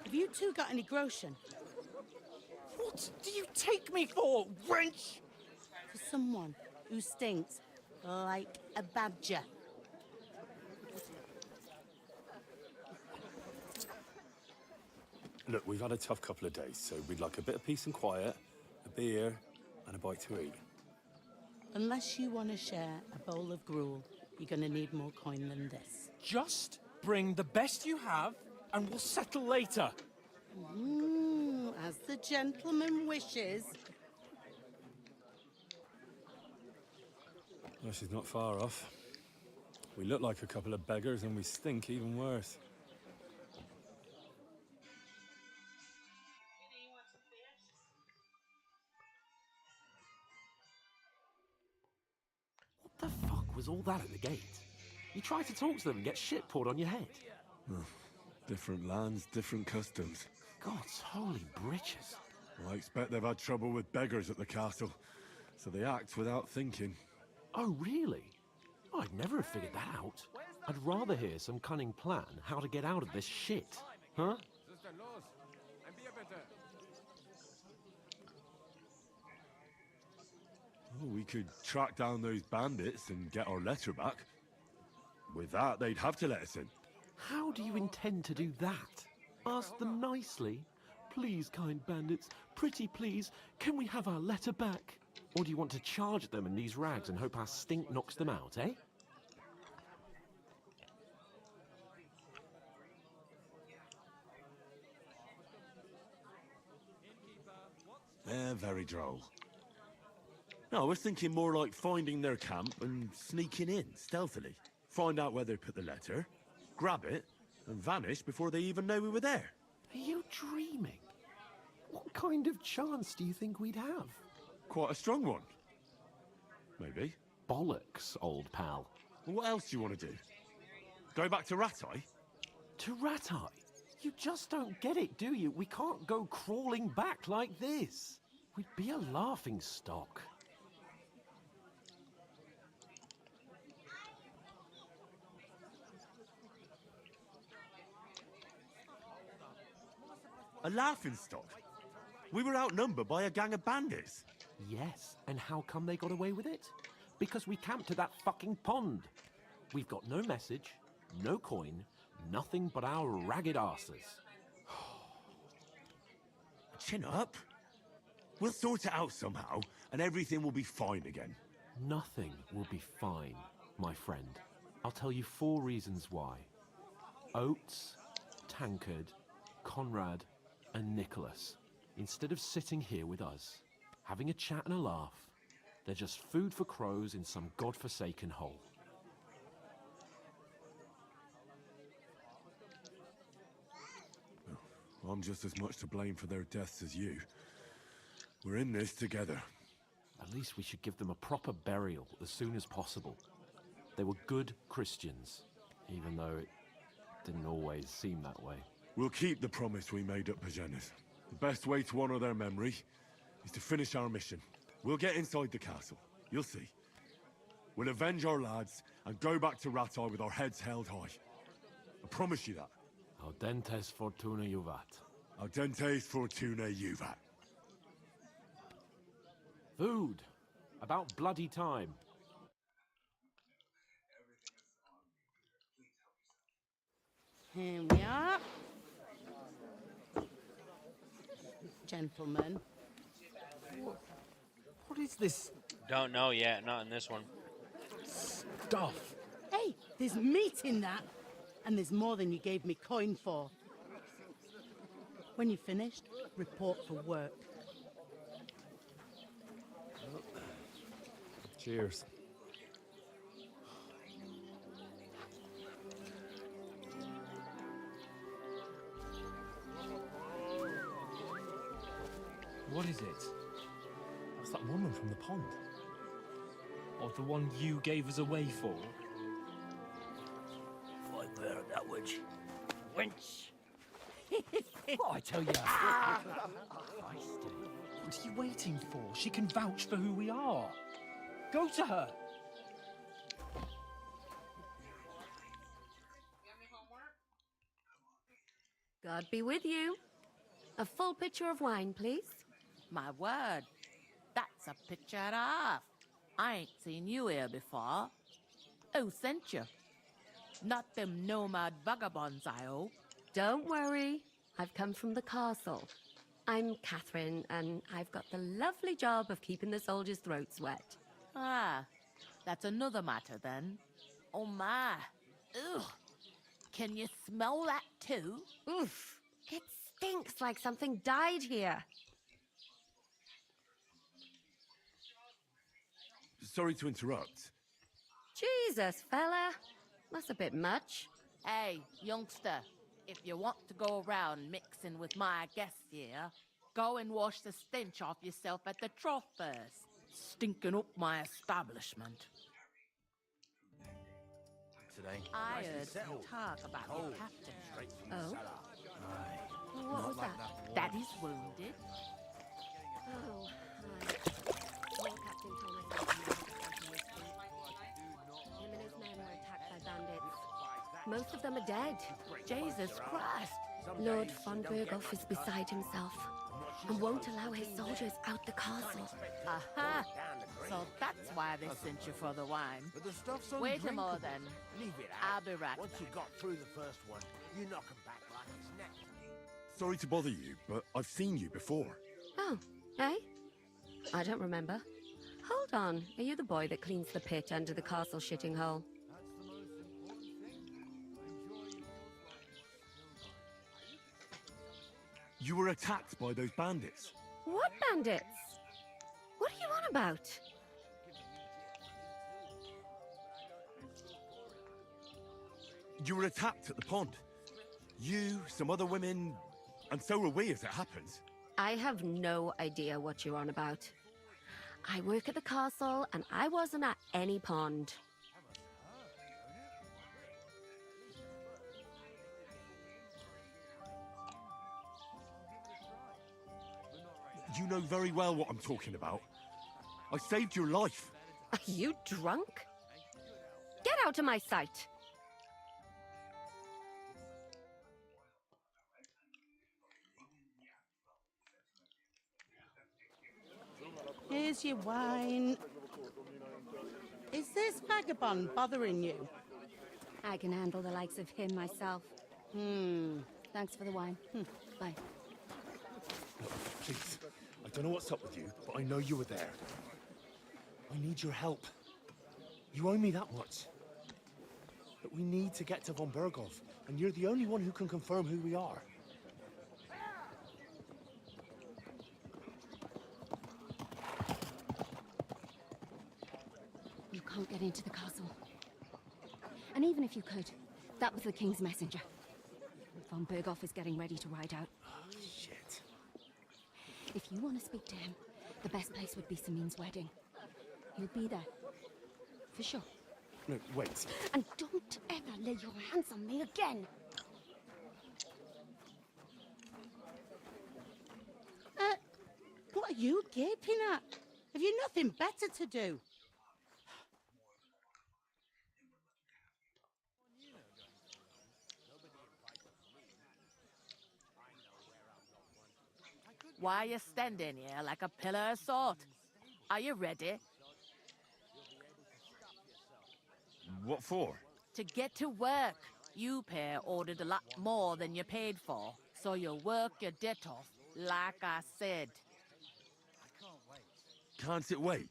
Have you two got any groschen? What do you take me for, wench? For someone who stinks like a badger. Look, we've had a tough couple of days, so we'd like a bit of peace and quiet, a beer, and a bite to eat. Unless you want to share a bowl of gruel, you're going to need more coin than this. Just bring the best you have, and we'll settle later. As the gentleman wishes. Well, she's not far off. We look like a couple of beggars, and we stink even worse. What the fuck was all that at the gate? You try to talk to them and get shit poured on your head. Different lands, different customs. God's holy britches. Well, I expect they've had trouble with beggars at the castle, so they act without thinking. Oh, really? I'd never have figured that out. I'd rather hear some cunning plan how to get out of this shit. Huh? Well, we could track down those bandits and get our letter back. With that, they'd have to let us in. How do you intend to do that? Ask them nicely. Please, kind bandits, pretty please, can we have our letter back? Or do you want to charge at them in these rags and hope our stink knocks them out, eh? They're very droll. No, I was thinking more like finding their camp and sneaking in, stealthily. Find out where they put the letter, grab it, and vanish before they even know we were there. Are you dreaming? What kind of chance do you think we'd have? Quite a strong one. Maybe. Bollocks, old pal. Well, what else do you want to do? Go back to Ratai? To Ratai? You just don't get it, do you? We can't go crawling back like this. We'd be a laughing stock. A laughingstock? We were outnumbered by a gang of bandits. Yes, and how come they got away with it? Because we camped at that fucking pond. We've got no message, no coin, nothing but our ragged arses. Chin up. We'll sort it out somehow, and everything will be fine again. Nothing will be fine, my friend. I'll tell you 4 reasons why. Oates, Tankard, Conrad, and Nicholas, instead of sitting here with us, having a chat and a laugh, they're just food for crows in some godforsaken hole. I'm just as much to blame for their deaths as you. We're in this together. At least we should give them a proper burial as soon as possible. They were good Christians, even though it didn't always seem that way. We'll keep the promise we made at Pagenis. The best way to honor their memory is to finish our mission. We'll get inside the castle. You'll see. We'll avenge our lads and go back to Ratai with our heads held high. I promise you that. Audentes fortuna juvat. Audentes fortuna juvat. Food. About bloody time. Here we are. Gentlemen. What is this Don't know yet, not in this one. stuff? Hey, there's meat in that. And there's more than you gave me coin for. When you're finished, report for work. Cheers. What is it? That's that woman from the pond. Or the one you gave us away for? Fight there, that witch. Wench. What I tell you? What are you waiting for? She can vouch for who we are. Go to her. God be with you. A full pitcher of wine, please. My word, that's a picture and a half. I ain't seen you here before. Who sent you? Not them nomad vagabonds, I hope. Don't worry. I've come from the castle. I'm Catherine, and I've got the lovely job of keeping the soldiers' throats wet. Ah, that's another matter then. Oh my. Ugh. Can you smell that too? Oof. It stinks like something died here. Sorry to interrupt. Jesus, fella. That's a bit much. Hey, youngster, if you want to go around mixing with my guests here, go and wash the stench off yourself at the trough first. Stinking up my establishment. Today. I heard some talk about your captain. Oh? What was that? That he's wounded. Oh, hi. Your captain told us that him and his men were attacked by bandits. Most of them are dead. Jesus Christ. Lord von Berghoff is beside himself and won't allow his soldiers out the castle. Aha! So that's why they sent you for the wine. But the stuff's Wait a undrinkable. moment then. Leave it I'll out. be right Once back. you got through the first one, you knock 'em back like it's nectar. Sorry to bother you, but I've seen you before. Oh, eh? I don't remember. Hold on. Are you the boy that cleans the pit under the castle shitting hole? You were attacked by those bandits. What bandits? What are you on about? You were attacked at the pond. You, some other women, and so were we, as it happens. I have no idea what you're on about. I work at the castle, and I wasn't at any pond. You know very well what I'm talking about. I saved your life. Are you drunk? Get out of my sight! Here's your wine. Is this vagabond bothering you? I can handle the likes of him myself. Thanks for the wine. Bye. Please, I don't know what's up with you, but I know you were there. I need your help. You owe me that much. But we need to get to von Berghoff, and you're the only one who can confirm who we are. You can't get into the castle. And even if you could, that was the king's messenger. Von Berghoff is getting ready to ride out. Shit. If you want to speak to him, the best place would be Samin's wedding. He'll be there. For sure. No, wait. And don't ever lay your hands on me again! What are you gaping at? Have you nothing better to do? Why are you standing here like a pillar of salt? Are you ready? What for? To get to work. You pair ordered a lot more than you paid for, so you'll work your debt off, like I said. Can't it wait?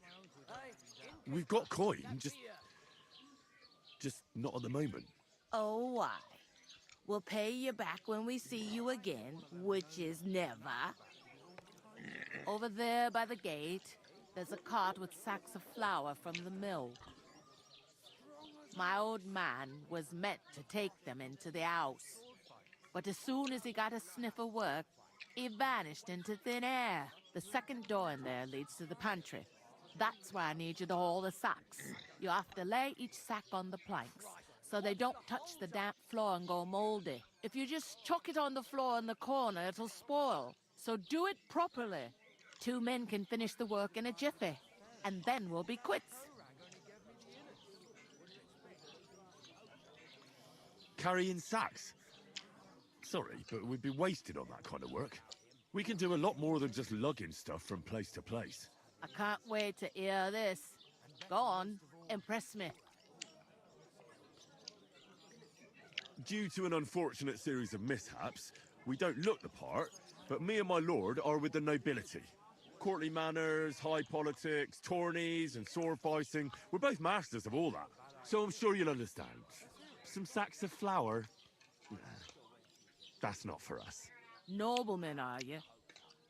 We've got coin, just not at the moment. Oh, why? We'll pay you back when we see you again, which is never. Over there by the gate, there's a cart with sacks of flour from the mill. My old man was meant to take them into the house. But as soon as he got a sniff of work, He vanished into thin air. The second door in there leads to the pantry. That's where I need you to haul the sacks. You have to lay each sack on the planks so they don't touch the damp floor and go moldy. If you just chuck it on the floor in the corner, it'll spoil. So do it properly. 2 men can finish the work in a jiffy, and then we'll be quits. Carrying sacks? Sorry, but we'd be wasted on that kind of work. We can do a lot more than just lugging stuff from place to place. I can't wait to hear this. Go on, impress me. Due to an unfortunate series of mishaps, we don't look the part, but me and my lord are with the nobility. Courtly manners, high politics, tourneys, and sword fighting. We're both masters of all that. So I'm sure you'll understand. Some sacks of flour? Nah, that's not for us. Noblemen, are you?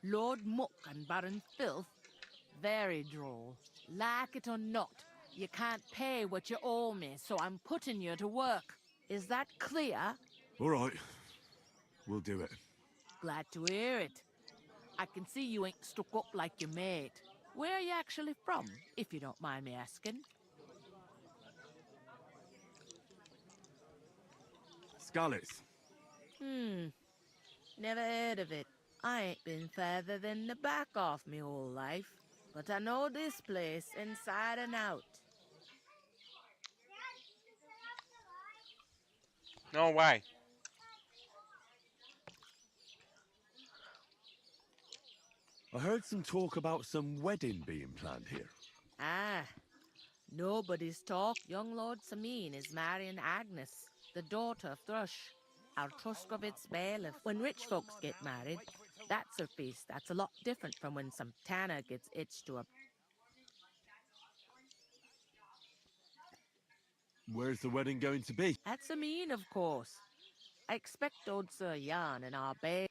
Lord Muck and Baron Filth? Very droll. Like it or not, you can't pay what you owe me, so I'm putting you to work. Is that clear? All right. We'll do it. Glad to hear it. I can see you ain't stuck up like your mate. Where are you actually from, if you don't mind me asking? Scallops. Never heard of it. I ain't been further than the back of me whole life, but I know this place inside and out. No way. I heard some talk about some wedding being planned here. Ah, nobody's talk. Young Lord Sameen is marrying Agnes, the daughter of Thrush, our Truscovitz bailiff. When rich folks get married, that's a feast that's a lot different from when some tanner gets hitched to a... Where's the wedding going to be? At Sameen, of course. I expect old Sir Jan and our babe...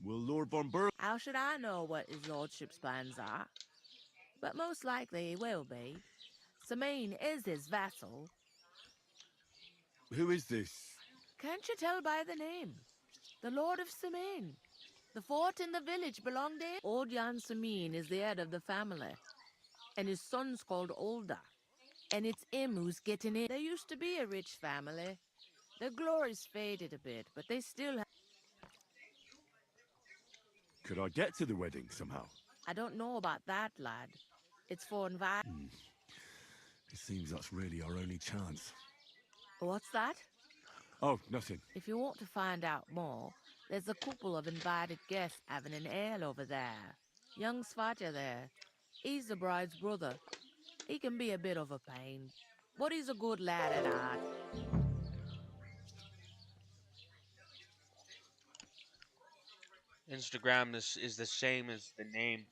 Will Lord von Berg... How should I know what his lordship's plans are? But most likely he will be. Sameen is his vassal. Who is this? Can't you tell by the name? The Lord of Sameen. The fort in the village belonged to him. Old Jan Sameen is the head of the family, and his son's called Olda. And it's him who's getting it. There used to be a rich family. Their glory's faded a bit, but they still have... Could I get to the wedding somehow? I don't know about that, lad. It's for invite... It seems that's really our only chance. What's that? Oh, nothing. If you want to find out more, there's a couple of invited guests having an ale over there. Young Svaja there. He's the bride's brother. He can be a bit of a pain, but he's a good lad at heart. Instagram is the same as the name.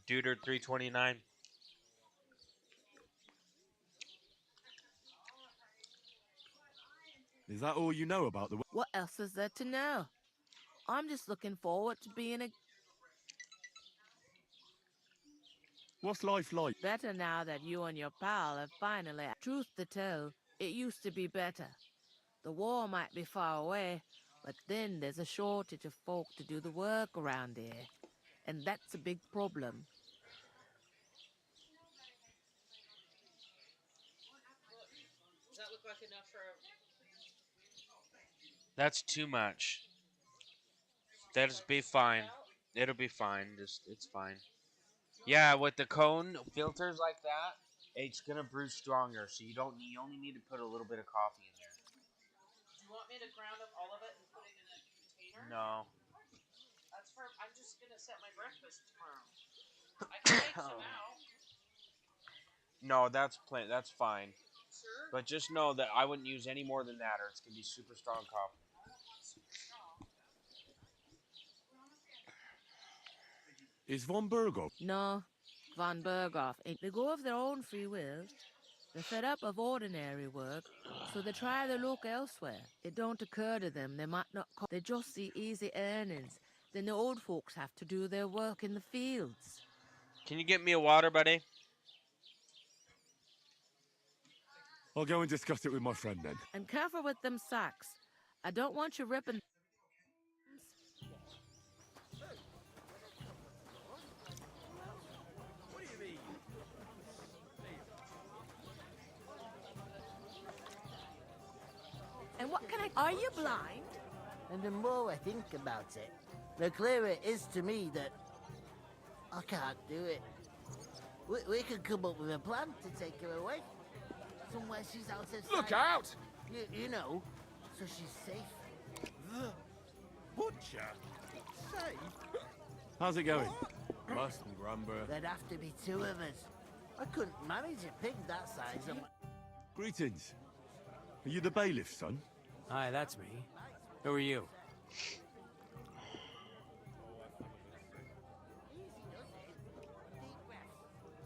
Duder329. Is that all you know about the... What else is there to know? I'm just looking forward to being a... What's life like? Better now that you and your pal have finally... Truth to tell, it used to be better. The war might be far away, but then there's a shortage of folk to do the work around here. And that's a big problem. Does that look like enough for That's too much. That'll be fine. It'll be fine. It's fine. Yeah, with the cone filters like that, it's gonna brew stronger. So you only need to put a little bit of coffee in there. Do you want me to ground up all of it and put it in a container? No. That's for... I'm just gonna set my breakfast tomorrow. I can make some out. No, that's fine. Sure? But just know that I wouldn't use any more than that, or it's gonna be super strong coffee. Is von Berghoff? No, von Berghoff ain't. They go of their own free will. They're fed up of ordinary work, so they try their luck elsewhere. It don't occur to them they might not... They just see easy earnings. Then the old folks have to do their work in the fields. Can you get me a water, buddy? I'll go and discuss it with my friend then. And careful with them sacks. I don't want you ripping... Are you blind? And the more I think about it, the clearer it is to me that I can't do it. We could come up with a plan to take her away. Somewhere she's out of sight. Look out! You know, so she's safe. The butcher? Safe? How's it going? Mustn't grumble. There'd have to be two of us. I couldn't manage a pig that size. Greetings. Are you the bailiff, son? Hi, that's me. Who are you?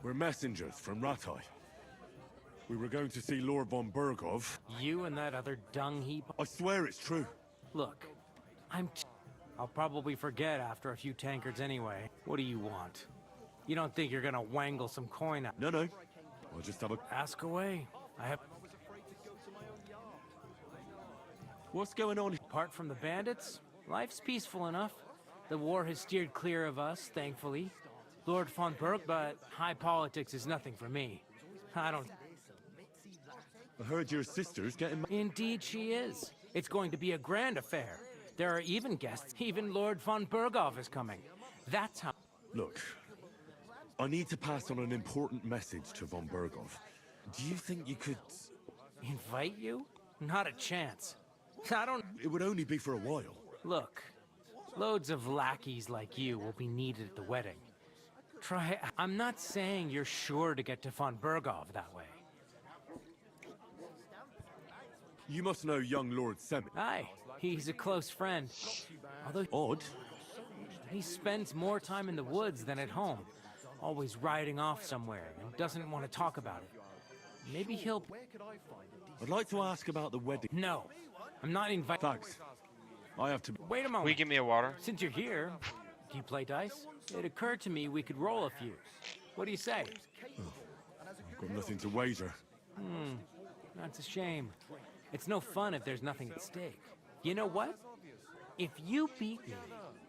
We're messengers from Ratai. We were going to see Lord von Bergov. You and that other dung heap? I swear it's true. Look, I'll probably forget after a few tankards anyway. What do you want? You don't think you're gonna wangle some coin out? No. I'll just have a... Ask away. I have... What's going on? Apart from the bandits, life's peaceful enough. The war has steered clear of us, thankfully. Lord von Berg, but high politics is nothing for me. I heard your sister's getting... Indeed she is. It's going to be a grand affair. There are even guests. Even Lord von Bergov is coming. That's how... Look, I need to pass on an important message to von Bergov. Do you think you could... Invite you? Not a chance. It would only be for a while. Look, loads of lackeys like you will be needed at the wedding. I'm not saying you're sure to get to von Bergov that way. You must know young Lord Semi. Aye, he's a close friend. Although odd, he spends more time in the woods than at home. Always riding off somewhere and doesn't want to talk about it. Maybe he'll... I'd like to ask about the wedding. No, I'm not invited. Thanks. I have to... Wait a moment. Will you give me a water? Since you're here, do you play dice? It occurred to me we could roll a few. What do you say? I've got nothing to wager. That's a shame. It's no fun if there's nothing at stake. You know what? If you beat me,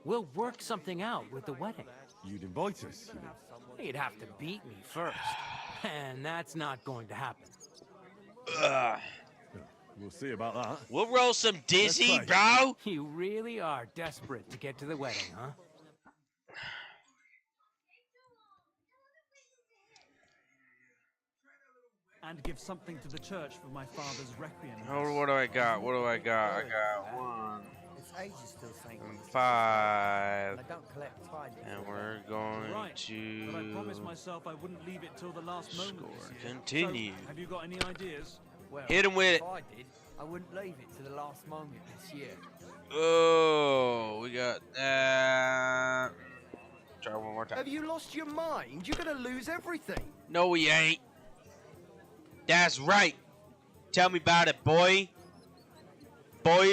we'll work something out with the wedding. You'd invite us, you know? You'd have to beat me first. And that's not going to happen. We'll see about that. We'll roll some dizzy, bro. You really are desperate to get to the wedding, huh? And give something to the church for my father's requiem. Oh, what do I got? What do I got? I got 1, It's ages till St. 5. I don't collect tidings. And we're going Right, to but I promised myself I wouldn't leave it till the last moment this year. continue. So, have you got any ideas? Well, Hit him with it. If I did, I wouldn't leave it to the last moment this year. Oh, we got that. Try one more time. Have you lost your mind? You're gonna lose everything. No, we ain't. That's right. Tell me about it, boy. Boy.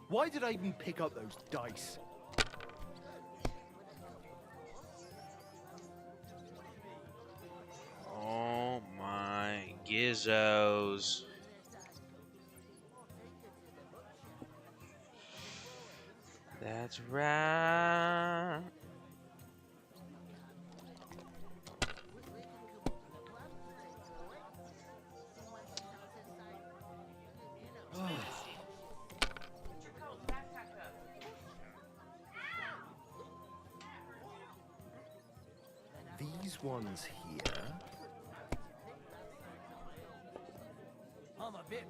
Why did I even pick up those dice? Oh my gizzos. That's right. These ones here. I'm a bit.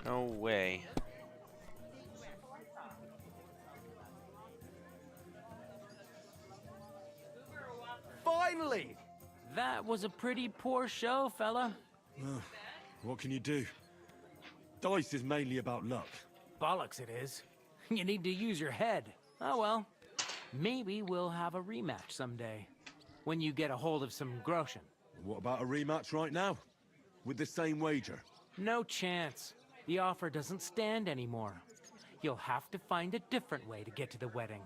No way. Finally! That was a pretty poor show, fella. What can you do? Dice is mainly about luck. Bollocks it is. You need to use your head. Oh well. Maybe we'll have a rematch someday. When you get a hold of some groschen. What about a rematch right now? With the same wager? No chance. The offer doesn't stand anymore. You'll have to find a different way to get to the wedding.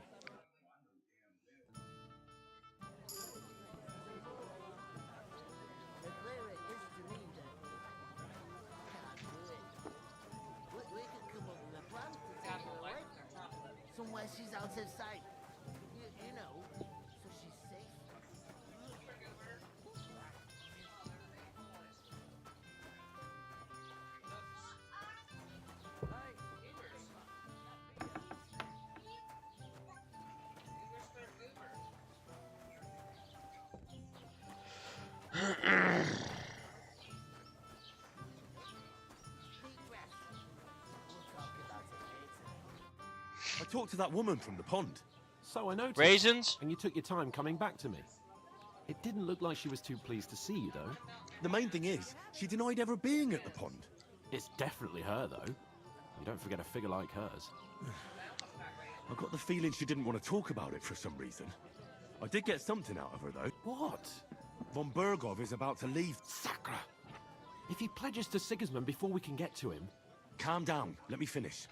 The clearer it is to me that I can't do it. We could come up with a plan to take her away. she's out of sight. You know, so she's safe. I talked to that woman from the pond. So I noticed. Raisins? And you took your time coming back to me. It didn't look like she was too pleased to see you, though. The main thing is, she denied ever being at the pond. It's definitely her, though. You don't forget a figure like hers. I got the feeling she didn't want to talk about it for some reason. I did get something out of her, though. What? Von Bergov is about to leave. Sacra! If he pledges to Sigismund before we can get to him... Calm down. Let me finish.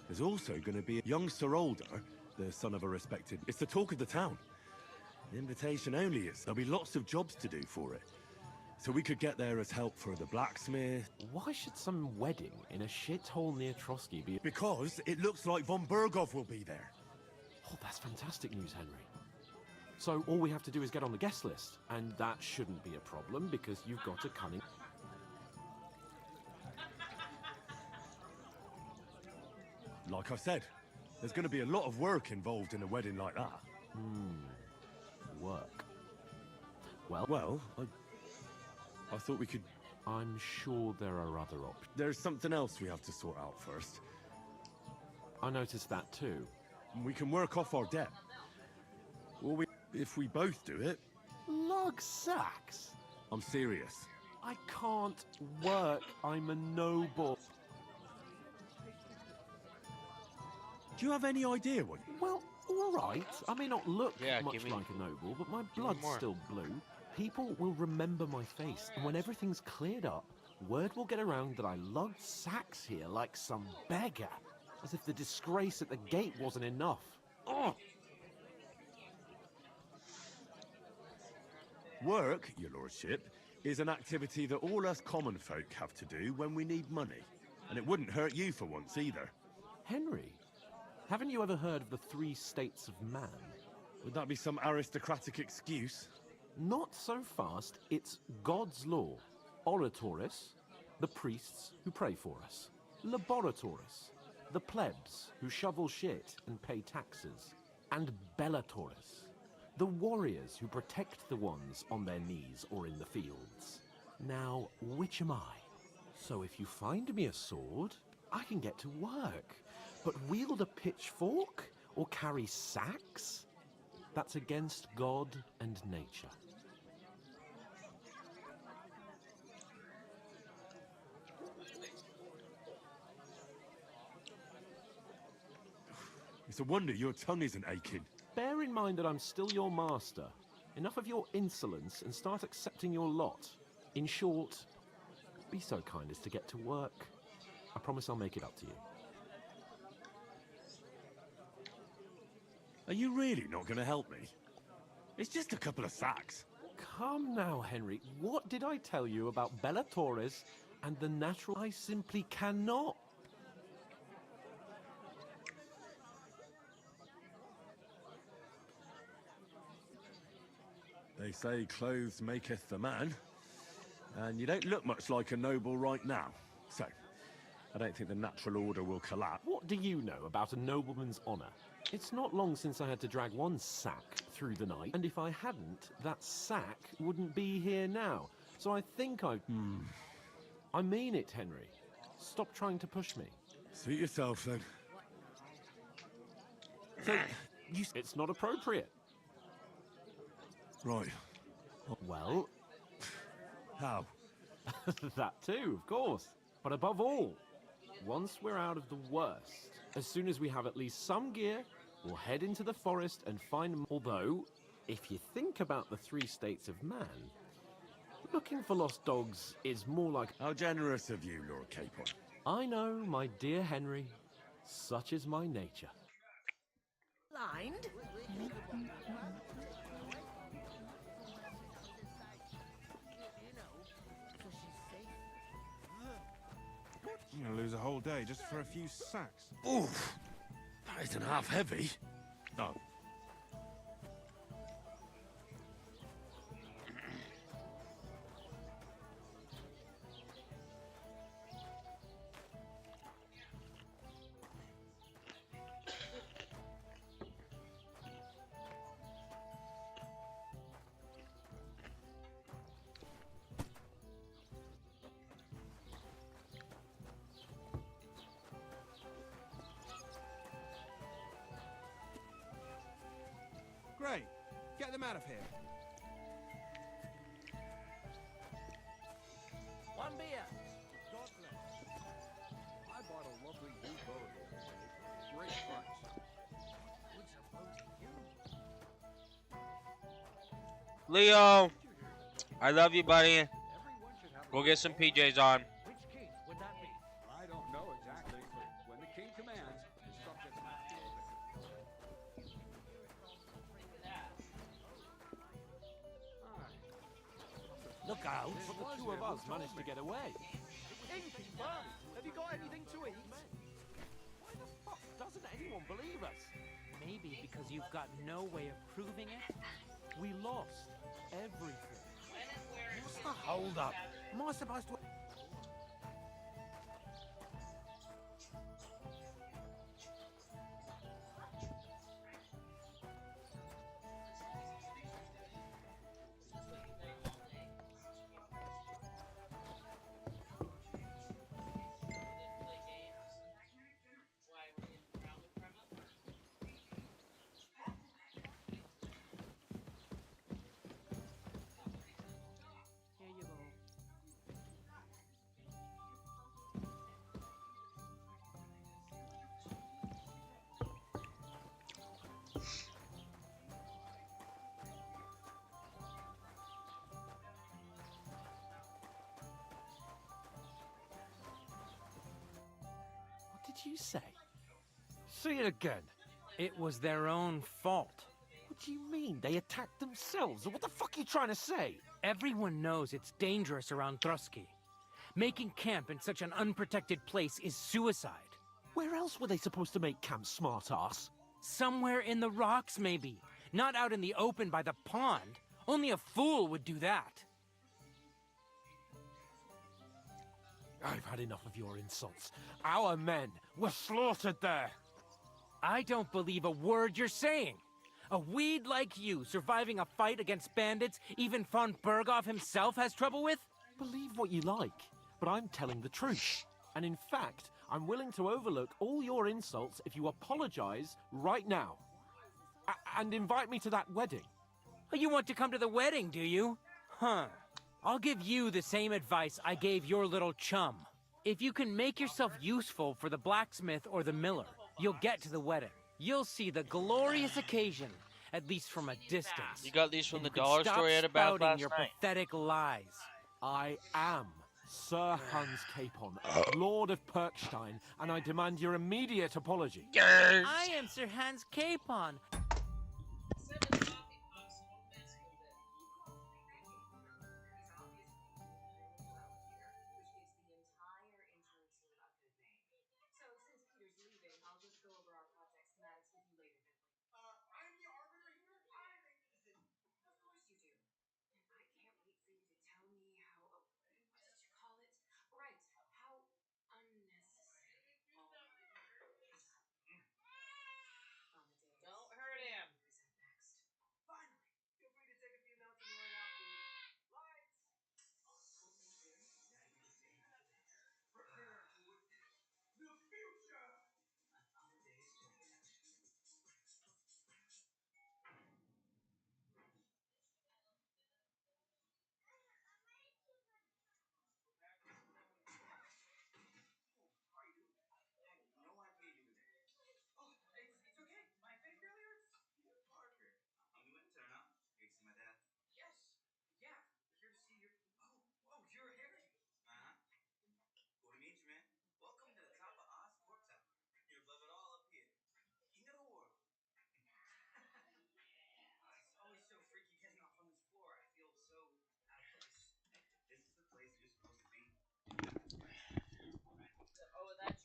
There's also going to be a young Sir Older, the son of a respected... It's the talk of the town. The invitation only is. There'll be lots of jobs to do for it. So we could get there as help for the blacksmith. Why should some wedding in a shithole near Trotsky be... Because it looks like Von Bergov will be there. Oh, that's fantastic news, Henry. So all we have to do is get on the guest list. And that shouldn't be a problem, because you've got a cunning... Like I said, there's going to be a lot of work involved in a wedding like that. Work. Well, I thought we could... I'm sure there are other options. There's something else we have to sort out first. I noticed that too. We can work off our debt. Or if we both do it... Lug sacks? I'm serious. I can't work. I'm a noble. Do you have any idea what... Well, all right. I may not look much give me- like a noble, but my me blood's more. still blue. People will remember my face, and when everything's cleared up, word will get around that I lugged sacks here like some beggar. As if the disgrace at the gate wasn't enough. Ugh! Work, your lordship, is an activity that all us common folk have to do when we need money. And it wouldn't hurt you for once either. Henry, haven't you ever heard of the 3 states of man? Would that be some aristocratic excuse? Not so fast. It's God's law. Oratoris, the priests who pray for us. Laboratoris, the plebs who shovel shit and pay taxes. And Bellatoris, the warriors who protect the ones on their knees or in the fields. Now, which am I? So if you find me a sword, I can get to work. But wield a pitchfork or carry sacks? That's against God and nature. It's a wonder your tongue isn't aching. Bear in mind that I'm still your master. Enough of your insolence and start accepting your lot. In short, be so kind as to get to work. I promise I'll make it up to you. Are you really not going to help me? It's just a couple of sacks. Come now, Henry. What did I tell you about Bellatoris and the natural? I simply cannot. They say clothes maketh the man. And you don't look much like a noble right now. So, I don't think the natural order will collapse. What do you know about a nobleman's honor? It's not long since I had to drag one sack through the night, and if I hadn't, that sack wouldn't be here now. So I think I mean it, Henry. Stop trying to push me. Suit yourself, then. So, it's not appropriate. Right. Well... How? That too, of course. But above all, once we're out of the worst, as soon as we have at least some gear, we'll head into the forest and find... Although, if you think about the 3 states of man, looking for lost dogs is more like... How generous of you, Lord Capon. I know, my dear Henry. Such is my nature. Blind? I'm gonna lose a whole day just for a few sacks. Oof! That isn't half heavy. Oh. Great. Get them out of here. One beer. God bless. I bought a lovely new bow the other day for a great price. What's a bow to you? Leo, I love you, buddy. Go get some PJs on. Which king would that be? I don't know exactly, but when the king commands, his subjects have to obey. Look out! But the two of us managed to get away. Innkeeper, have you got anything to eat? Why the fuck doesn't anyone believe us? Maybe because you've got no way of proving it. We lost everything. What's the hold up? Am I supposed to... Here you go. What did you say? Say it again. It was their own fault. What do you mean? They attacked themselves? What the fuck are you trying to say? Everyone knows it's dangerous around Trusky. Making camp in such an unprotected place is suicide. Where else were they supposed to make camp, smart-ass? Somewhere in the rocks, maybe. Not out in the open by the pond. Only a fool would do that. I've had enough of your insults. Our men were slaughtered there. I don't believe a word you're saying. A weed like you surviving a fight against bandits even von Berghoff himself has trouble with? Believe what you like, but I'm telling the truth. And in fact, I'm willing to overlook all your insults if you apologize right now. And invite me to that wedding. Oh, you want to come to the wedding, do you? Huh. I'll give you the same advice I gave your little chum. If you can make yourself useful for the blacksmith or the miller, you'll get to the wedding. You'll see the glorious occasion, at least from a distance. You got these from the You can dollar stop store I had about spouting last your night. pathetic lies. I am Sir Hans Capon, Lord of Perkstein, and I demand your immediate apology. I am Sir Hans Capon. Don't hurt him.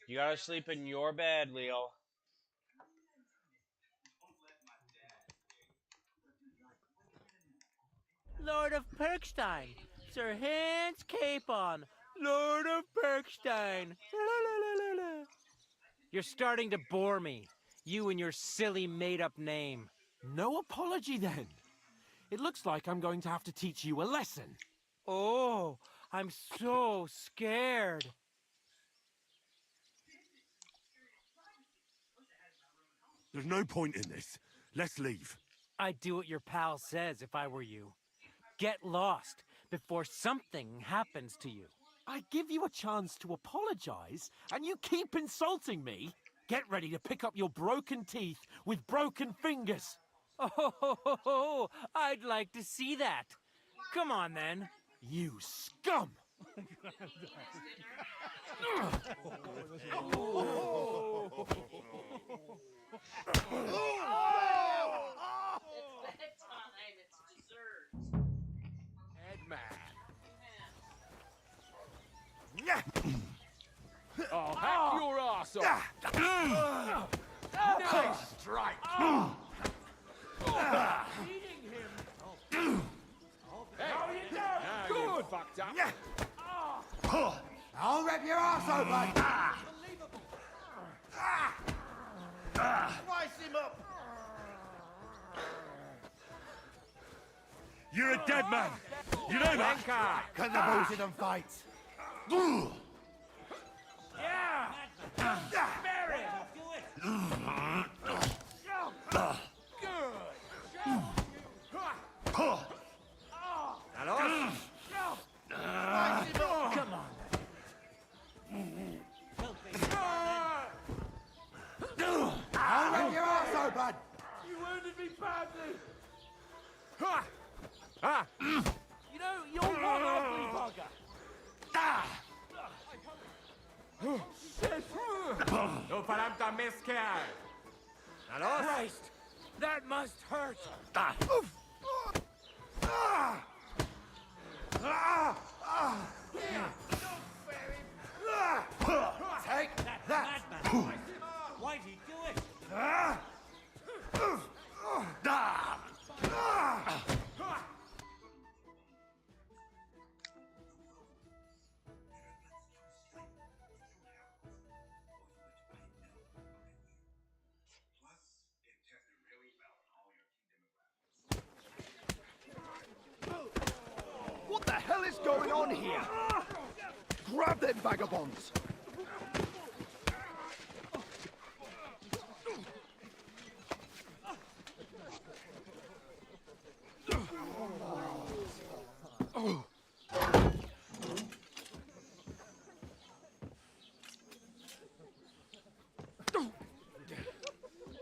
You gotta sleep in your bed, Leo. Lord of Perkstein. Sir Hans Capon, Lord of Perkstein. You're starting to bore me. You and your silly made-up name. No apology, then. It looks like I'm going to have to teach you a lesson. Oh, I'm so scared. There's no point in this. Let's leave. I'd do what your pal says if I were you. Get lost before something happens to you. I give you a chance to apologize, and you keep insulting me. Get ready to pick up your broken teeth with broken fingers. Oh, I'd like to see that. Come on, then. You scum! It's bedtime. It's dessert. I'll hack your ass off. Nice strike. Eating him. Hey, now you fucked up. I'll rip your ass open! Slice him up! You're a dead man. You know that? Cut the bullshit and fight. Yeah! Bury him! Hello? Come on. I'll rip your ass open! You wounded me badly. You know, you're one ugly bugger. No palanta mezcal. Christ, that must hurt. Take that! Why'd he do it? What the hell is going on here? Grab them vagabonds!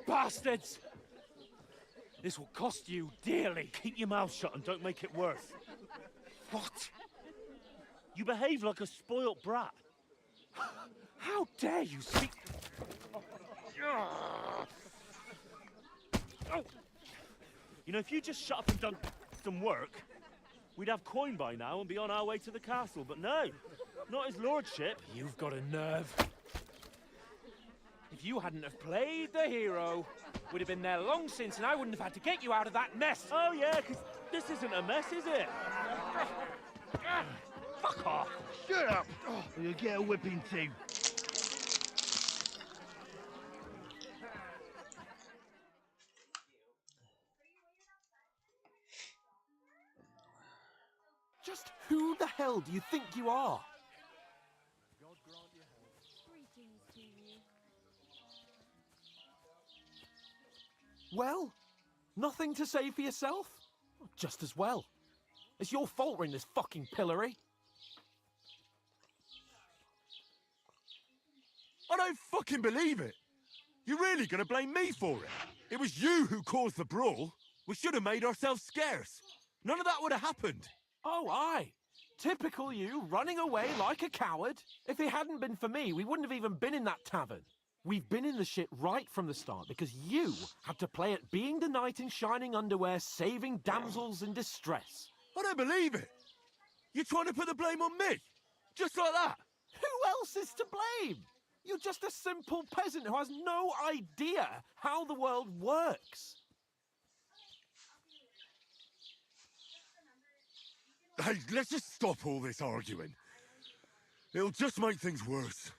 Bastards! This will cost you dearly. Keep your mouth shut and don't make it worse. What? You behave like a spoilt brat. How dare you speak... You know, if you just shut up and done some work, we'd have coin by now and be on our way to the castle. But no, not his lordship. You've got a nerve. If you hadn't have played the hero, we'd have been there long since and I wouldn't have had to get you out of that mess. Oh yeah, because this isn't a mess, is it? Fuck off. Shut up! Or you'll get a whipping too. Just who the hell do you think you are? Greetings to you. Well, nothing to say for yourself? Just as well. It's your fault we're in this fucking pillory. I don't fucking believe it. You're really gonna blame me for it? It was you who caused the brawl. We should have made ourselves scarce. None of that would have happened. Oh, aye. Typical you, running away like a coward. If it hadn't been for me, we wouldn't have even been in that tavern. We've been in the shit right from the start because you had to play at being the knight in shining underwear, saving damsels in distress. I don't believe it. You're trying to put the blame on me? Just like that? Who else is to blame? You're just a simple peasant who has no idea how the world works. Hey, let's just stop all this arguing. It'll just make things worse.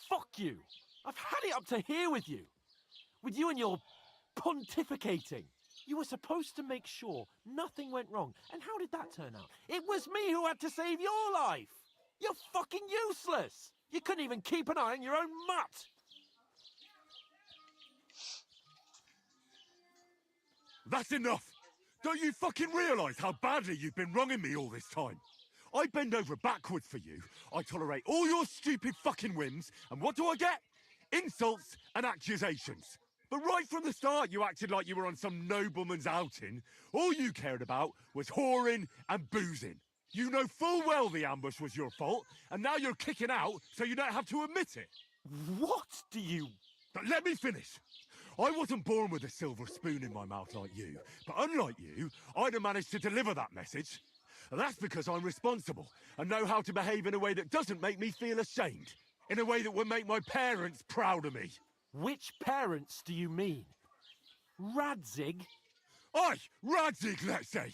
Fuck you! I've had it up to here with you! With you and your pontificating. You were supposed to make sure nothing went wrong. And how did that turn out? It was me who had to save your life! You're fucking useless! You couldn't even keep an eye on your own mutt! That's enough! Don't you fucking realise how badly you've been wronging me all this time? I bend over backwards for you, I tolerate all your stupid fucking whims, and what do I get? Insults and accusations. But right from the start you acted like you were on some nobleman's outing. All you cared about was whoring and boozing. You know full well the ambush was your fault, and now you're kicking out so you don't have to admit it. What do you... But let me finish. I wasn't born with a silver spoon in my mouth like you, but unlike you, I'd have managed to deliver that message. That's because I'm responsible, and know how to behave in a way that doesn't make me feel ashamed. In a way that would make my parents proud of me. Which parents do you mean? Radzig? Aye, Radzig, let's say.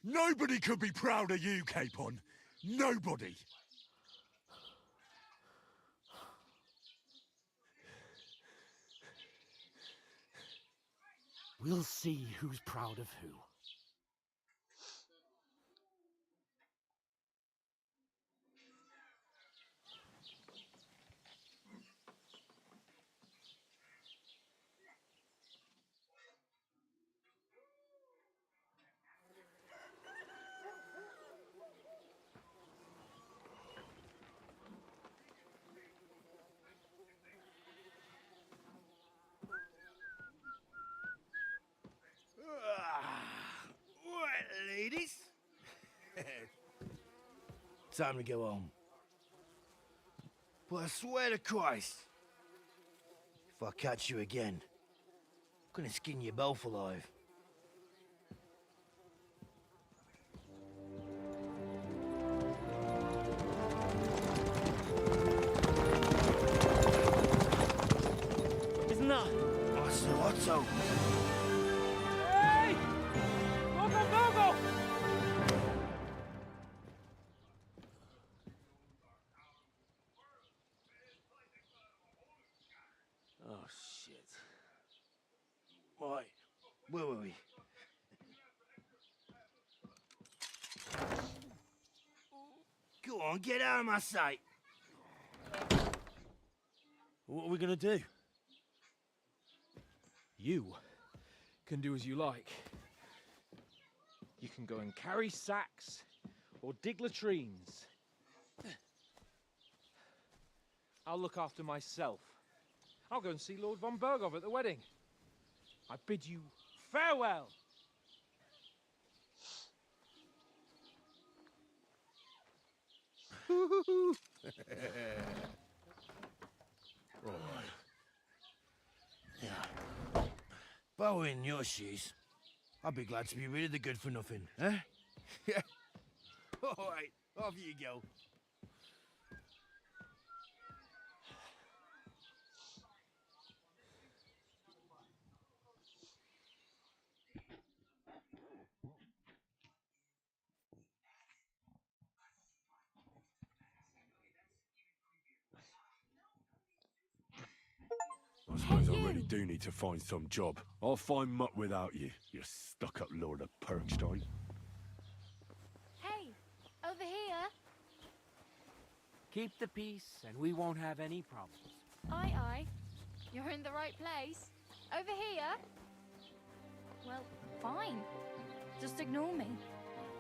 Nobody could be proud of you, Capon. Nobody. We'll see who's proud of who. Right, ladies. Time to go home. But I swear to Christ, if I catch you again, I'm gonna skin you both alive. Isn't that? Otto. Hey! Go! Oh, shit. Right, where were we? Go on, get out of my sight. What are we gonna do? You can do as you like. You can go and carry sacks or dig latrines. I'll look after myself. I'll go and see Lord von Bergov at the wedding. I bid you farewell. Right. Yeah. If I were in your shoes, I'd be glad to be rid of the good for nothing, eh? Yeah. All right, off you go. I suppose I really do need to find some job. I'll find mutt without you, you stuck-up Lord of Perkstein. Hey, over here. Keep the peace, and we won't have any problems. Aye, aye. You're in the right place. Over here. Well, fine. Just ignore me.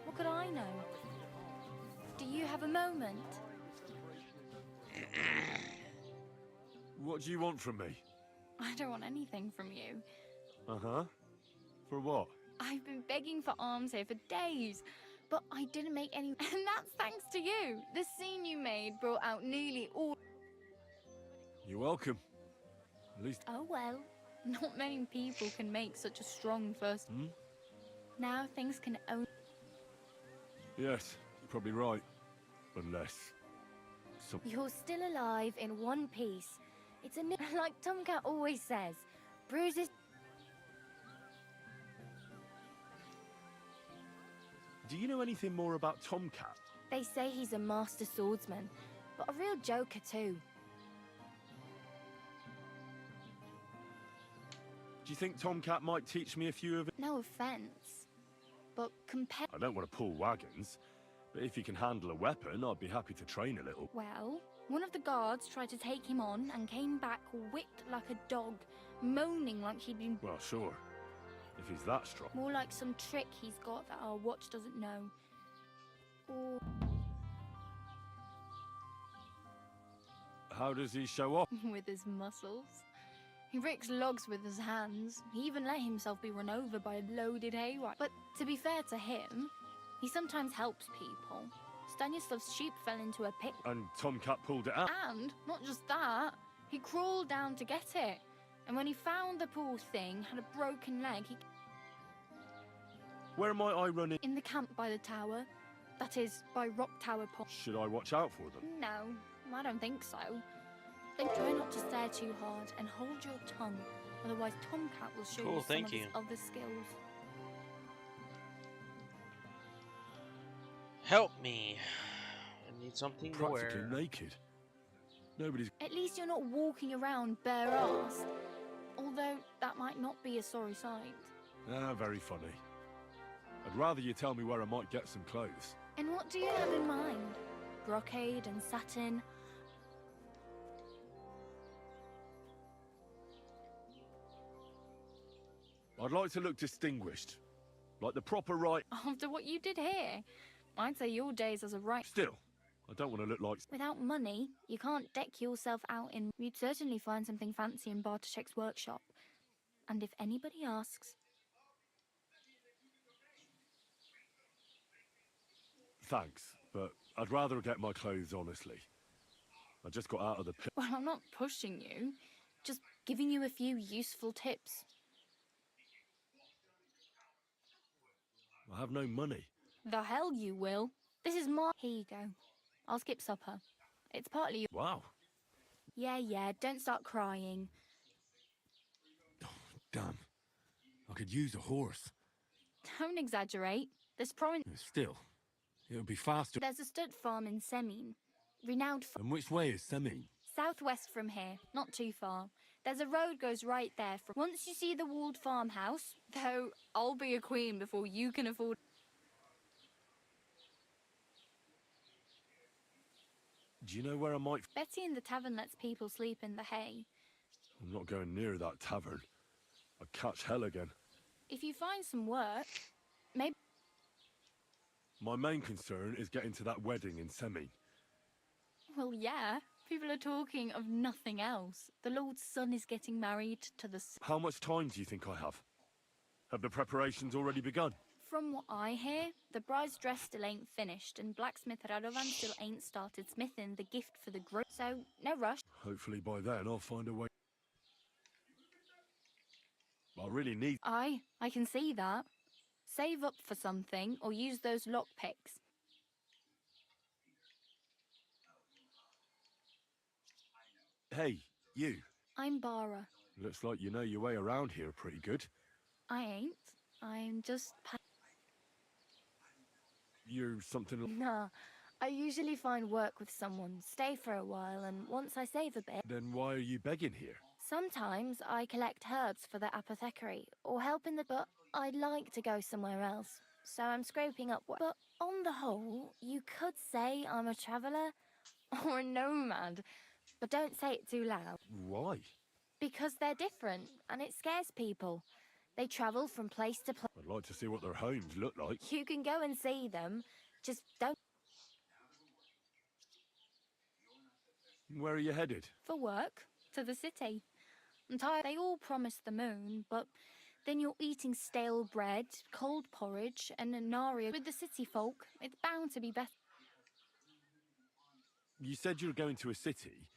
What could I know? Do you have a moment? What do you want from me? I don't want anything from you. Uh-huh. For what? I've been begging for alms here for days, but I didn't make any. And that's thanks to you. The scene you made brought out nearly all. You're welcome. At least... Oh well. Not many people can make such a strong first. Now things can only. Yes, you're probably right. Unless... You're still alive in one piece. It's a like Tomcat always says. Bruises. Do you know anything more about Tomcat? They say he's a master swordsman, but a real joker too. Do you think Tomcat might teach me a few of it? No offense, but compare. I don't want to pull wagons, but if you can handle a weapon, I'd be happy to train a little. Well, one of the guards tried to take him on and came back whipped like a dog, moaning like he'd been... Well, sure. If he's that strong. More like some trick he's got that our watch doesn't know. Or... How does he show off? with his muscles. He rips logs with his hands. He even let himself be run over by a loaded hayride. But to be fair to him, he sometimes helps people. Stanislav's sheep fell into a pit. And Tomcat pulled it out. And not just that, he crawled down to get it. And when he found the poor thing had a broken leg, he... Where might I run in? In the camp by the tower. That is, by Rock Tower Pond. Should I watch out for them? No, I don't think so. Then try not to stare too hard and hold your tongue. Otherwise Tomcat will show you some of his other skills. Help me. I need something to wear. Practically naked. Nobody's... At least you're not walking around bare-assed. Although that might not be a sorry sight. Ah, very funny. I'd rather you tell me where I might get some clothes. And what do you have in mind? Brocade and satin? I'd like to look distinguished. Like the proper right... After what you did here, I'd say your days as a right... Still, I don't want to look like... Without money, you can't deck yourself out in... You'd certainly find something fancy in Bartoszek's workshop. And if anybody asks... Thanks, but I'd rather get my clothes honestly. I just got out of the pit. Well, I'm not pushing you. Just giving you a few useful tips. I have no money. The hell you will. This is my... Here you go. I'll skip supper. It's partly your... Wow. Yeah, don't start crying. Damn. I could use a horse. Don't exaggerate. There's probably... Still, it would be faster. There's a stud farm in Semine. Renowned for... And which way is Semine? Southwest from here, not too far. There's a road goes right there from... Once you see the walled farmhouse, though I'll be a queen before you can afford... Do you know where I might... Betty in the tavern lets people sleep in the hay. I'm not going near that tavern. I'd catch hell again. If you find some work, maybe... My main concern is getting to that wedding in Semine. Well, yeah. People are talking of nothing else. The Lord's son is getting married to the... How much time do you think I have? Have the preparations already begun? From what I hear, the bride's dress still ain't finished, and blacksmith Radovan still ain't started smithing the gift for the groom. So, no rush. Hopefully by then I'll find a way. I really need... I can see that. Save up for something, or use those lockpicks. Hey, you. I'm Bara. Looks like you know your way around here pretty good. I ain't. I'm just... You're something... Nah. I usually find work with someone, stay for a while, and once I save a bit... Then why are you begging here? Sometimes I collect herbs for the apothecary, or help in the... But I'd like to go somewhere else, so I'm scraping up work. But on the whole, you could say I'm a traveller, or a nomad. But don't say it too loud. Why? Because they're different, and it scares people. They travel from place to place. I'd like to see what their homes look like. You can go and see them, just don't... Where are you headed? For work, to the city. I'm tired. They all promise the moon, but then you're eating stale bread, cold porridge, and an aria. With the city folk, it's bound to be better. You said you were going to a city.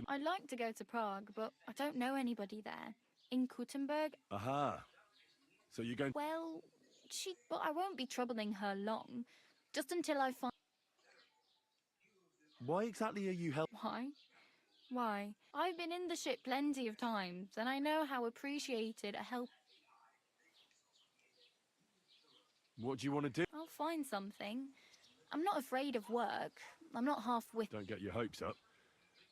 I'd like to go to Prague, but I don't know anybody there. In Kuttenberg... Aha. So you're going... Well, but I won't be troubling her long. Just until I find... Why exactly are you helping? Why? I've been in the ship plenty of times, and I know how appreciated a help... What do you want to do? I'll find something. I'm not afraid of work. I'm not half-witted. Don't get your hopes up.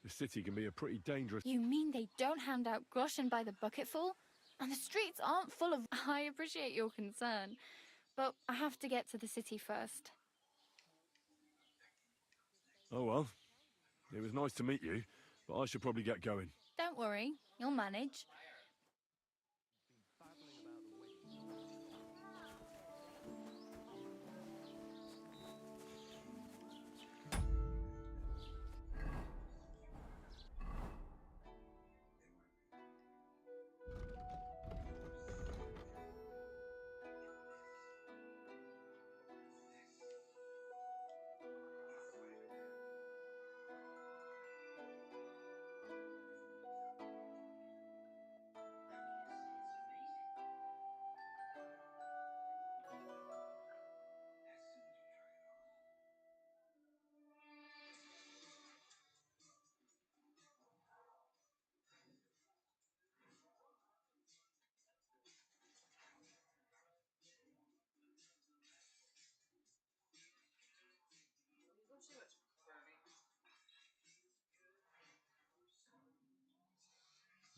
The city can be a pretty dangerous... You mean they don't hand out groschen by the bucketful? And the streets aren't full of... I appreciate your concern, but I have to get to the city first. Oh well. It was nice to meet you, but I should probably get going. Don't worry, you'll manage.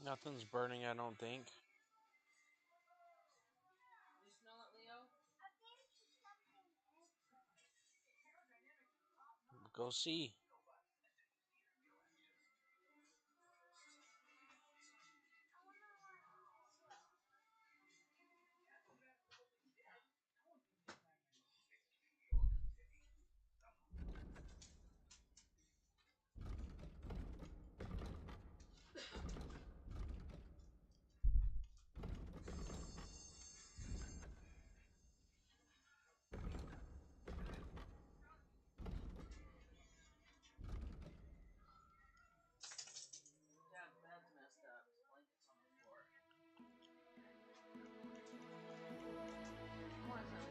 Nothing's burning, I don't think. You smell it, Leo? Go see. Dad's bed's messed up. His blanket's on the floor. Come on, son.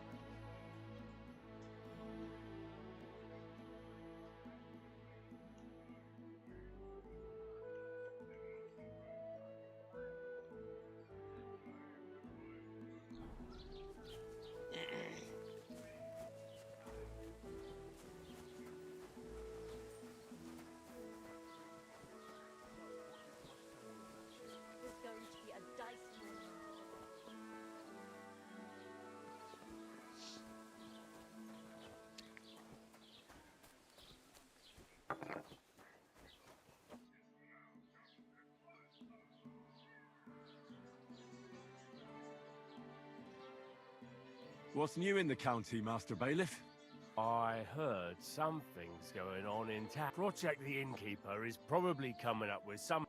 There's going to be a dice morning. What's new in the county, Master Bailiff? I heard something's going on in town. Project the Innkeeper is probably coming up with some...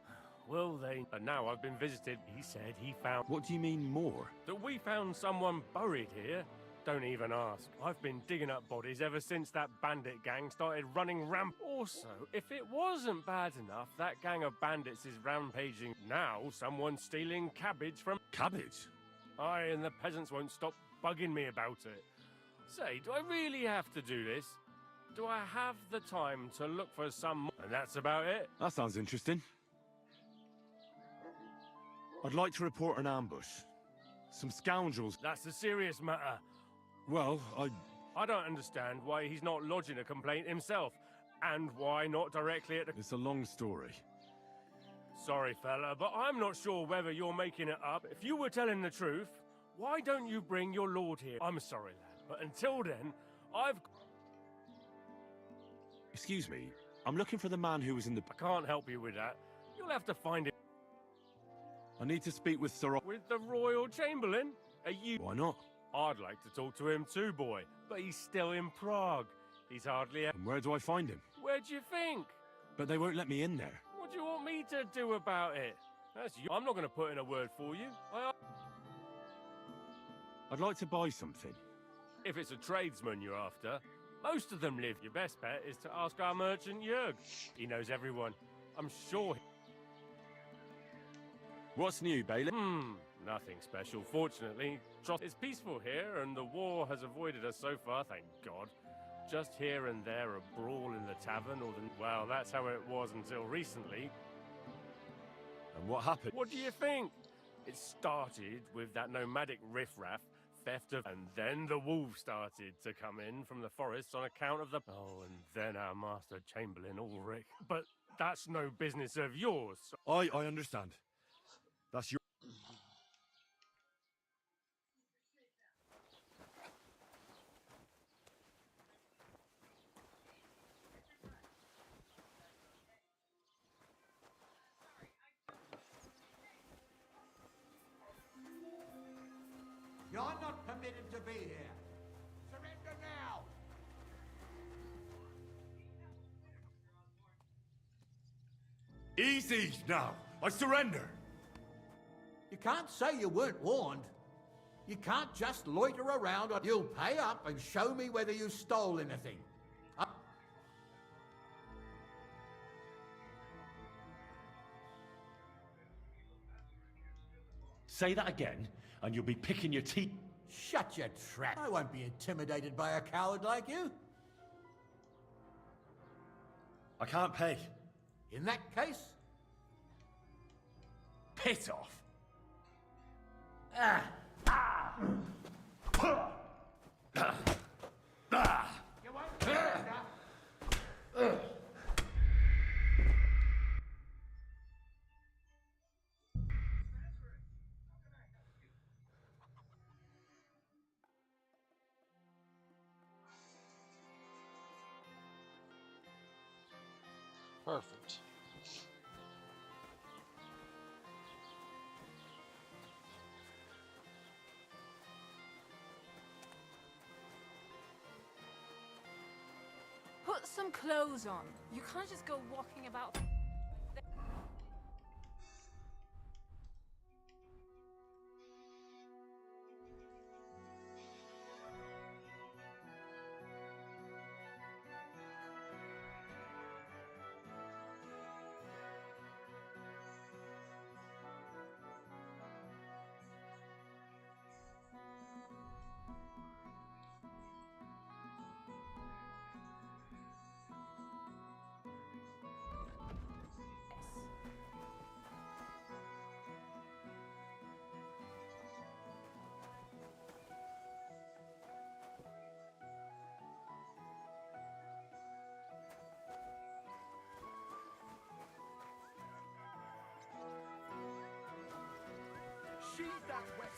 Well, and now I've been visited. He said he found... What do you mean, more? That we found someone buried here. Don't even ask. I've been digging up bodies ever since that bandit gang started running Also, if it wasn't bad enough, that gang of bandits is rampaging. Now someone's stealing cabbage from... Cabbage? Aye, and the peasants won't stop bugging me about it. Say, do I really have to do this? Do I have the time to look for some... And that's about it? That sounds interesting. I'd like to report an ambush. Some scoundrels... That's a serious matter. Well, I don't understand why he's not lodging a complaint himself. And why not directly at the... It's a long story. Sorry, fella, but I'm not sure whether you're making it up. If you were telling the truth, why don't you bring your lord here? I'm sorry, lad, but until then, I've... Excuse me, I'm looking for the man who was in the... I can't help you with that. You'll have to find him. I need to speak with Sir... With the Royal Chamberlain? Are you... Why not? I'd like to talk to him too, boy, but he's still in Prague. He's hardly... And where do I find him? Where do you think? But they won't let me in there. What do you want me to do about it? That's you. I'm not going to put in a word for you. I'd like to buy something. If it's a tradesman you're after, most of them live. Your best bet is to ask our merchant Jörg. He knows everyone. I'm sure. What's new, Bailiff? Nothing special, fortunately. It's peaceful here, and the war has avoided us so far, thank God. Just here and there a brawl in the tavern, or the... Well, that's how it was until recently. And what happened? What do you think? It started with that nomadic riffraff theft of... And then the wolves started to come in from the forests on account of the... Oh, and then our Master Chamberlain Ulrich. But that's no business of yours. I understand. That's your... You're not permitted to be here. Surrender now! Easy now. I surrender. You can't say you weren't warned. You can't just loiter around. You'll pay up and show me whether you stole anything. Say that again, and you'll be picking your teeth. Shut your trap. I won't be intimidated by a coward like you. I can't pay. In that case... Piss off. Ah! Ah! You won't get enough. Perfect. Put some clothes on. You can't just go walking about.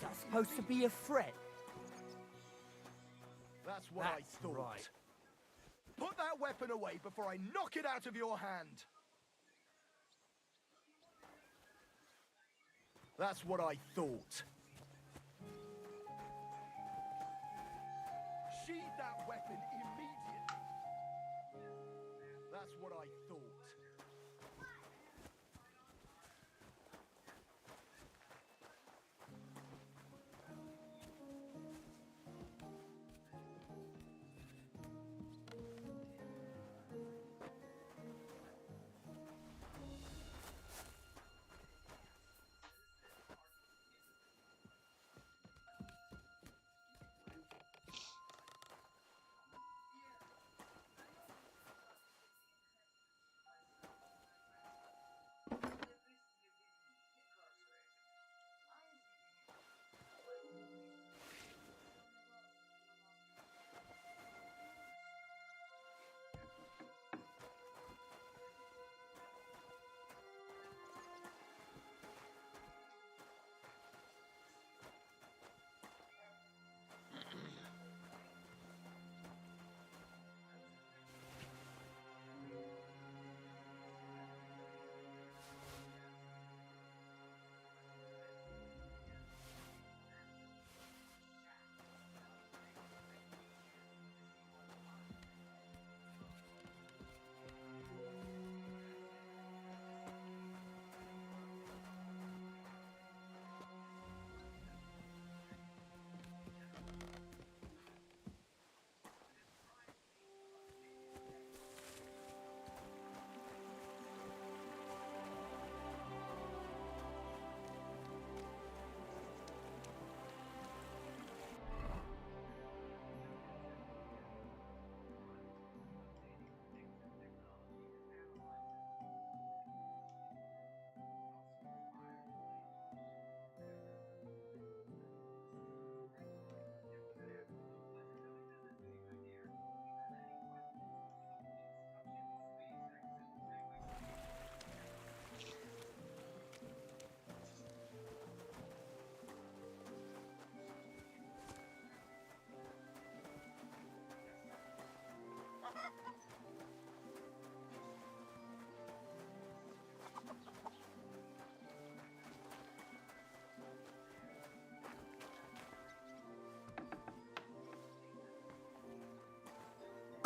That's supposed to be a threat. That's what I thought. Right. Put that weapon away before I knock it out of your hand. That's what I thought. Sheathe that weapon immediately. That's what I thought.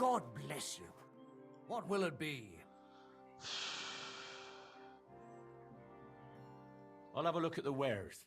God bless you. What will it be? I'll have a look at the wares.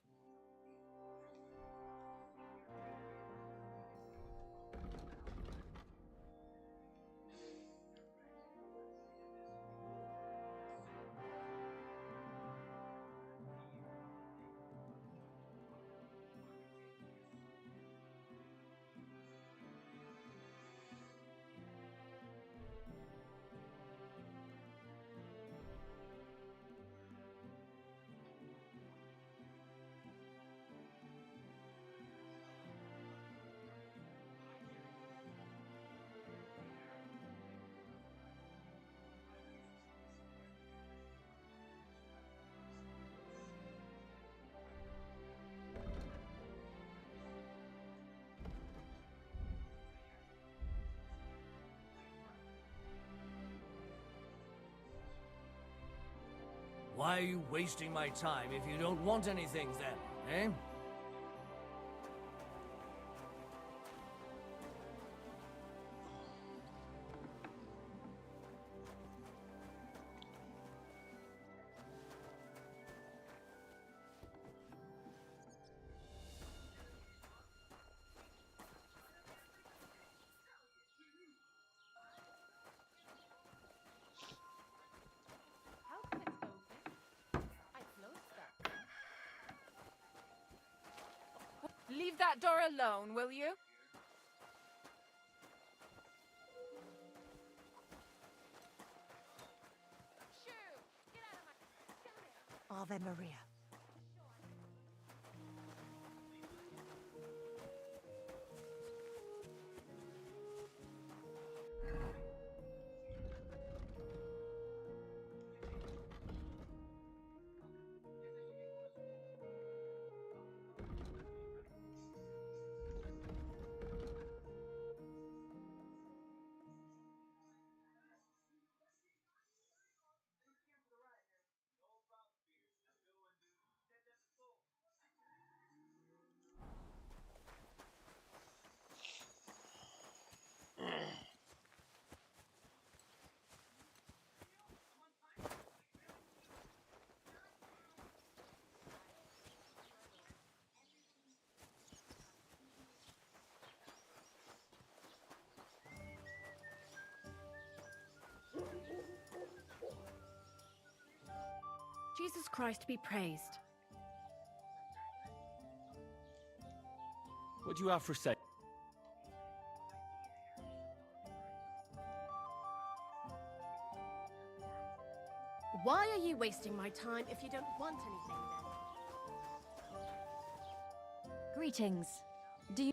Why are you wasting my time if you don't want anything then, eh? Leave that door alone, will you? Ave Maria. Jesus Christ be praised. What do you have for sale? Why are you wasting my time if you don't want anything then? Greetings. Do you...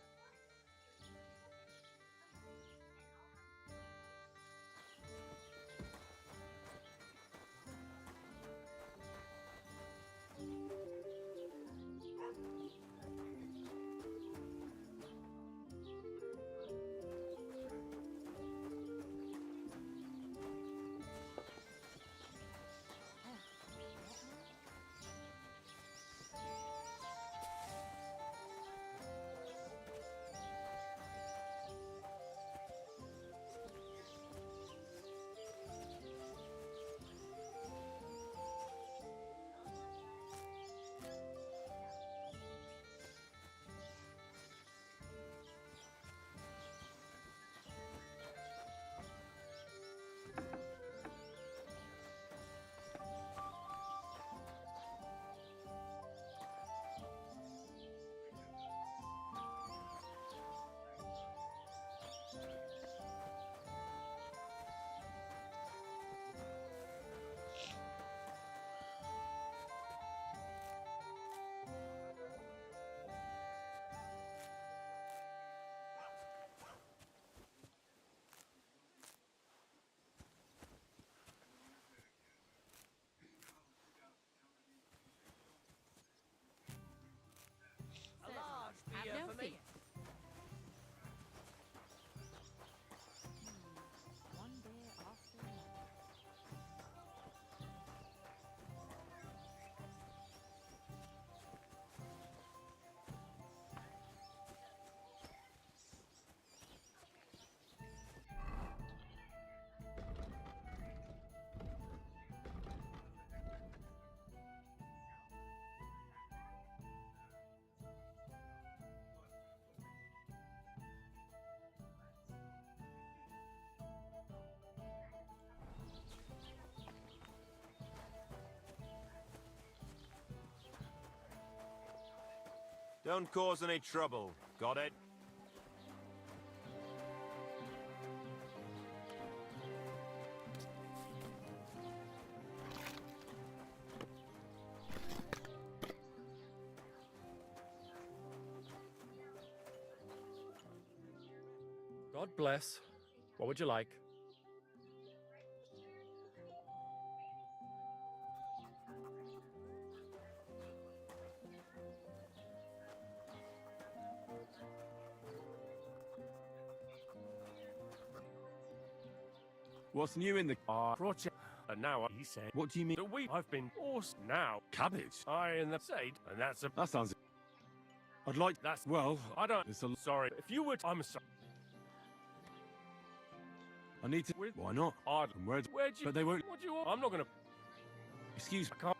Don't cause any trouble. Got it? God bless. What would you like? What's new in the Project. And now he said. What do you mean? I've been forced now. Cabbage? I in the said, and that's a. That sounds. I'd like. That's well. I don't. It's a. Sorry. If you would, I'm sorry. I need to. Why not? Odd. And where'd you? But they won't. What do you want? I'm not gonna. Excuse me. I can't.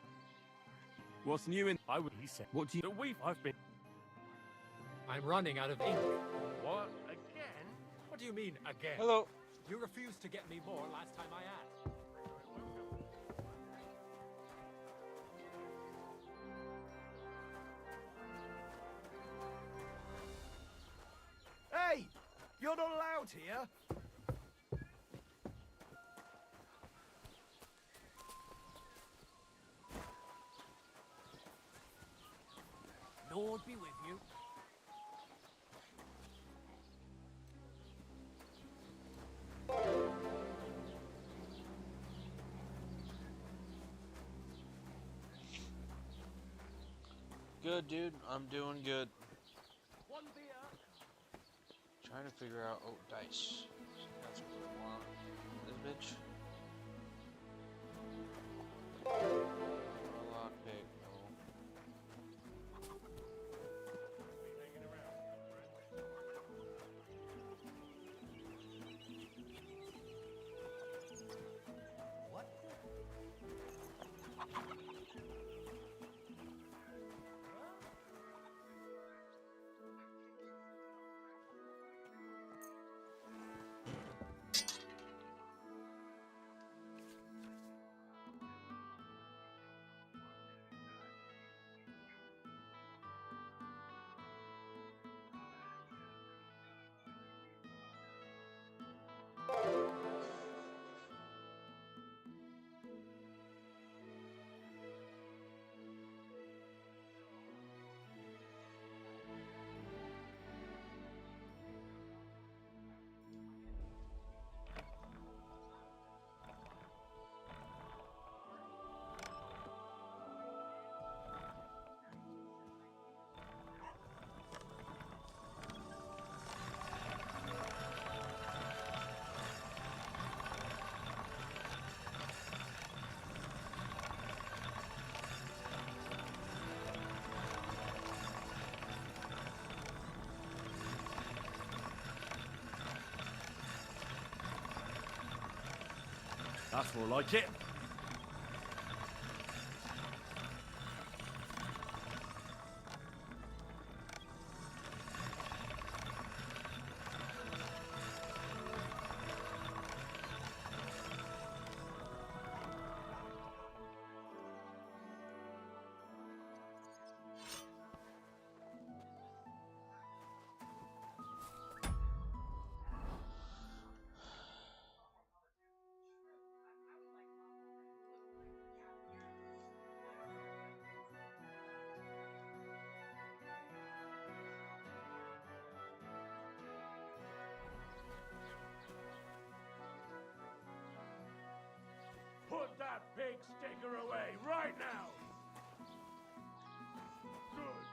What's new in? I would. He said. What do you? I've been. I'm running out of ink. What? Again? What do you mean, again? Hello. You refused to get me more last time I asked. Hey! You're not allowed here! Lord be with you. Good, dude. I'm doing good. Trying to figure out. Oh, dice. So that's what I want. This bitch. Lockpick. No. What? That's more like it. Put that big sticker away right now! Good.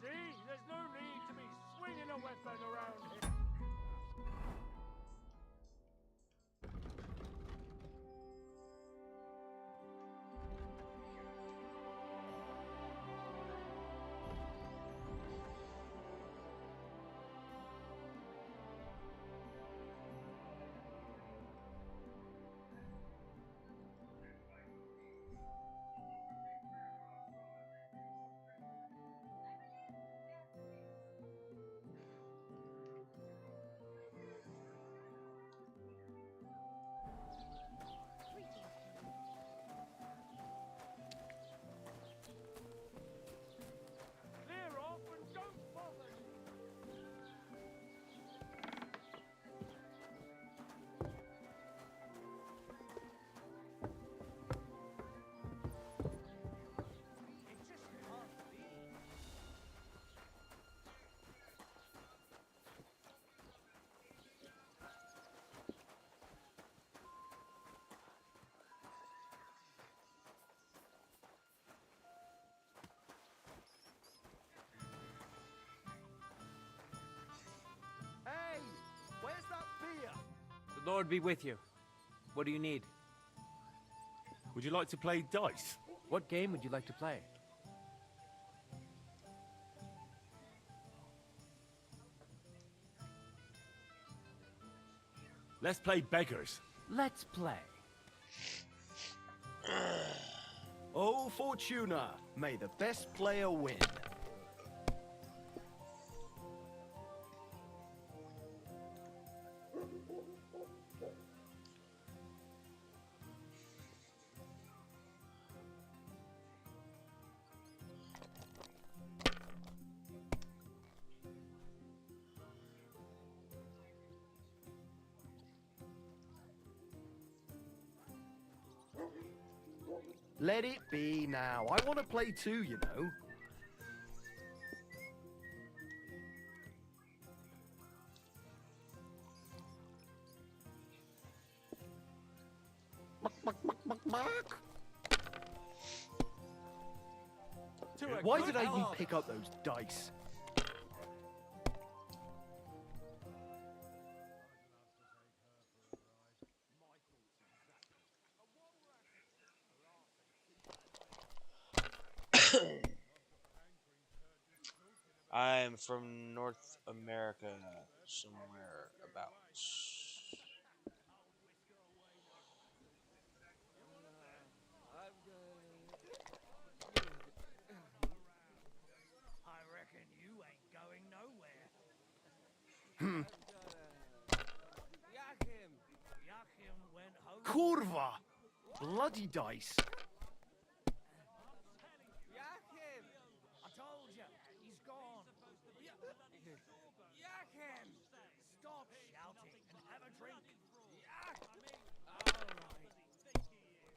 See? There's no need to be swinging a weapon around here. The Lord be with you. What do you need? Would you like to play dice? What game would you like to play? Let's play beggars. Let's play. Oh, Fortuna, may the best player win. Let it be now. I want to play too, you know. Why did I even pick up those dice? I'm from North America, somewhere about. I reckon you ain't going nowhere. Hmm. Joachim went home. Kurva! Bloody dice. Joachim! I told you, he's gone. Joachim! Stop shouting and have a drink. All right.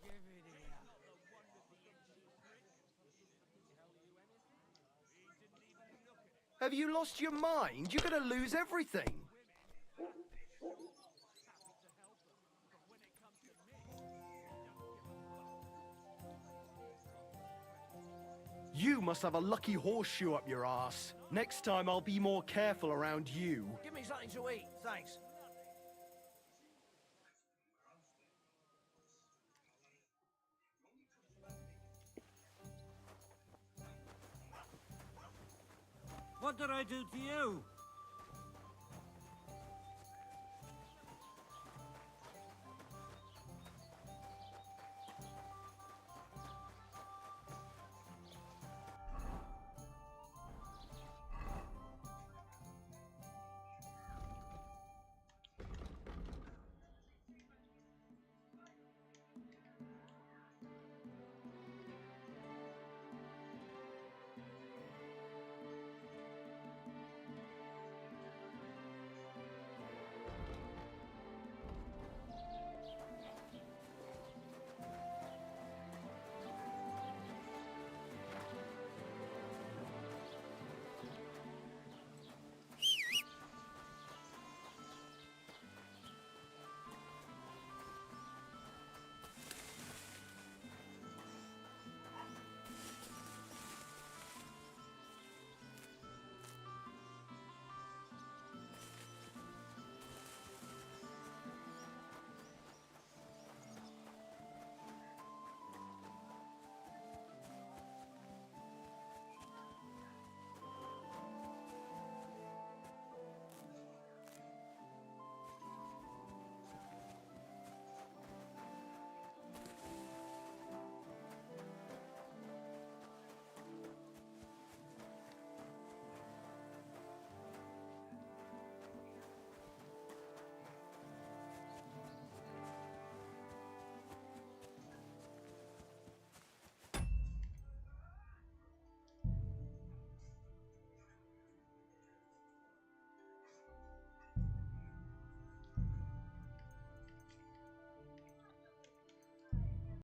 Give it here. Have you lost your mind? You're gonna lose everything. You must have a lucky horseshoe up your ass. Next time I'll be more careful around you. Give me something to eat, thanks. What did I do to you?